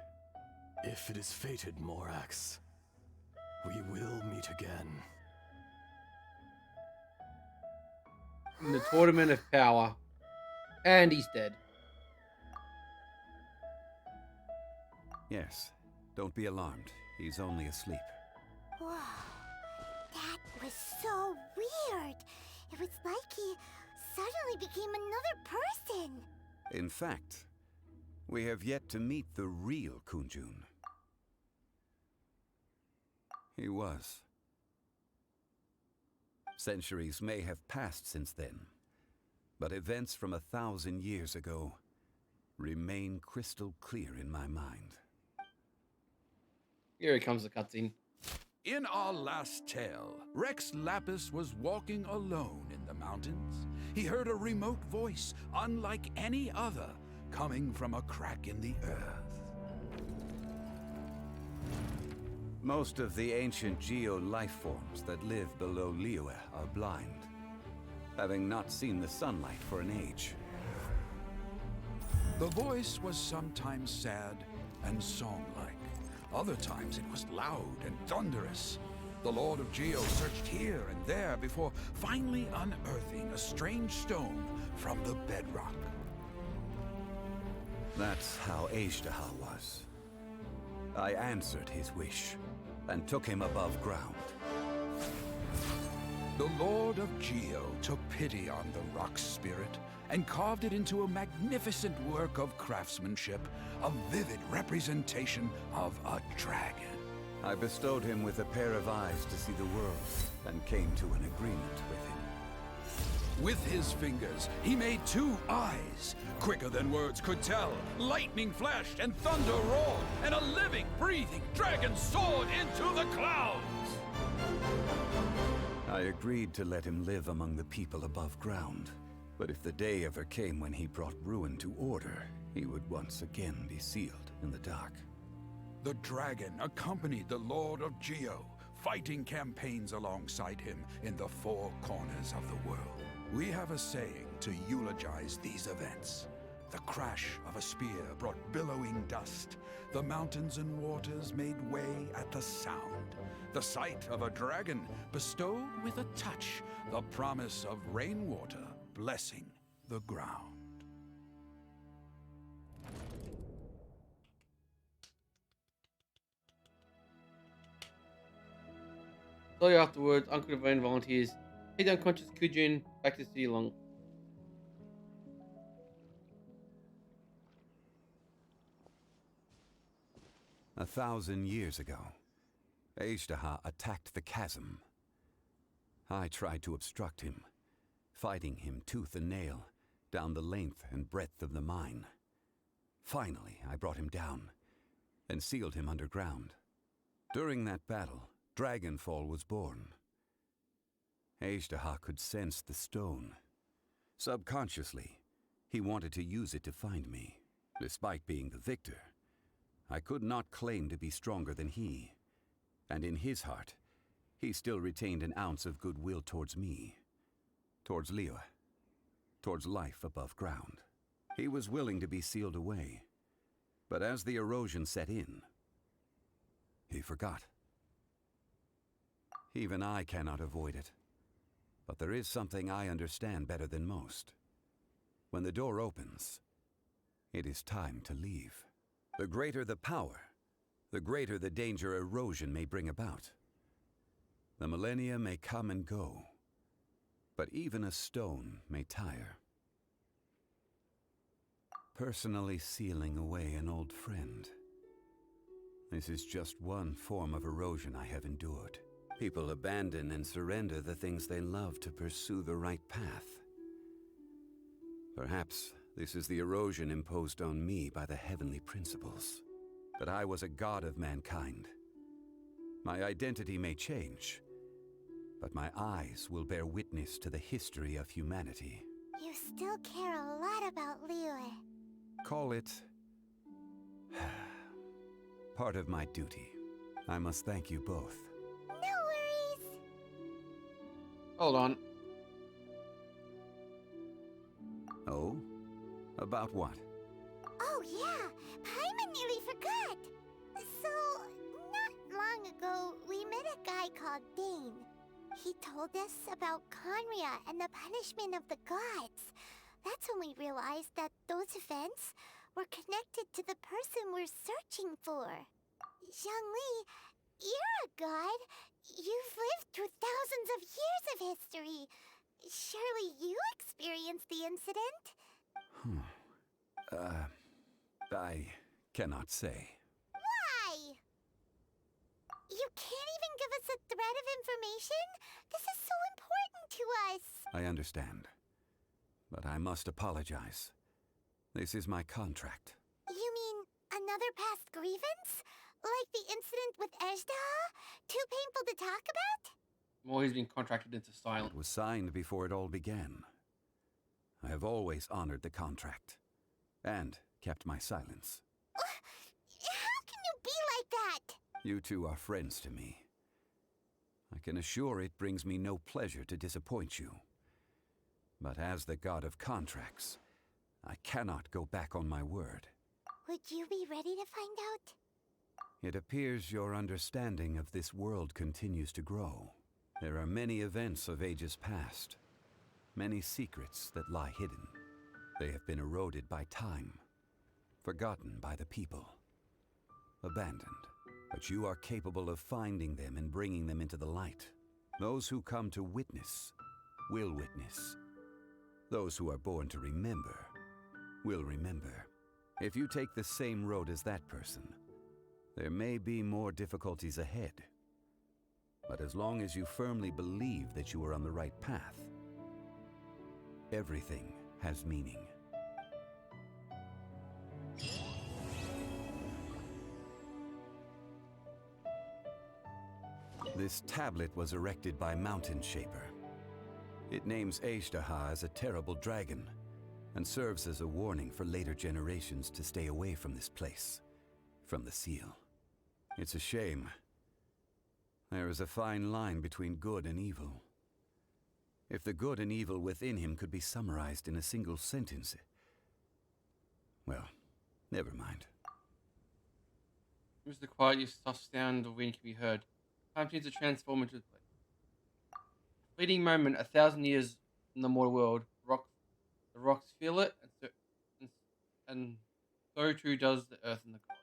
If it is fated, Morax, we will meet again. In the Tournament of Power. And he's dead. Yes. Don't be alarmed. He's only asleep. Whoa. That was so weird. It was like he suddenly became another person. In fact, we have yet to meet the real Kunjun. He was. Centuries may have passed since then, but events from 1,000 years ago remain crystal clear in my mind. Here comes the cutscene. In our last tale, Rex Lapis was walking alone in the mountains. He heard a remote voice, unlike any other, coming from a crack in the earth. Most of the ancient geo life forms that live below Liyue are blind, having not seen the sunlight for an age. The voice was sometimes sad and song-like. Other times it was loud and thunderous. The Lord of Geo searched here and there before finally unearthing a strange stone from the bedrock. That's how Ashtaha was. I answered his wish and took him above ground. The Lord of Geo took pity on the rock spirit and carved it into a magnificent work of craftsmanship, a vivid representation of a dragon. I bestowed him with a pair of eyes to see the world and came to an agreement with him. With his fingers, he made 2 eyes, quicker than words could tell. Lightning flashed and thunder roared, and a living, breathing dragon soared into the clouds! I agreed to let him live among the people above ground. But if the day ever came when he brought ruin to order, he would once again be sealed in the dark. The dragon accompanied the Lord of Geo, fighting campaigns alongside him in the 4 corners of the world. We have a saying to eulogize these events. The crash of a spear brought billowing dust. The mountains and waters made way at the sound. The sight of a dragon bestowed with a touch the promise of rainwater blessing the ground. Shortly afterwards, Uncle Devane volunteers take the unconscious Kujin back to City Long. A 1,000 years ago, Ashtaha attacked the chasm. I tried to obstruct him, fighting him tooth and nail down the length and breadth of the mine. Finally, I brought him down and sealed him underground. During that battle, Dragonfall was born. Ashtaha could sense the stone. Subconsciously, he wanted to use it to find me. Despite being the victor, I could not claim to be stronger than he. And in his heart, he still retained an ounce of goodwill towards me. Towards Liyue. Towards life above ground. He was willing to be sealed away. But as the erosion set in, he forgot. Even I cannot avoid it. But there is something I understand better than most. When the door opens, it is time to leave. The greater the power, the greater the danger erosion may bring about. The millennia may come and go, but even a stone may tire. Personally sealing away an old friend. This is just one form of erosion I have endured. People abandon and surrender the things they love to pursue the right path. Perhaps this is the erosion imposed on me by the heavenly principles. That I was a god of mankind. My identity may change, but my eyes will bear witness to the history of humanity. You still care a lot about Liyue. Call it part of my duty. I must thank you both. No worries. Hold on. Oh? About what? Oh yeah, Paimon nearly forgot. So, not long ago, we met a guy called Dane. He told us about Conria and the punishment of the gods. That's when we realized that those events were connected to the person we're searching for. Zhongli, you're a god. You've lived through thousands of years of history. Surely you experienced the incident? I cannot say. Why? You can't even give us a thread of information? This is so important to us. I understand. But I must apologize. This is my contract. You mean another past grievance? Like the incident with Ejda? Too painful to talk about? Well, he's been contracted into silence. It was signed before it all began. I have always honored the contract. And kept my silence. How can you be like that? You two are friends to me. I can assure it brings me no pleasure to disappoint you. But as the god of contracts, I cannot go back on my word. Would you be ready to find out? It appears your understanding of this world continues to grow. There are many events of ages past, many secrets that lie hidden. They have been eroded by time, forgotten by the people, abandoned. But you are capable of finding them and bringing them into the light. Those who come to witness will witness. Those who are born to remember will remember. If you take the same road as that person, there may be more difficulties ahead. But as long as you firmly believe that you are on the right path, everything has meaning. This tablet was erected by Mountain Shaper. It names Ashtaha as a terrible dragon, and serves as a warning for later generations to stay away from this place, from the seal. It's a shame. There is a fine line between good and evil. If the good and evil within him could be summarized in a single sentence... Well, never mind. It was the quietest, soft sound of wind can be heard. Time seems to transform into a place. Fleeting moment, 1,000 years in the mortal world. The rocks feel it, and so too does the earth and the gods.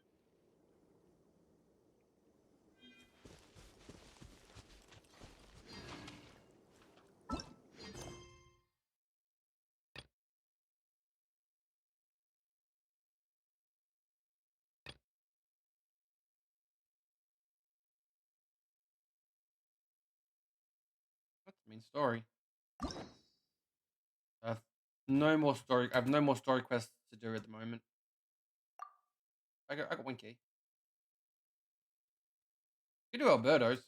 That's the main story. I have no more story. I have no more story quests to do at the moment. I got one key. You can do Alberto's.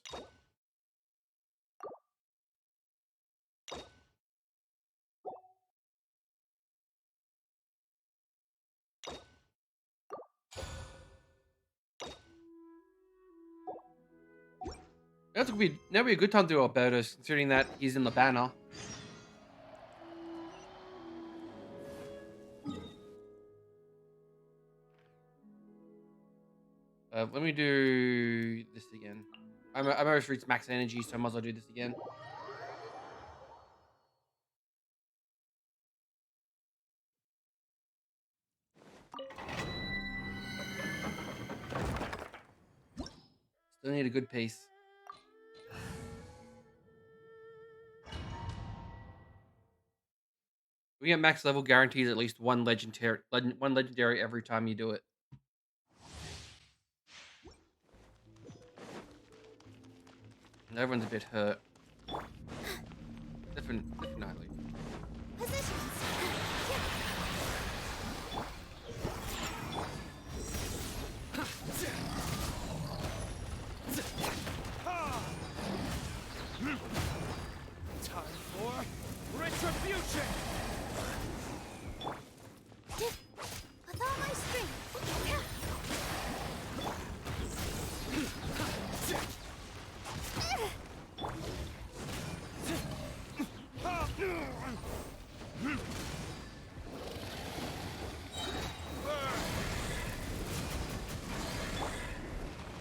That would be a good time to do Alberto's, considering that he's in the banner. Let me do this again. I'm almost reached max energy, so I might as well do this again. Still need a good piece. We get max level guarantees at least one legendary every time you do it. And everyone's a bit hurt. Definitely. Time for retribution! With all my strength.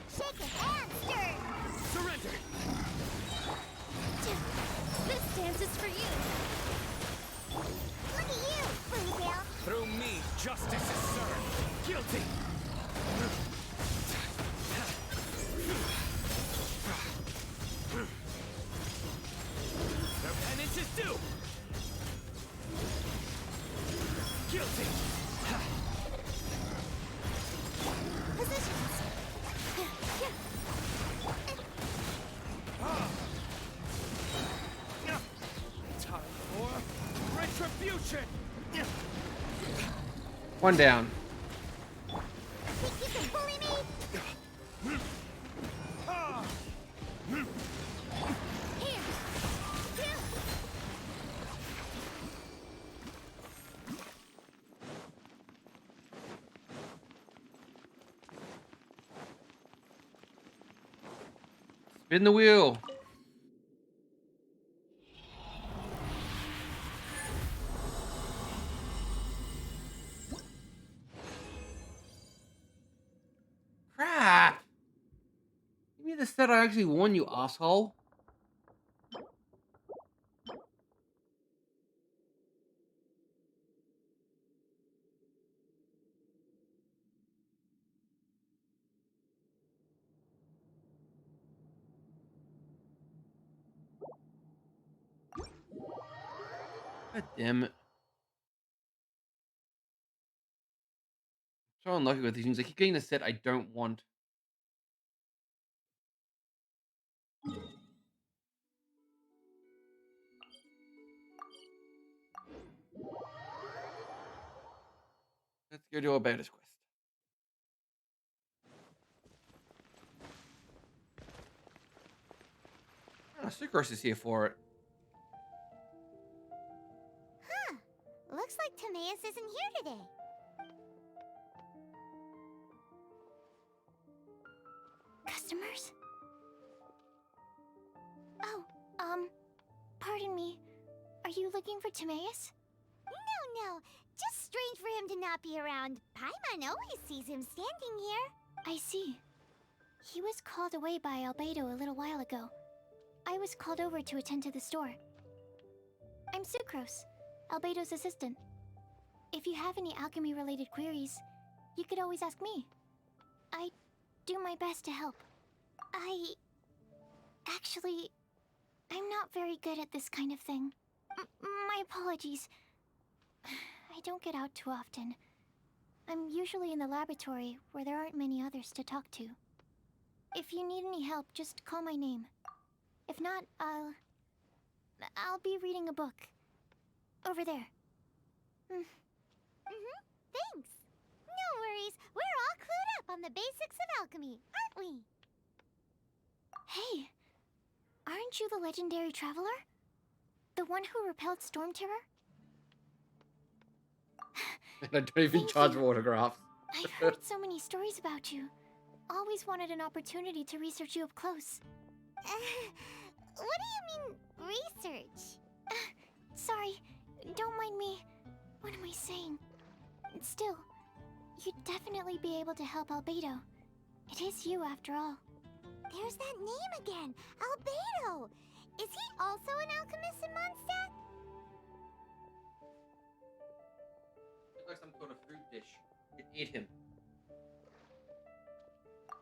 Shake your hand, Stern! Surrender! This dance is for you! Look at you, Bluetail! Through me, justice is served! Guilty! Their penance is due! Guilty! Positions! Time for retribution! One down. Think you can bully me? Here! Spin the wheel. Crap! Give me the set I actually won, you asshole. God damn it. So unlucky with these things. I keep getting the set I don't want. Let's go do Albedo's quest. Sucrose is here for it. Huh. Looks like Timaeus isn't here today. Customers? Oh, pardon me. Are you looking for Timaeus? No. Just strange for him to not be around. Paimon always sees him standing here. I see. He was called away by Albedo a little while ago. I was called over to attend to the store. I'm Sucrose, Albedo's assistant. If you have any alchemy-related queries, you could always ask me. I do my best to help. Actually, I'm not very good at this kind of thing. My apologies. I don't get out too often. I'm usually in the laboratory where there aren't many others to talk to. If you need any help, just call my name. If not, I'll be reading a book. Over there. Thanks. No worries. We're all clued up on the basics of alchemy, aren't we? Hey, aren't you the legendary traveler? The one who repelled Storm Terror? I don't even charge for autographs. I've heard so many stories about you. Always wanted an opportunity to research you up close. What do you mean, research? Sorry, don't mind me. What am I saying? Still, you'd definitely be able to help Albedo. It is you, after all. There's that name again, Albedo! Is he also an alchemist in Mondstadt? Looks like some sort of food dish. It ate him.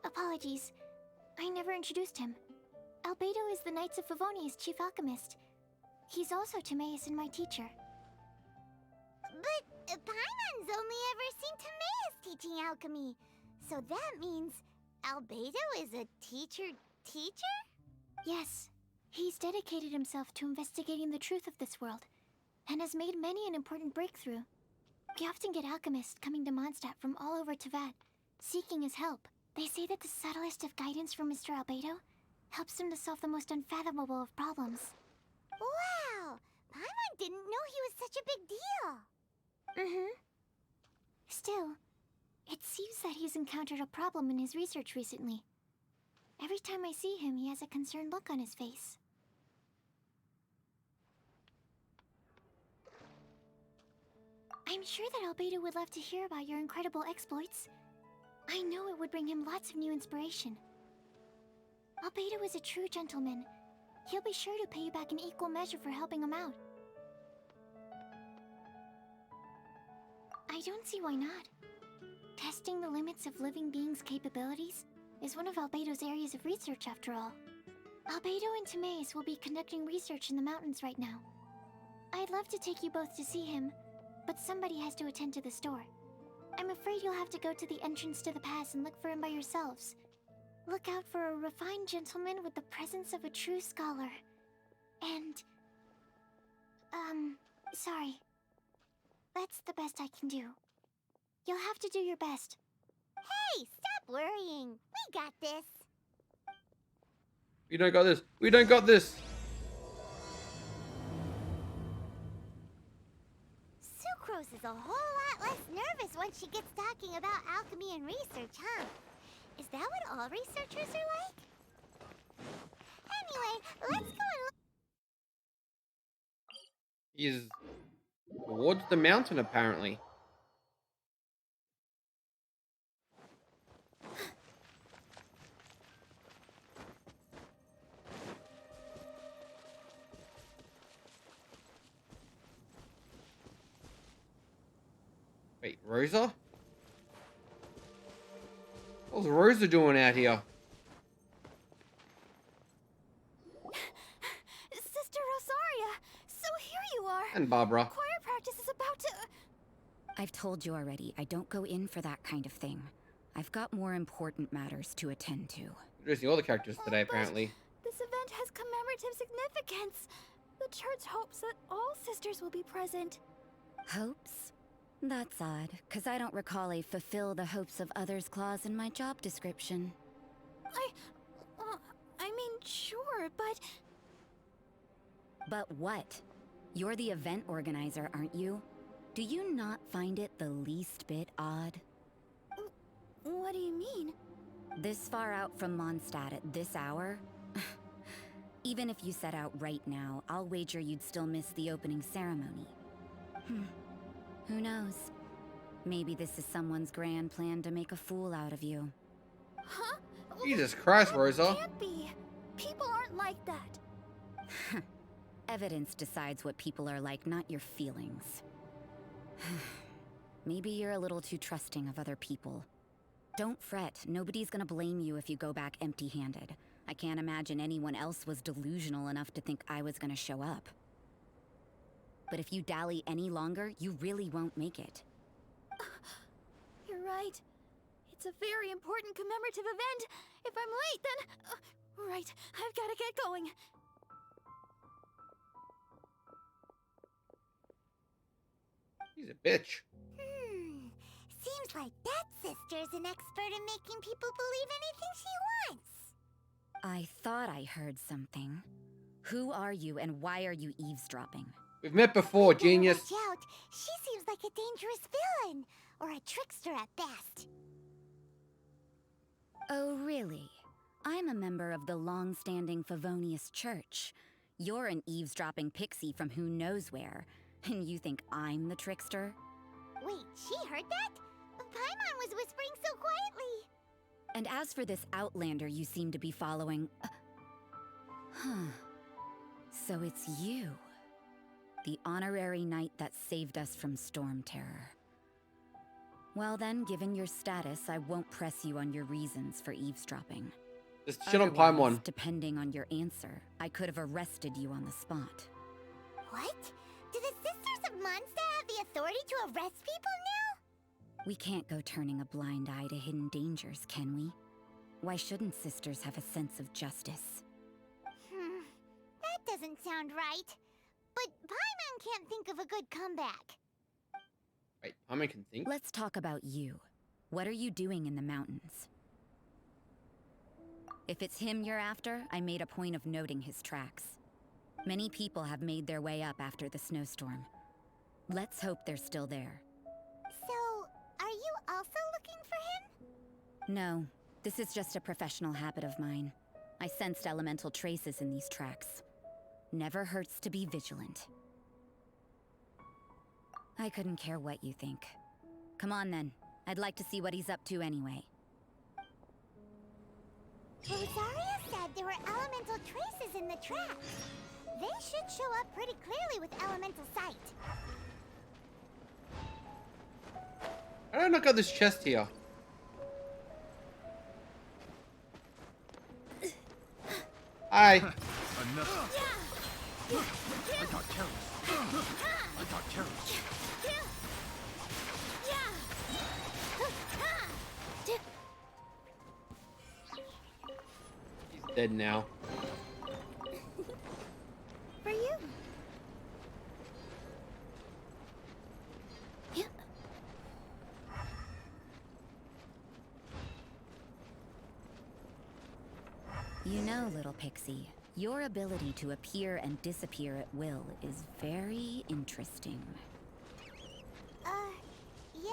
Apologies. I never introduced him. Albedo is the Knights of Favonia's chief alchemist. He's also Timaeus and my teacher. But Paimon's only ever seen Timaeus teaching alchemy. So that means Albedo is a teacher? Yes. He's dedicated himself to investigating the truth of this world, and has made many an important breakthrough. We often get alchemists coming to Mondstadt from all over Teyvat, seeking his help. They say that the subtlest of guidance from Mr. Albedo helps him to solve the most unfathomable of problems. Wow! Paimon didn't know he was such a big deal! Still, it seems that he's encountered a problem in his research recently. Every time I see him, he has a concerned look on his face. I'm sure that Albedo would love to hear about your incredible exploits. I know it would bring him lots of new inspiration. Albedo is a true gentleman. He'll be sure to pay you back in equal measure for helping him out. I don't see why not. Testing the limits of living beings' capabilities is one of Albedo's areas of research, after all. Albedo and Timaeus will be conducting research in the mountains right now. I'd love to take you both to see him, but somebody has to attend to the store. I'm afraid you'll have to go to the entrance to the pass and look for him by yourselves. Look out for a refined gentleman with the presence of a true scholar. And... sorry. That's the best I can do. You'll have to do your best. Hey, stop worrying. We got this. We don't got this. We don't got this. Sucrose is a whole lot less nervous once she gets talking about alchemy and research, huh? Is that what all researchers are like? let's go and He's towards the mountain, apparently. Wait, Rosa? What's Rosa doing out here? Sister Rosaria! So here you are! And Barbara. Choir practice is about to... I've told you already, I don't go in for that kind of thing. I've got more important matters to attend to. Introducing all the characters today, apparently. This event has commemorative significance. The church hopes that all sisters will be present. Hopes? That's odd, because I don't recall a fulfill the hopes of others clause in my job description. I mean, sure, but... But what? You're the event organizer, aren't you? Do you not find it the least bit odd? What do you mean? This far out from Mondstadt at this hour? Even if you set out right now, I'll wager you'd still miss the opening ceremony. Who knows? Maybe this is someone's grand plan to make a fool out of you. Huh? Jesus Christ, Rosa. Can't be. People aren't like that. Evidence decides what people are like, not your feelings. Maybe you're a little too trusting of other people. Don't fret, nobody's gonna blame you if you go back empty-handed. I can't imagine anyone else was delusional enough to think I was gonna show up. But if you dally any longer, you really won't make it. You're right. It's a very important commemorative event. If I'm late, then... right, I've gotta get going. He's a bitch. Seems like that sister's an expert in making people believe anything she wants. I thought I heard something. Who are you and why are you eavesdropping? We've met before, genius. Watch out. She seems like a dangerous villain. Or a trickster at best. Oh, really? I'm a member of the long-standing Favonius Church. You're an eavesdropping pixie from who knows where. And you think I'm the trickster? Wait, she heard that? Paimon was whispering so quietly. And as for this outlander you seem to be following... So it's you. The honorary knight that saved us from storm terror. Well then, given your status, I won't press you on your reasons for eavesdropping. Just shit on Paimon. Depending on your answer, I could have arrested you on the spot. What? Do the Sisters of Mondstadt have the authority to arrest people now? We can't go turning a blind eye to hidden dangers, can we? Why shouldn't sisters have a sense of justice? That doesn't sound right. But Paimon can't think of a good comeback. Wait, Paimon can think? Let's talk about you. What are you doing in the mountains? If it's him you're after, I made a point of noting his tracks. Many people have made their way up after the snowstorm. Let's hope they're still there. So, are you also looking for him? No, this is just a professional habit of mine. I sensed elemental traces in these tracks. Never hurts to be vigilant. I couldn't care what you think. Come on then. I'd like to see what he's up to anyway. Rosaria said there were elemental traces in the tracks. They should show up pretty clearly with elemental sight. How did I knock out this chest here? Hi. Enough. I got careless. I got careless. He's dead now. For you. You know, little pixie, your ability to appear and disappear at will is very interesting. Yeah?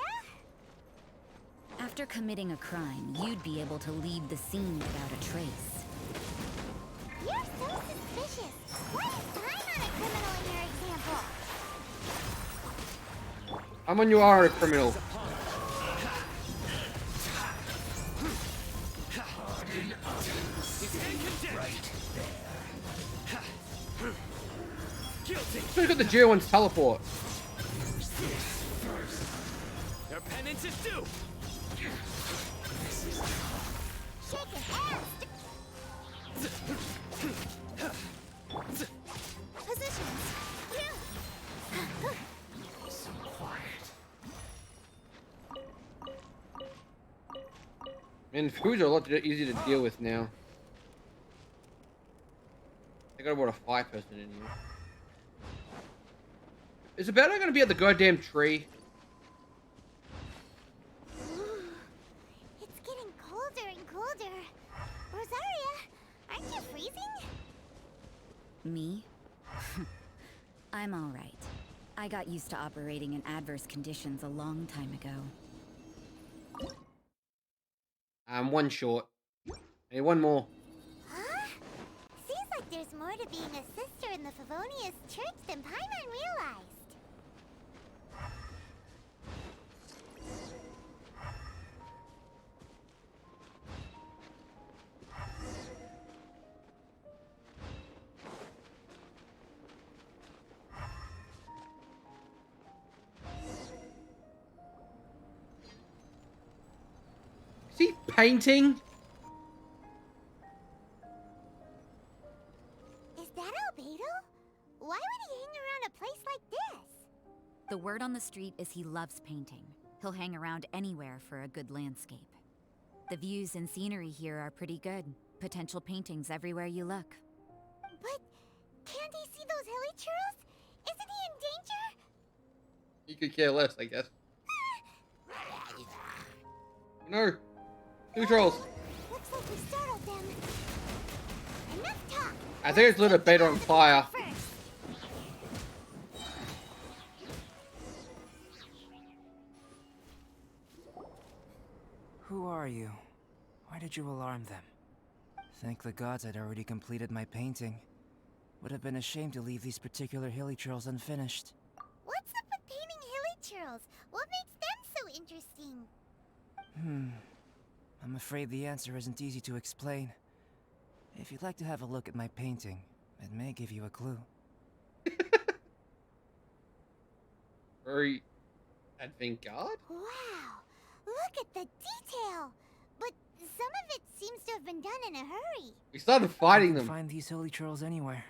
After committing a crime, you'd be able to leave the scene without a trace. You're so suspicious. Why is time on a criminal in your example? I'm on you are a criminal. Look at the J1's teleport. Your penance is due. Shake his ass. Positions. So quiet. Man, foods are a lot easier to deal with now. I got about a 5-person in here. Is the battle gonna be at the goddamn tree? It's getting colder and colder. Rosaria, aren't you freezing? Me? I'm alright. I got used to operating in adverse conditions a long time ago. I'm one short. I need one more. Huh? Seems like there's more to being a sister in the Favonius Church than Paimon realized. Is he painting? Is that Albedo? Why would he hang around a place like this? The word on the street is he loves painting. He'll hang around anywhere for a good landscape. The views and scenery here are pretty good. Potential paintings everywhere you look. But can't he see those hilichurls? Isn't he in danger? He could care less, I guess. No. 2 trolls. Looks like we startled them. Enough talk. I think it's lit a bait on fire. First. Who are you? Why did you alarm them? Thank the gods I'd already completed my painting. Would have been a shame to leave these particular hilichurls unfinished. What's up with painting hilichurls? What makes them so interesting? I'm afraid the answer isn't easy to explain. If you'd like to have a look at my painting, it may give you a clue. Very avant-garde? Wow, look at the detail. But some of it seems to have been done in a hurry. We started fighting You them. can find these hilichurls anywhere.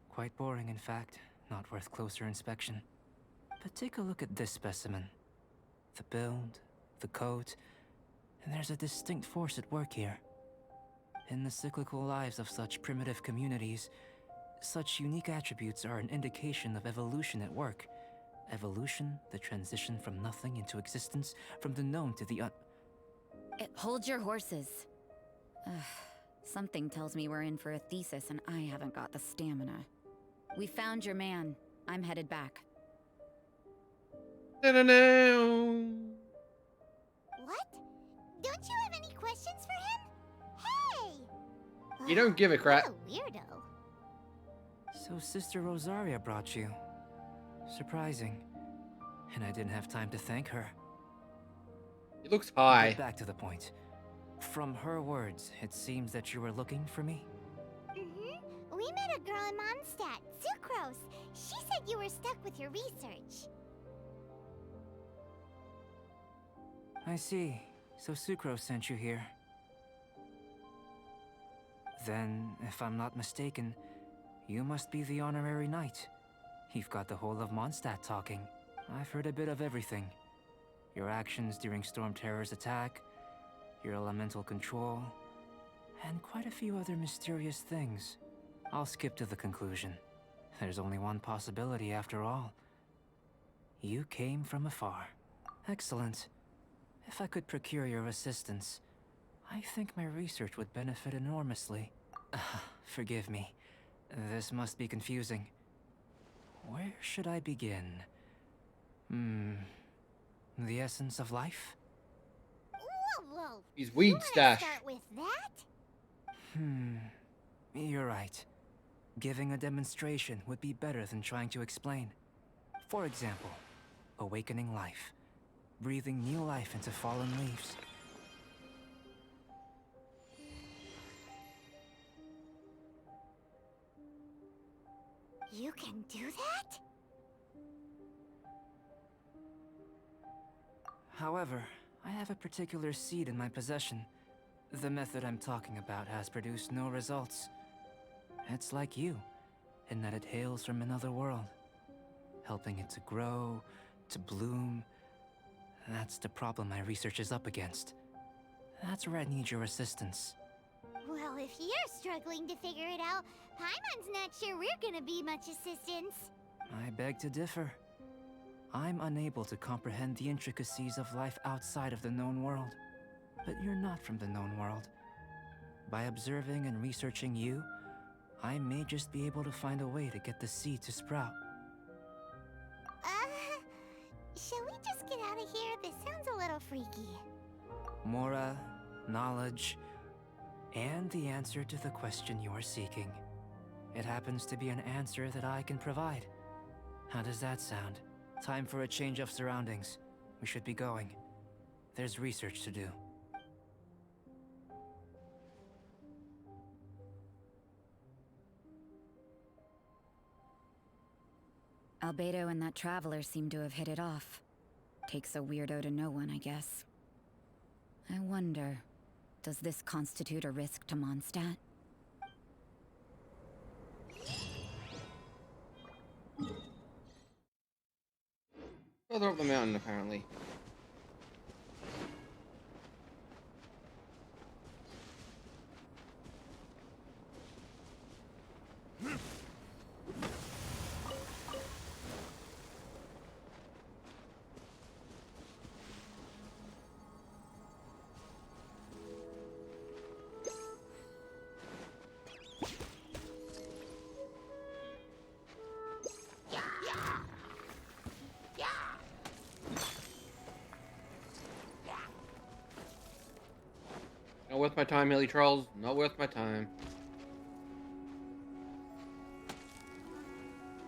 Quite boring, in fact. Not worth closer inspection. But take a look at this specimen. The build, the coat, and there's a distinct force at work here. In the cyclical lives of such primitive communities, such unique attributes are an indication of evolution at work. Evolution, the transition from nothing into existence, from the known to the Hold your horses. Something tells me we're in for a thesis and I haven't got the stamina. We found your man. I'm headed back. No. What? Don't you have any questions for him? Hey! You don't give a crap. What a weirdo. So Sister Rosaria brought you. Surprising. And I didn't have time to thank her. He looks high. Get back to the point. From her words, it seems that you were looking for me? We met a girl in Mondstadt, Sucrose. She said you were stuck with your research. I see. So Sucrose sent you here. Then, if I'm not mistaken, you must be the honorary knight. You've got the whole of Mondstadt talking. I've heard a bit of everything. Your actions during Storm Terror's attack, your elemental control, and quite a few other mysterious things. I'll skip to the conclusion. There's only one possibility after all. You came from afar. Excellent. If I could procure your assistance, I think my research would benefit enormously. Forgive me. This must be confusing. Where should I begin? The essence of life? Whoa. He's weed You wanna stash. start with that? You're right. Giving a demonstration would be better than trying to explain. For example, awakening life. Breathing new life into fallen leaves. You can do that? However, I have a particular seed in my possession. The method I'm talking about has produced no results. It's like you, in that it hails from another world. Helping it to grow, to bloom. That's the problem my research is up against. That's where I need your assistance. Well, if you're struggling to figure it out, Paimon's not sure we're gonna be much assistance. I beg to differ. I'm unable to comprehend the intricacies of life outside of the known world. But you're not from the known world. By observing and researching you, I may just be able to find a way to get the seed to sprout. Shall we just get out of here? This sounds a little freaky. Mora, knowledge, and the answer to the question you're seeking. It happens to be an answer that I can provide. How does that sound? Time for a change of surroundings. We should be going. There's research to do. Albedo and that traveler seem to have hit it off. Takes a weirdo to know one, I guess. I wonder, does this constitute a risk to Mondstadt? Further up the mountain, apparently. Not worth my time, hilly trolls. Not worth my time.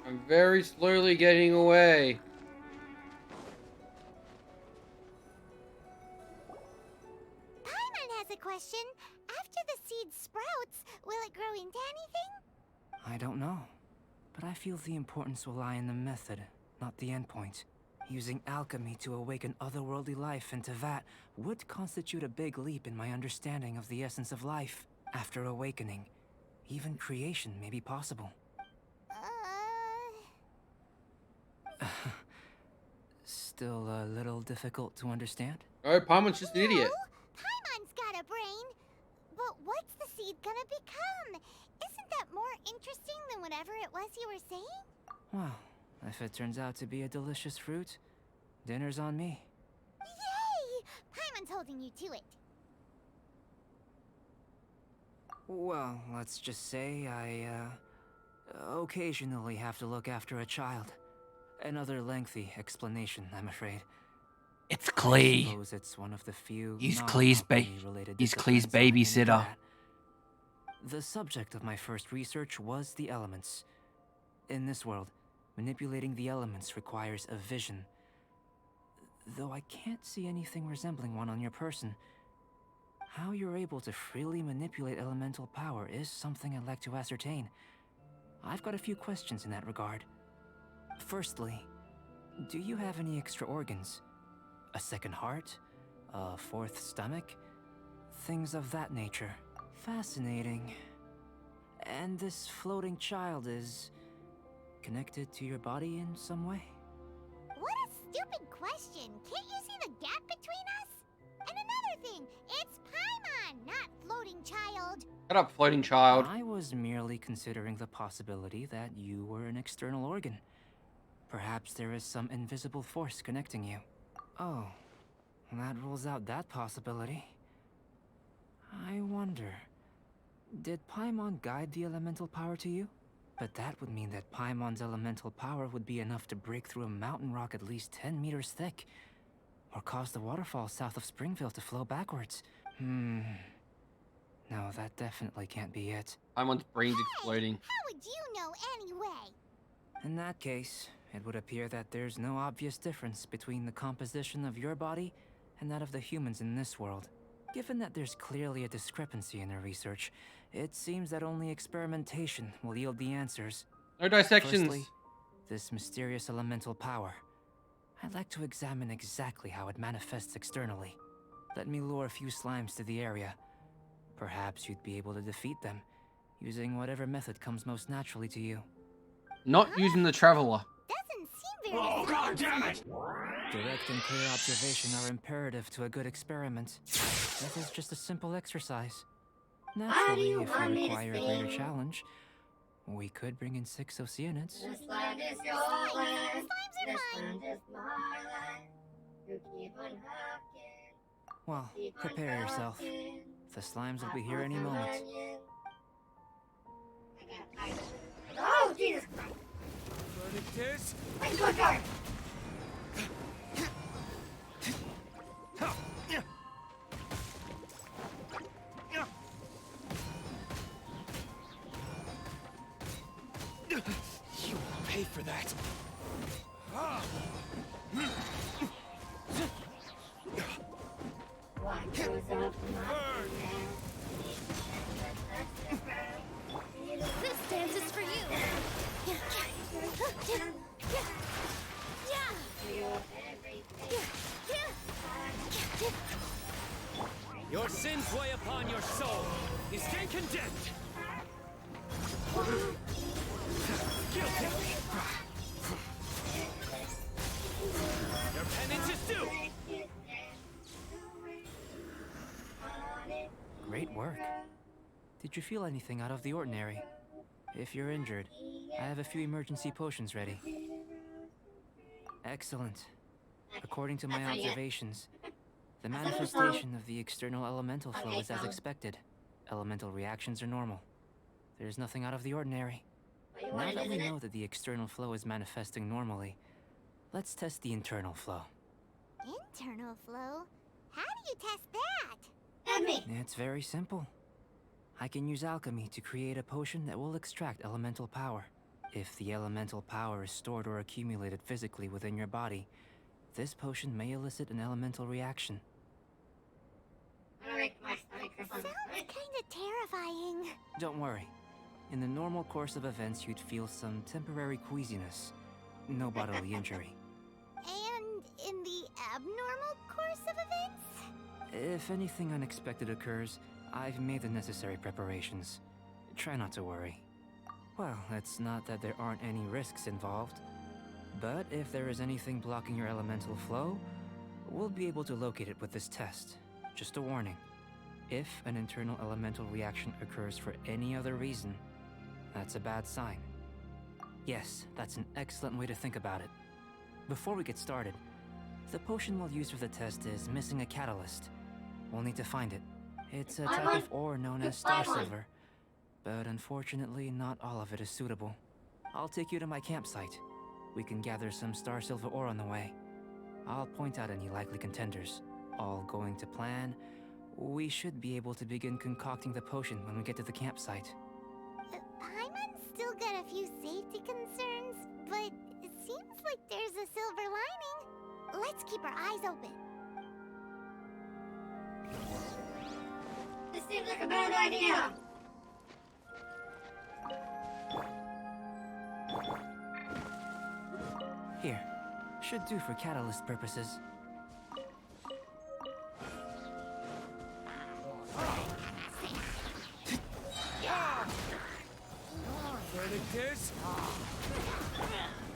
I'm very slowly getting away. Paimon has a question. After the seed sprouts, will it grow into anything? I don't know, but I feel the importance will lie in the method, not the endpoint. Using alchemy to awaken otherworldly life into that would constitute a big leap in my understanding of the essence of life. After awakening, even creation may be possible. Still a little difficult to understand? Alright, Paimon's just an idiot. Paimon's got a brain. But what's the seed gonna become? Isn't that more interesting than whatever it was you were saying? Well, if it turns out to be a delicious fruit, dinner's on me. Yay! Paimon's holding you to it. Well, let's just say I, occasionally have to look after a child. Another lengthy explanation, I'm afraid. It's Klee. I suppose it's one of the few He's non-alchemy Klee's related He's disciplines Klee's I'm any babysitter. good at. The subject of my first research was the elements. In this world, manipulating the elements requires a vision. Though I can't see anything resembling one on your person, how you're able to freely manipulate elemental power is something I'd like to ascertain. I've got a few questions in that regard. Firstly, do you have any extra organs? A second heart? A fourth stomach? Things of that nature. Fascinating. And this floating child is connected to your body in some way? What a stupid question. Can't you see the gap between us? And another thing, it's Paimon, not floating child. Shut up, floating child. I was merely considering the possibility that you were an external organ. Perhaps there is some invisible force connecting you. Oh, that rules out that possibility. I wonder, did Paimon guide the elemental power to you? But that would mean that Paimon's elemental power would be enough to break through a mountain rock at least 10 meters thick, or cause the waterfall south of Springville to flow backwards. No, that definitely can't be it. Paimon's brains exploding. How would you know anyway? In that case, it would appear that there's no obvious difference between the composition of your body and that of the humans in this world. Given that there's clearly a discrepancy in their research, it seems that only experimentation will yield the answers. No dissections. Firstly, this mysterious elemental power. I'd like to examine exactly how it manifests externally. Let me lure a few slimes to the area. Perhaps you'd be able to defeat them, using whatever method comes most naturally to you. Not using the Traveler. Doesn't seem very. Oh, God damn it! Direct and clear observation are imperative to a good experiment. This is just a simple exercise. Naturally, if you require a greater challenge, we could bring in 6 Oceanids. This land is your land. This land is my land. You keep on hacking. Well, prepare yourself. The slimes will be here any moment. Oh, Jesus This? Christ! Go dark! You will pay for that. What goes up This dance is for you. Your sins weigh upon your soul. You stand condemned. Guilty. Your penance is due. Great work. Did you feel anything out of the ordinary? If you're injured, I have a few emergency potions ready. Excellent. According to my observations, the manifestation of the external elemental flow is as expected. Elemental reactions are normal. There's nothing out of the ordinary. Now that we know that the external flow is manifesting normally, let's test the internal flow. Internal flow? How do you test that? It's very simple. I can use alchemy to create a potion that will extract elemental power. If the elemental power is stored or accumulated physically within your body, this potion may elicit an elemental reaction. Sounds kinda terrifying. Don't worry. In the normal course of events, you'd feel some temporary queasiness. No bodily injury. And in the abnormal course of events? If anything unexpected occurs, I've made the necessary preparations. Try not to worry. Well, it's not that there aren't any risks involved. But if there is anything blocking your elemental flow, we'll be able to locate it with this test. Just a warning. If an internal elemental reaction occurs for any other reason, that's a bad sign. Yes, that's an excellent way to think about it. Before we get started, the potion we'll use for the test is missing a catalyst. We'll need to find it. It's a type of ore known as star silver, but unfortunately not all of it is suitable. I'll take you to my campsite. We can gather some star silver ore on the way. I'll point out any likely contenders. All going to plan, we should be able to begin concocting the potion when we get to the campsite. Paimon's still got a few safety concerns, but it seems like there's a silver lining. Let's keep our eyes open. This seems like a bad idea. Here, should do for catalyst purposes. This?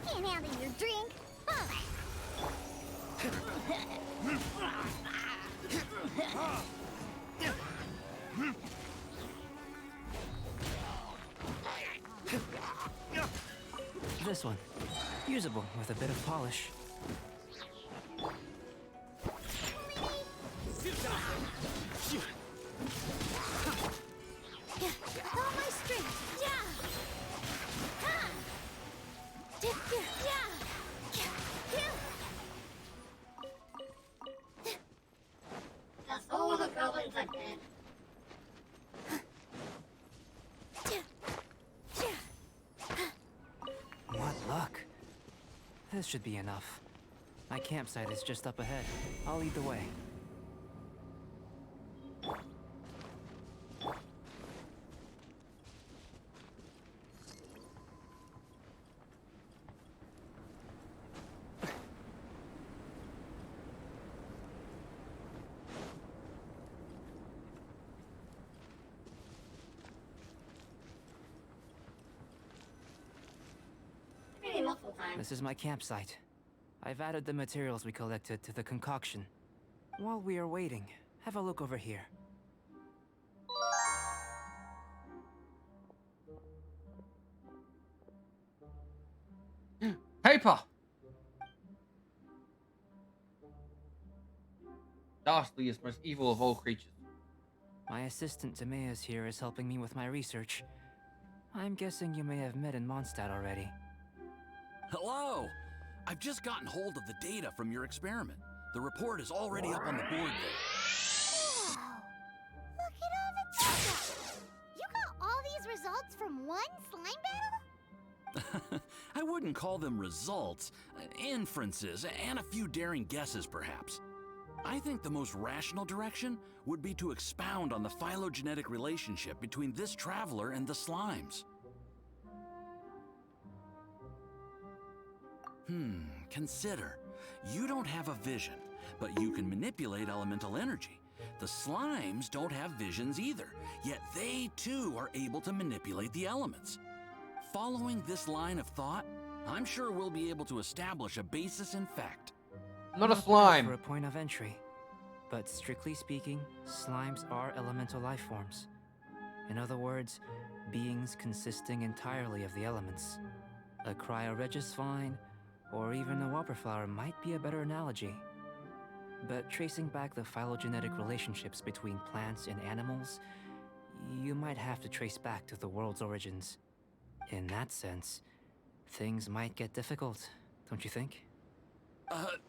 Can't handle your drink. This one. Usable with a bit of polish. All my strength. Yeah. That's all the goblins I've been. This should be enough. My campsite is just up ahead. I'll lead the way. This is my campsite. I've added the materials we collected to the concoction. While we are waiting, have a look over here. Paper! Ghastly is most evil of all creatures. My assistant Timaeus here is helping me with my research. I'm guessing you may have met in Mondstadt already. Hello! I've just gotten hold of the data from your experiment. The report is already up on the board there. Wow! Look at all the data! You got all these results from one slime battle? I wouldn't call them results, inferences, and a few daring guesses perhaps. I think the most rational direction would be to expound on the phylogenetic relationship between this traveler and the slimes. Consider. You don't have a vision, but you can manipulate elemental energy. The slimes don't have visions either, yet they too are able to manipulate the elements. Following this line of thought, I'm sure we'll be able to establish a basis in fact. Not a slime. For a point of entry. But strictly speaking, slimes are elemental life forms. In other words, beings consisting entirely of the elements. A cryoregis vine, or even a whopperflower might be a better analogy. But tracing back the phylogenetic relationships between plants and animals, you might have to trace back to the world's origins. In that sense, things might get difficult, don't you think?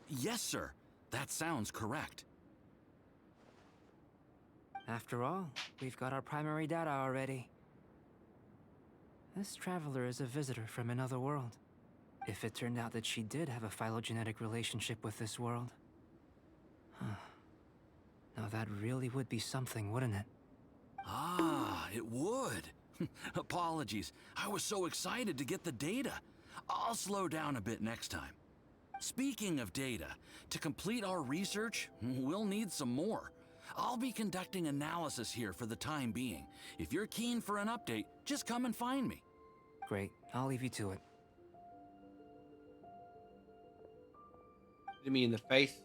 Yes, sir. That sounds correct. After all, we've got our primary data already. This traveler is a visitor from another world. If it turned out that she did have a phylogenetic relationship with this world. Now that really would be something, wouldn't it? Ah, it would. Apologies. I was so excited to get the data. I'll slow down a bit next time. Speaking of data, to complete our research, we'll need some more. I'll be conducting analysis here for the time being. If you're keen for an update, just come and find me. Great. I'll leave you to it. Hit me in the face.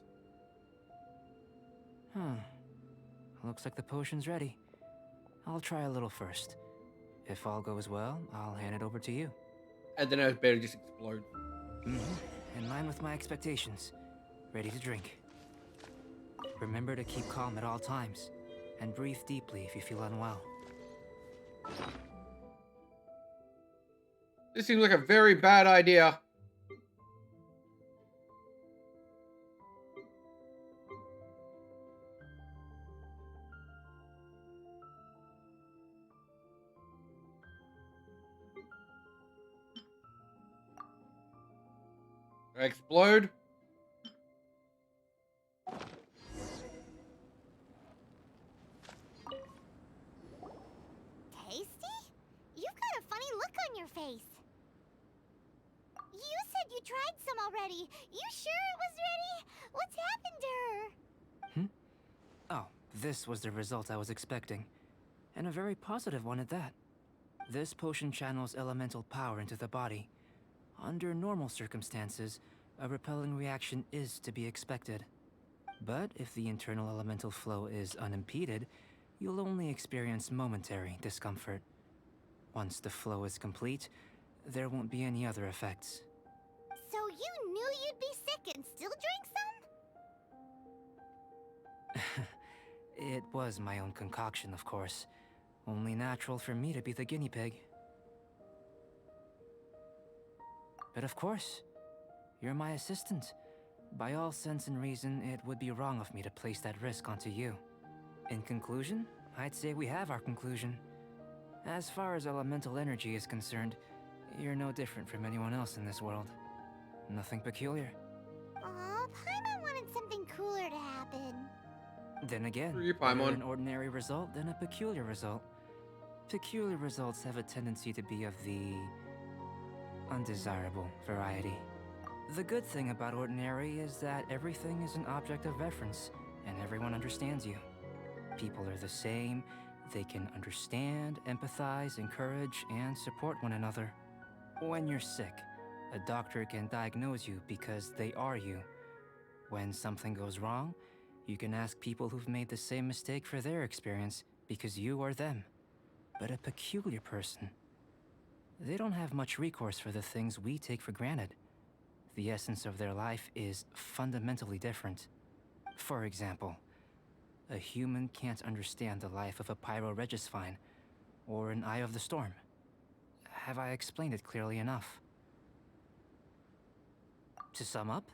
Looks like the potion's ready. I'll try a little first. If all goes well, I'll hand it over to you. And then I better just explode. In line with my expectations. Ready to drink. Remember to keep calm at all times, and breathe deeply if you feel unwell. This seems like a very bad idea. Explode. Tasty? You've got a funny look on your face. You said you tried some already. You sure it was ready? What's happened to her? Oh, this was the result I was expecting. And a very positive one at that. This potion channels elemental power into the body. Under normal circumstances, a repelling reaction is to be expected. But if the internal elemental flow is unimpeded, you'll only experience momentary discomfort. Once the flow is complete, there won't be any other effects. So you knew you'd be sick and still drank some? It was my own concoction, of course. Only natural for me to be the guinea pig. But of course, you're my assistant. By all sense and reason, it would be wrong of me to place that risk onto you. In conclusion, I'd say we have our conclusion. As far as elemental energy is concerned, you're no different from anyone else in this world. Nothing peculiar. Aw, Paimon wanted something cooler to happen. Then again, Screw you, better Paimon. an ordinary result than a peculiar result. Peculiar results have a tendency to be of the undesirable variety. The good thing about ordinary is that everything is an object of reference, and everyone understands you. People are the same, they can understand, empathize, encourage, and support one another. When you're sick, a doctor can diagnose you because they are you. When something goes wrong, you can ask people who've made the same mistake for their experience because you are them. But a peculiar person, they don't have much recourse for the things we take for granted. The essence of their life is fundamentally different. For example, a human can't understand the life of a pyroregisvine or an eye of the storm. Have I explained it clearly enough? To sum up,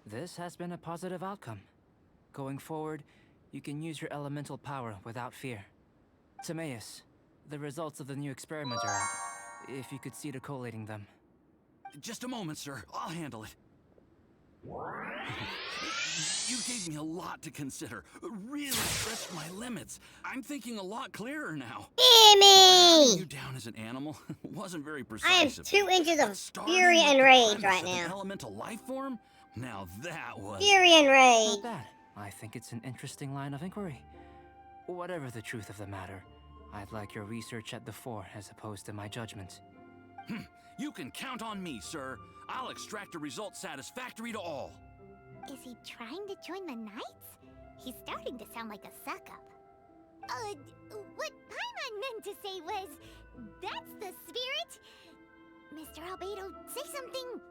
this has been a positive outcome. Going forward, you can use your elemental power without fear. Timaeus, the results of the new experiment are out. If you could see to collating them. Just a moment, sir. I'll handle it. You gave me a lot to consider. Really stretched my limits. I'm thinking a lot clearer now. Gimme! You down as an animal wasn't very I am precise. 2 inches of Starting fury with and the rage premise right of an now. elemental life form? Now that was Fury and rage. Not bad. I think it's an interesting line of inquiry. Whatever the truth of the matter, I'd like your research at the fore as opposed to my judgment. You can count on me, sir. I'll extract a result satisfactory to all. Is he trying to join the Knights? He's starting to sound like a suck-up. What Paimon meant to say was, that's the spirit? Mr. Albedo, say something.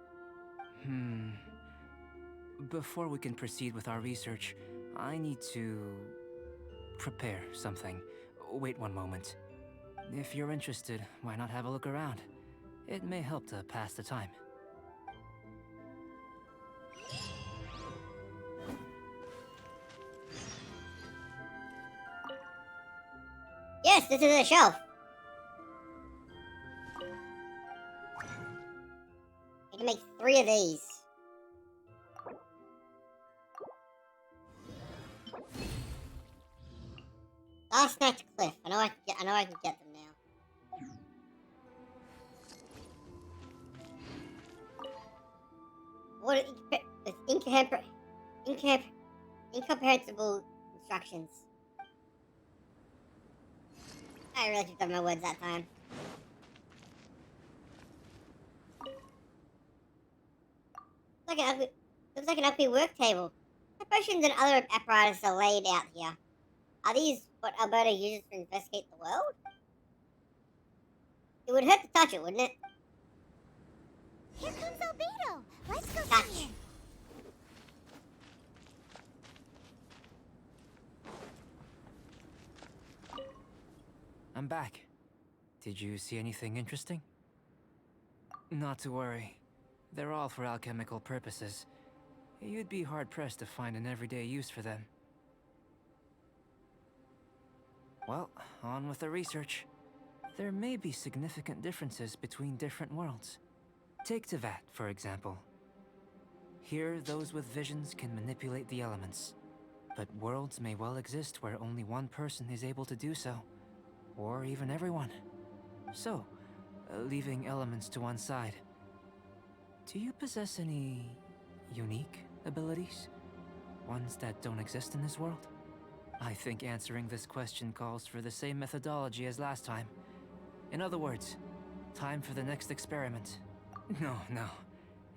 Before we can proceed with our research, I need to prepare something. Wait one moment. If you're interested, why not have a look around? It may help to pass the time. Yes, this is a shelf. I can make 3 of these. Last Night's Cliff. I know I can get them now. What is incomprehensible instructions? I really tripped up my words that time. Looks like an ugly work table. The potions and other apparatus are laid out here. Are these what Alberta uses to investigate the world? It would hurt to touch it, wouldn't it? Here comes Albedo. Let's go Touch. see him. I'm back. Did you see anything interesting? Not to worry. They're all for alchemical purposes. You'd be hard-pressed to find an everyday use for them. Well, on with the research. There may be significant differences between different worlds. Take Tevat, for example. Here, those with visions can manipulate the elements. But worlds may well exist where only one person is able to do so. Or even everyone. So, leaving elements to one side. Do you possess any unique abilities? Ones that don't exist in this world? I think answering this question calls for the same methodology as last time. In other words, time for the next experiment. No.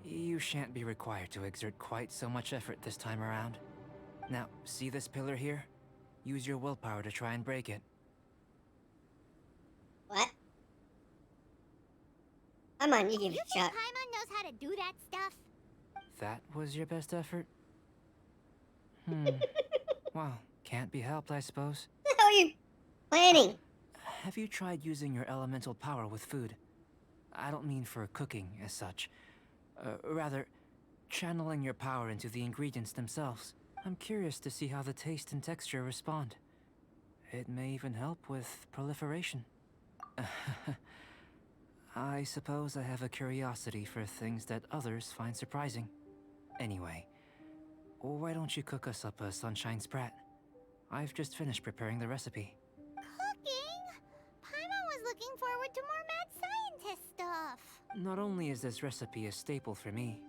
You shan't be required to exert quite so much effort this time around. Now, see this pillar here? Use your willpower to try and break it. What? Come on, you give You it a think shot. Paimon knows how to do that stuff? That was your best effort? Well, can't be helped, I suppose. What the hell are you planning? Have you tried using your elemental power with food? I don't mean for cooking as such. Rather, channeling your power into the ingredients themselves. I'm curious to see how the taste and texture respond. It may even help with proliferation. I suppose I have a curiosity for things that others find surprising. Anyway, why don't you cook us up a sunshine sprat? I've just finished preparing the recipe. Cooking? Paimon was looking forward to more mad scientist stuff. Not only is this recipe a staple for me,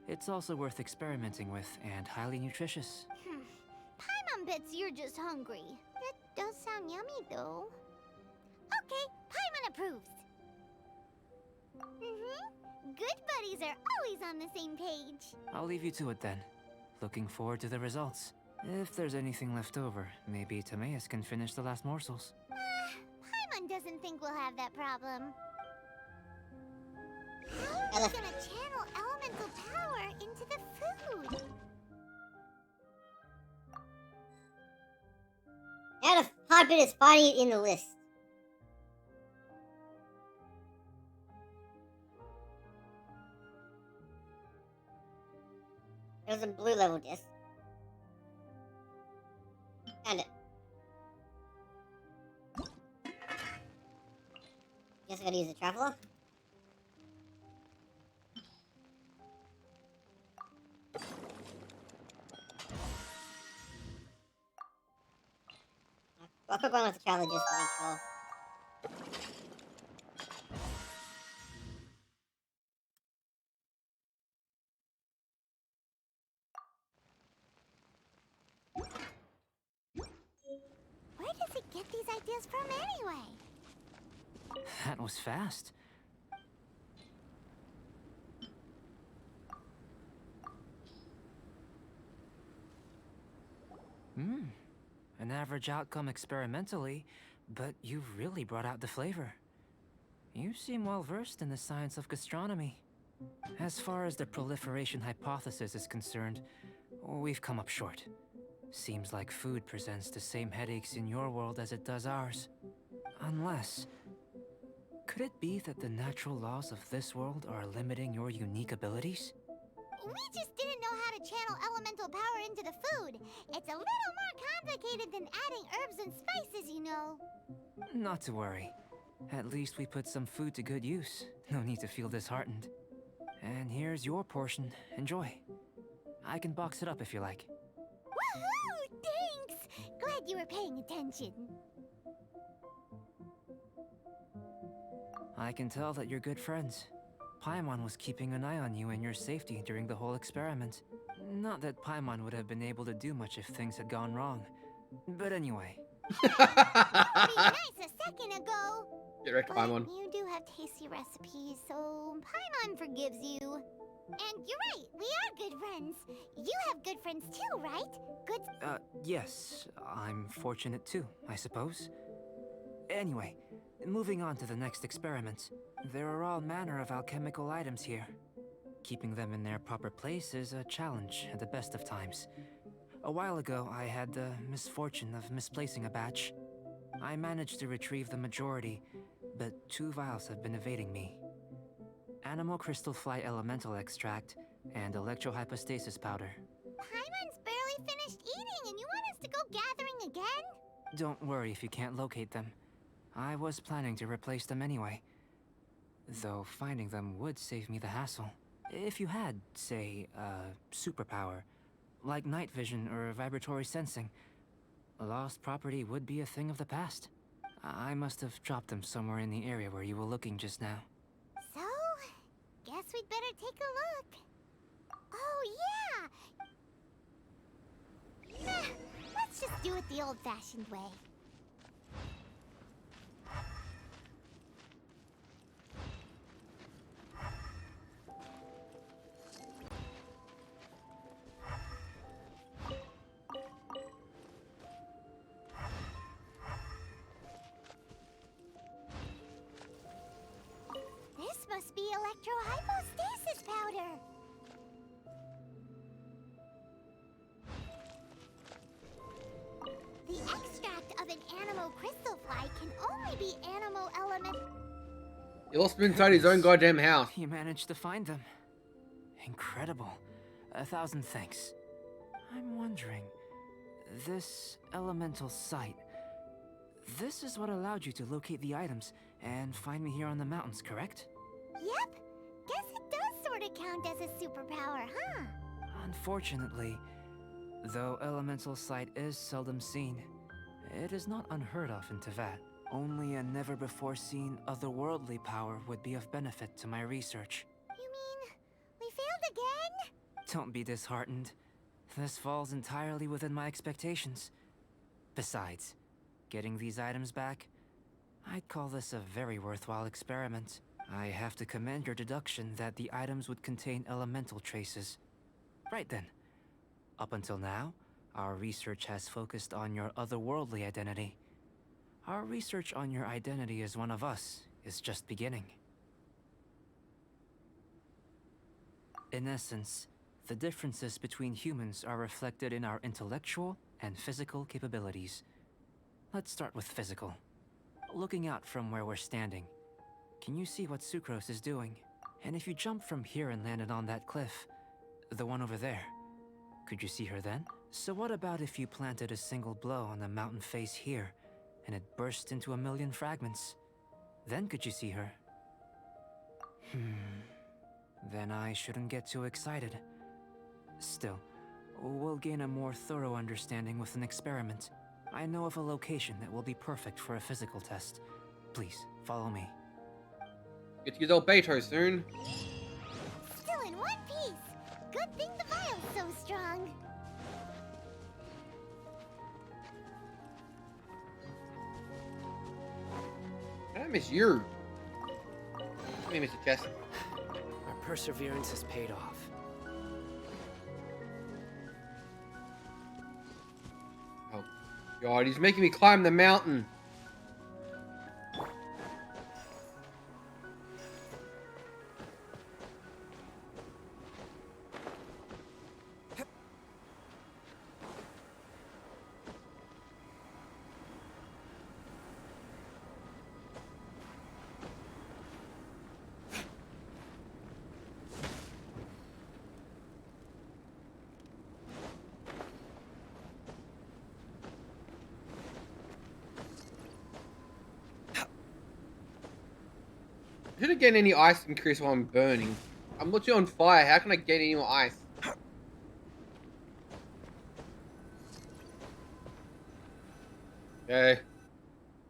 it's also worth experimenting with and highly nutritious. Paimon bets you're just hungry. It does sound yummy, though. Okay, Paimon approves. Good buddies are always on the same page. I'll leave you to it then. Looking forward to the results. If there's anything left over, maybe Timaeus can finish the last morsels. Paimon doesn't think we'll have that problem. How are we gonna channel elemental power into the food? Now the hot bit is finding it in the list. There's a blue level disc. Found it. Guess I gotta use the traveler. I'll put one with the traveler just to make sure. Where does he get these ideas from anyway? That was fast. An average outcome experimentally, but you've really brought out the flavor. You seem well versed in the science of gastronomy. As far as the proliferation hypothesis is concerned, we've come up short. Seems like food presents the same headaches in your world as it does ours. Unless... could it be that the natural laws of this world are limiting your unique abilities? We just didn't know how to channel elemental power into the food. It's a little more complicated than adding herbs and spices, you know. Not to worry. At least we put some food to good use. No need to feel disheartened. And here's your portion. Enjoy. I can box it up if you like. Woohoo! Thanks! Glad you were paying attention. I can tell that you're good friends. Paimon was keeping an eye on you and your safety during the whole experiment. Not that Paimon would have been able to do much if things had gone wrong. But anyway. Pretty nice a second ago. Get wrecked, But Paimon. you do have tasty recipes, so Paimon forgives you. And you're right, we are good friends. You have good friends too, right? Good... Yes. I'm fortunate too, I suppose. Anyway, moving on to the next experiment. There are all manner of alchemical items here. Keeping them in their proper place is a challenge at the best of times. A while ago, I had the misfortune of misplacing a batch. I managed to retrieve the majority, but 2 vials have been evading me. Animal crystal fly elemental extract and electrohypostasis powder. Paimon's barely finished eating and you want us to go gathering again? Don't worry if you can't locate them. I was planning to replace them anyway. Though finding them would save me the hassle. If you had, say, a superpower, like night vision or vibratory sensing, lost property would be a thing of the past. I must have dropped them somewhere in the area where you were looking just now. So, guess we'd better take a look. Oh, yeah! Nah, let's just do it the old-fashioned way. This must be electrohypostasis powder. The extract of an animal crystal fly can only be animal element. He lost them inside his own goddamn house. You managed to find them. Incredible. 1,000 thanks. I'm wondering, this elemental sight, this is what allowed you to locate the items and find me here on the mountains, correct? Yep. Guess it does sort of count as a superpower, huh? Unfortunately, though elemental sight is seldom seen, it is not unheard of in Tevat. Only a never-before-seen otherworldly power would be of benefit to my research. You mean we failed again? Don't be disheartened. This falls entirely within my expectations. Besides, getting these items back, I'd call this a very worthwhile experiment. I have to commend your deduction that the items would contain elemental traces. Right then. Up until now, our research has focused on your otherworldly identity. Our research on your identity as one of us is just beginning. In essence, the differences between humans are reflected in our intellectual and physical capabilities. Let's start with physical. Looking out from where we're standing, can you see what Sucrose is doing? And if you jump from here and landed on that cliff, the one over there, could you see her then? So what about if you planted a single blow on the mountain face here, and it burst into 1,000,000 fragments? Then could you see her? Then I shouldn't get too excited. Still, we'll gain a more thorough understanding with an experiment. I know of a location that will be perfect for a physical test. Please, follow me. Get to use old Beto soon. Still in one piece. Good thing the vial's so strong. I miss you. Hey, Mr. Chess. Our perseverance has paid off. Oh, God, he's making me climb the mountain. I shouldn't get any ice increase while I'm burning. I'm literally on fire. How can I get any more ice? Okay.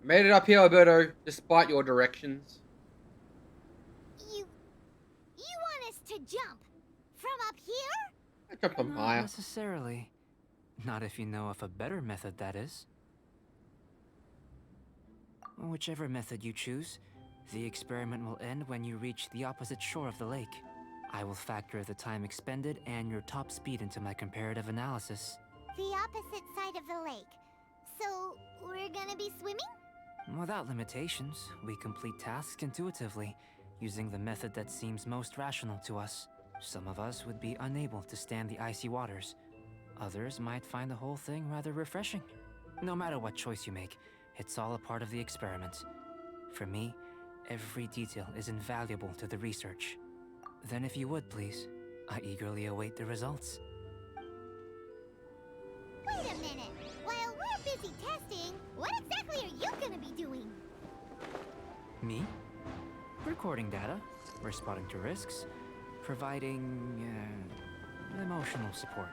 Made it up here, Alberto, despite your directions. You want us to jump from up here? I jumped on Not fire. necessarily. Not if you know of a better method, that is. Whichever method you choose, the experiment will end when you reach the opposite shore of the lake. I will factor the time expended and your top speed into my comparative analysis. The opposite side of the lake. So, we're gonna be swimming? Without limitations, we complete tasks intuitively, using the method that seems most rational to us. Some of us would be unable to stand the icy waters. Others might find the whole thing rather refreshing. No matter what choice you make, it's all a part of the experiment. For me, every detail is invaluable to the research. Then if you would, please, I eagerly await the results. Wait a minute. While we're busy testing, what exactly are you gonna be doing? Me? Recording data, responding to risks, providing, emotional support.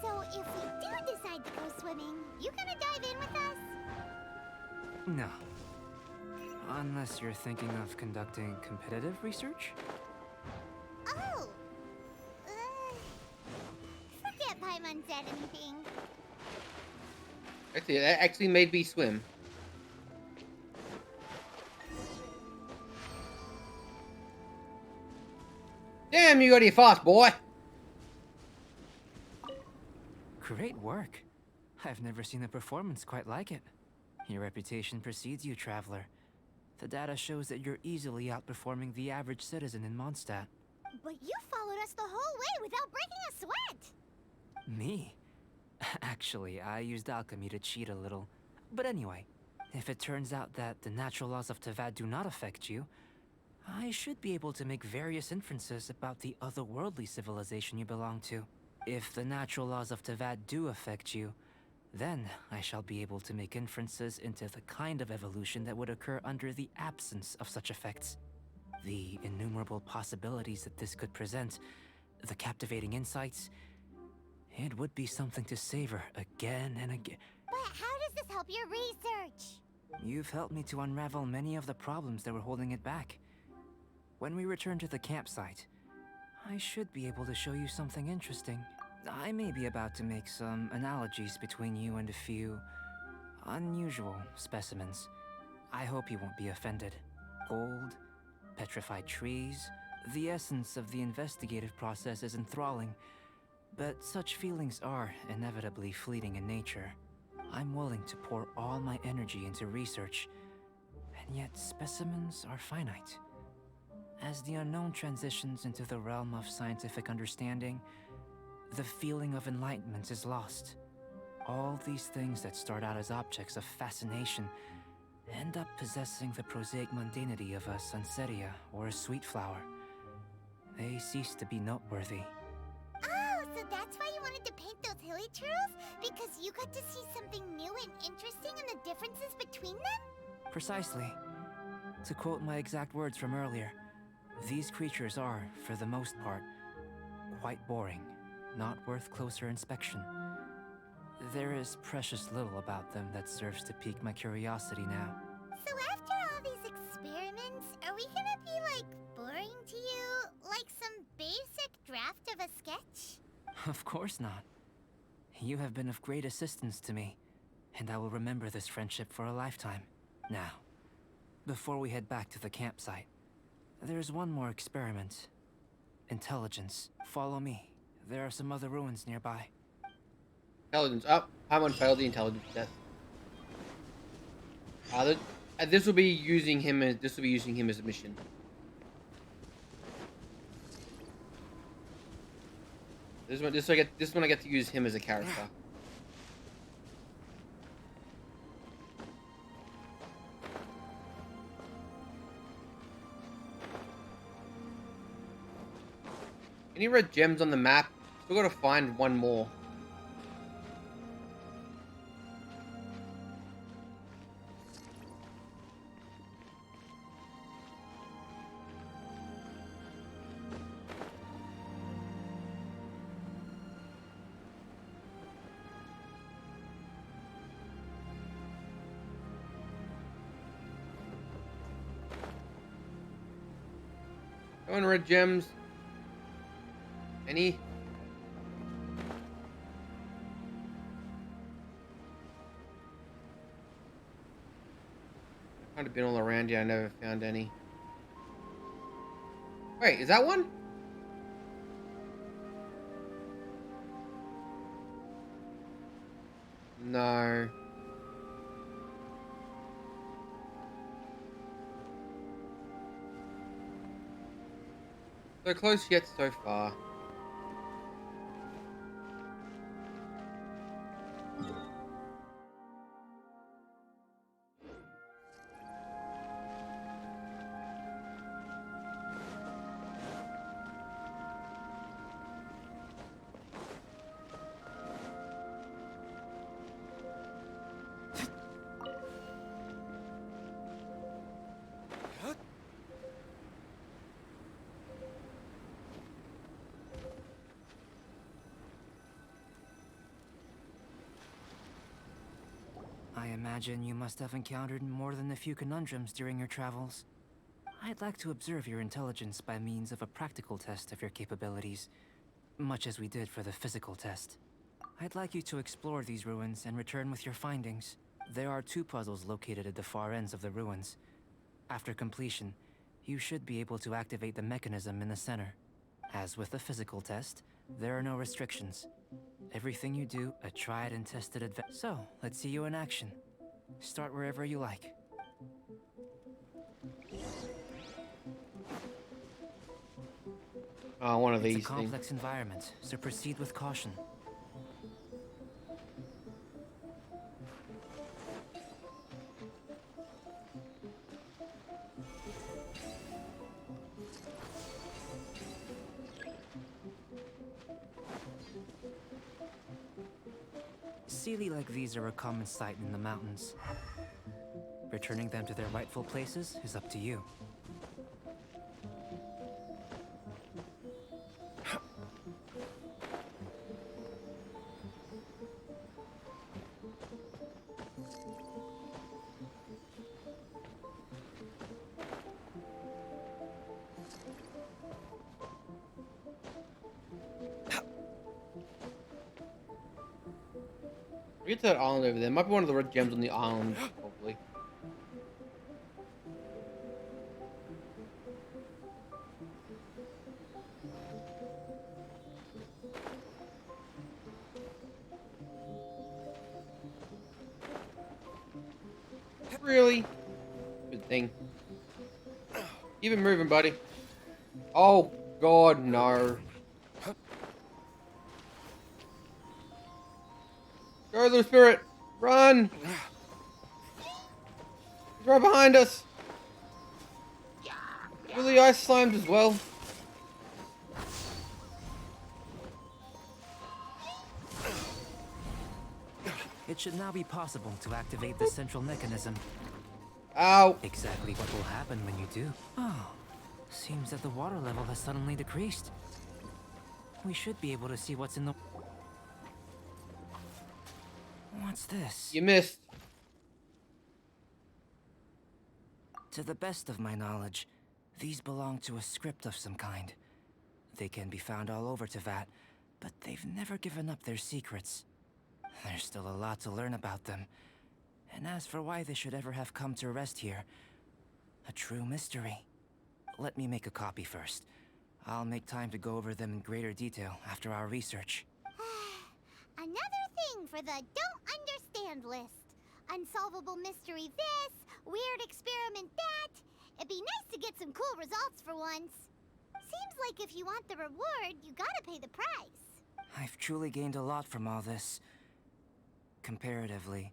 So if we do decide to go swimming, you gonna dive in with us? No. Unless you're thinking of conducting competitive research? Oh! Forget Paimon said anything. Actually, that actually made me swim. Damn, you got here fast, boy! Great work. I've never seen a performance quite like it. Your reputation precedes you, traveler. The data shows that you're easily outperforming the average citizen in Mondstadt. But you followed us the whole way without breaking a sweat! Me? Actually, I used alchemy to cheat a little. But anyway, if it turns out that the natural laws of Tevat do not affect you, I should be able to make various inferences about the otherworldly civilization you belong to. If the natural laws of Tevat do affect you, Then I shall be able to make inferences into the kind of evolution that would occur under the absence of such effects. The innumerable possibilities that this could present, the captivating insights, it would be something to savor again and again. But how does this help your research? You've helped me to unravel many of the problems that were holding it back. When we return to the campsite, I should be able to show you something interesting. I may be about to make some analogies between you and a few unusual specimens. I hope you won't be offended. Gold, petrified trees, the essence of the investigative process is enthralling, but such feelings are inevitably fleeting in nature. I'm willing to pour all my energy into research, and yet specimens are finite. As the unknown transitions into the realm of scientific understanding, the feeling of enlightenment is lost. All these things that start out as objects of fascination end up possessing the prosaic mundanity of a sunsetia or a sweet flower. They cease to be noteworthy. Oh, so that's why you wanted to paint those hilly turtles? Because you got to see something new and interesting in the differences between them? Precisely. To quote my exact words from earlier, these creatures are, for the most part, quite boring, not worth closer inspection. There is precious little about them that serves to pique my curiosity now. So after all these experiments, are we gonna be, like, boring to you? Like some basic draft of a sketch? Of course not. You have been of great assistance to me, and I will remember this friendship for a lifetime. Now, before we head back to the campsite, there's one more experiment. Intelligence. Follow me. There are some other ruins nearby. Intelligence up. Paimon failed the intelligence test. This will be using him as a mission. This one I get to use him as a character. Any red gems on the map? Still gotta find one more. Come on, red gems. Any? I've kind of been all around here. I never found any. Wait, is that one? No. So close yet so far. I imagine you must have encountered more than a few conundrums during your travels. I'd like to observe your intelligence by means of a practical test of your capabilities, much as we did for the physical test. I'd like you to explore these ruins and return with your findings. There are 2 puzzles located at the far ends of the ruins. After completion, you should be able to activate the mechanism in the center. As with the physical test, there are no restrictions. Everything you do, a tried and tested adventure. So, let's see you in action. Start wherever you like. Oh, one of these It's a complex things. environment, so proceed with caution. Sealy like these are a common sight in the mountains. Returning them to their rightful places is up to you. We get to that island over there. Might be one of the red gems on the island, probably. Really? Good thing. Keep it moving, buddy. Oh, God, no. Go, little spirit! Run! He's right behind us! Really ice slimed as well. It should now be possible to activate the central mechanism. Ow! Exactly what will happen when you do. Oh, seems that the water level has suddenly decreased. We should be able to see what's in the... What's this? You missed. To the best of my knowledge, these belong to a script of some kind. They can be found all over Teyvat, but they've never given up their secrets. There's still a lot to learn about them. And as for why they should ever have come to rest here, a true mystery. Let me make a copy first. I'll make time to go over them in greater detail after our research. Another thing for the don't understand list. Unsolvable mystery this, weird experiment that. It'd be nice to get some cool results for once. Seems like if you want the reward, you gotta pay the price. I've truly gained a lot from all this. Comparatively,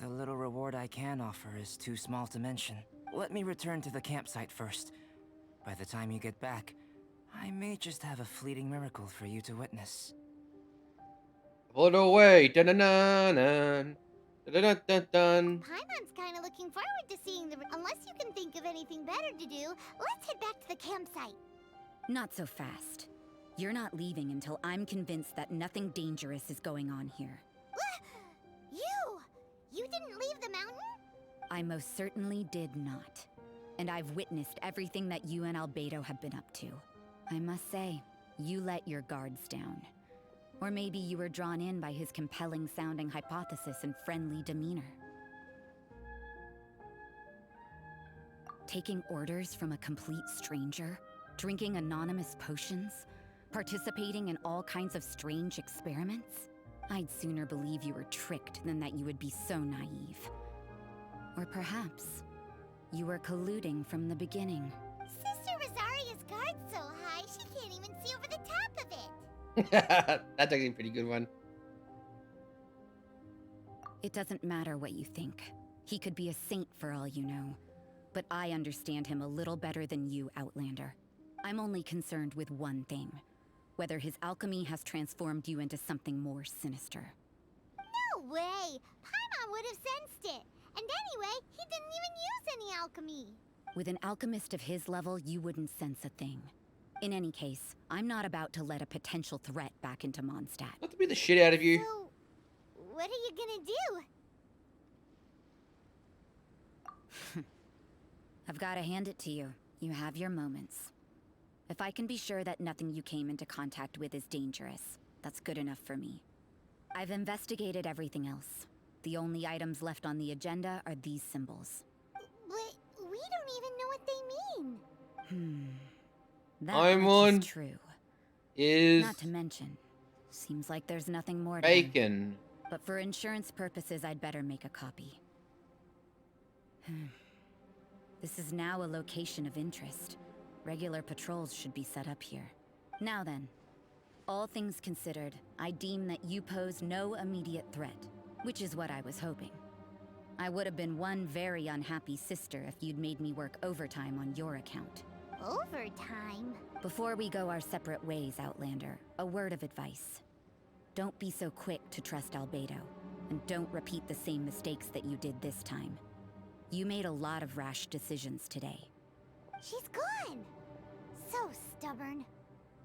the little reward I can offer is too small to mention. Let me return to the campsite first. By the time you get back, I may just have a fleeting miracle for you to witness. Pull it away. Dun-dun-dun-dun. Dun-dun-dun-dun. Paimon's kind of looking forward to seeing the... Unless you can think of anything better to do, let's head back to the campsite. Not so fast. You're not leaving until I'm convinced that nothing dangerous is going on here. You didn't leave the mountain? I most certainly did not. And I've witnessed everything that you and Albedo have been up to. I must say, you let your guards down. Or maybe you were drawn in by his compelling-sounding hypothesis and friendly demeanor. Taking orders from a complete stranger, drinking anonymous potions, participating in all kinds of strange experiments? I'd sooner believe you were tricked than that you would be so naive. Or perhaps, you were colluding from the beginning. Sister Rosaria's guard's so high, she can't even see over the top of it. That's actually a pretty good one. It doesn't matter what you think. He could be a saint for all you know. But I understand him a little better than you, Outlander. I'm only concerned with one thing. Whether his alchemy has transformed you into something more sinister. No way! Paimon would have sensed it. And anyway, he didn't even use any alchemy. With an alchemist of his level, you wouldn't sense a thing. In any case, I'm not about to let a potential threat back into Mondstadt. Not to beat the shit out of you. So, what are you gonna do? I've gotta hand it to you. You have your moments. If I can be sure that nothing you came into contact with is dangerous, that's good enough for me. I've investigated everything else. The only items left on the agenda are these symbols. But we don't even know what they mean. That I'm much one is true. Is Not to mention, seems like there's nothing more to bacon. But for insurance purposes, I'd better make a copy. This is now a location of interest. Regular patrols should be set up here. Now then, all things considered, I deem that you pose no immediate threat, which is what I was hoping. I would have been one very unhappy sister if you'd made me work overtime on your account. Overtime? Before we go our separate ways, Outlander, a word of advice. Don't be so quick to trust Albedo. And don't repeat the same mistakes that you did this time. You made a lot of rash decisions today. She's gone! So stubborn.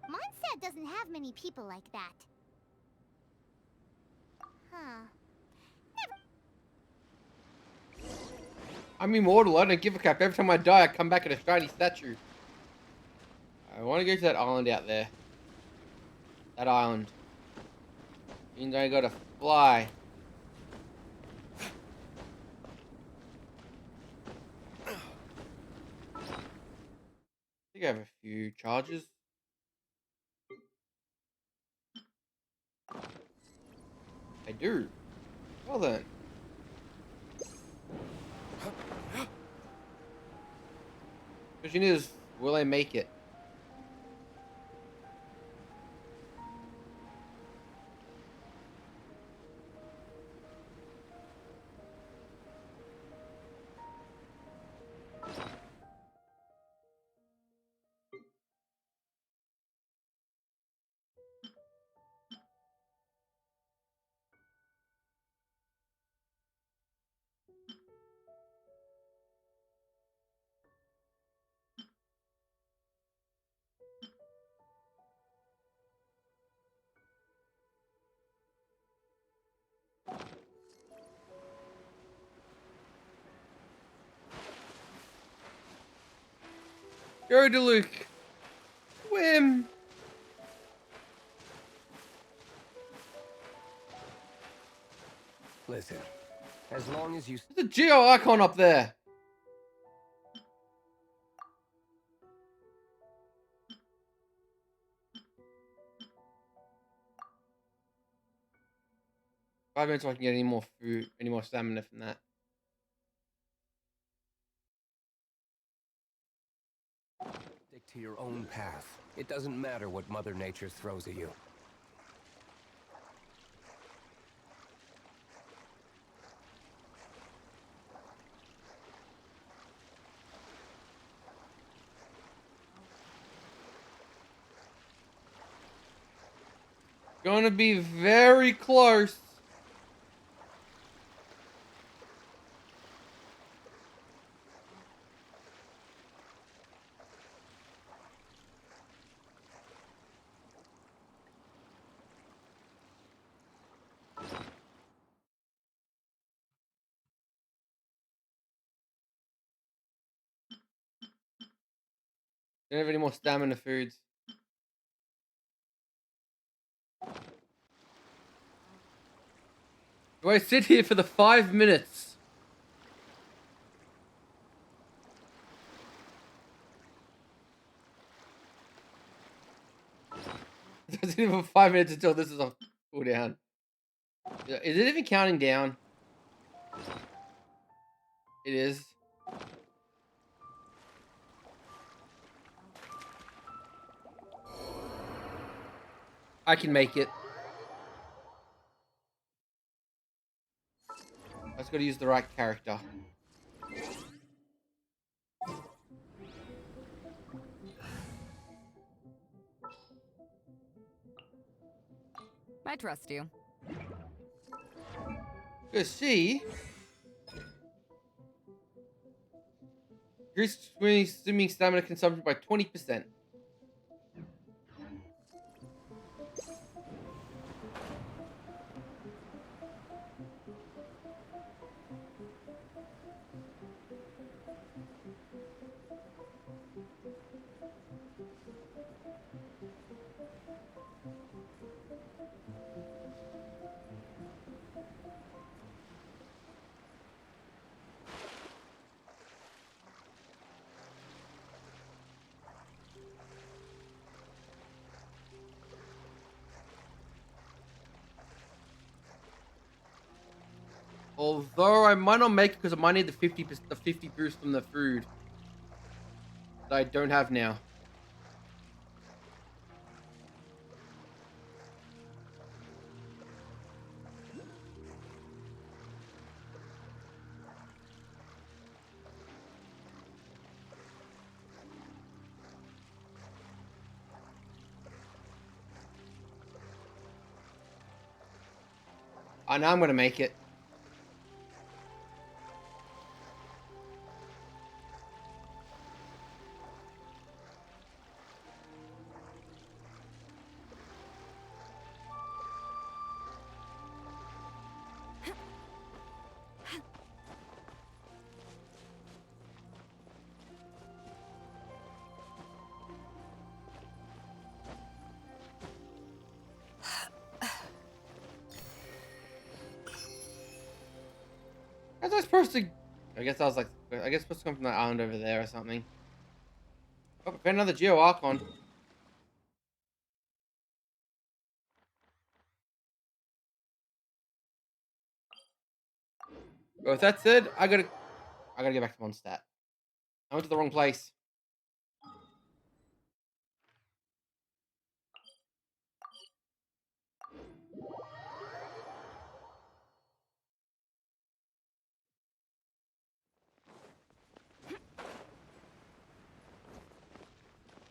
Mondstadt doesn't have many people like that. Huh. I'm immortal. I don't give a crap. Every time I die, I come back in a shiny statue. I want to go to that island out there. That island. Means I gotta fly. I think I have a few charges. I do. Well then. Question is, will I make it? Go to Luke. Swim. Listen, as long as you... There's a geo icon up there. Five minutes so I can get any more food, any more stamina from that. Stick to your own path. It doesn't matter what Mother Nature throws at you. Gonna be very close. Don't have any more stamina foods. Do I sit here for the 5 minutes? It's even 5 minutes until this is on cooldown. Is it even counting down? It is. I can make it. I just gotta use the right character. I trust you. Good see. Increase swimming stamina consumption by 20%. Although I might not make it because I might need the 50 boost from the food that I don't have now. I know I'm gonna make it. How's I supposed to? I guess I was like, I guess supposed to come from that island over there or something. Oh, I found another Geo Archon. But with that said, I gotta get back to Mondstadt. I went to the wrong place.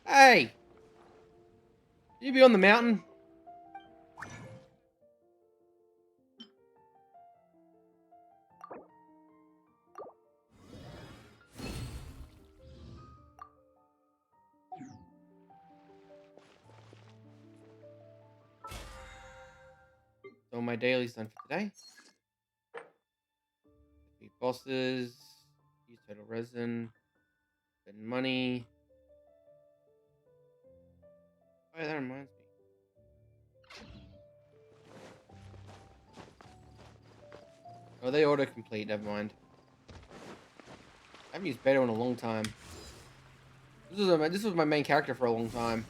Hey! You be on the mountain? So my daily's done for today. Defeat bosses, use total resin, spend money. Oh, that reminds me. Oh, they auto-complete, never mind. I haven't used beta in a long time. This was my main character for a long time.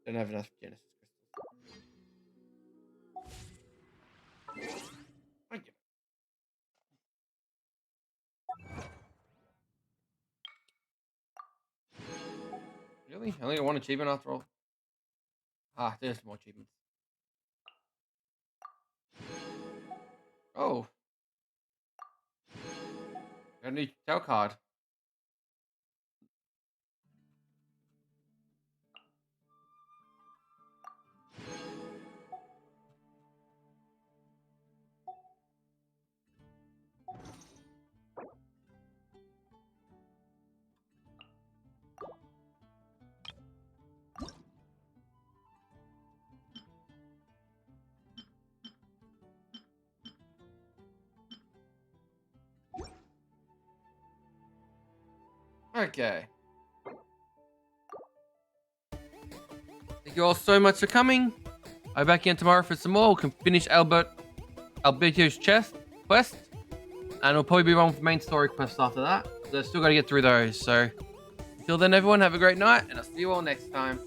Don't have enough Genesis crystals. Thank you. Really? I only got one achievement after all. Ah, there's more achievements. Oh. Got a new tail card. Okay. Thank you all so much for coming. I'll be back again tomorrow for some more. We can finish Alberto's quest. And we'll probably be on with the main story quest after that. So I still got to get through those. So until then, everyone, have a great night. And I'll see you all next time.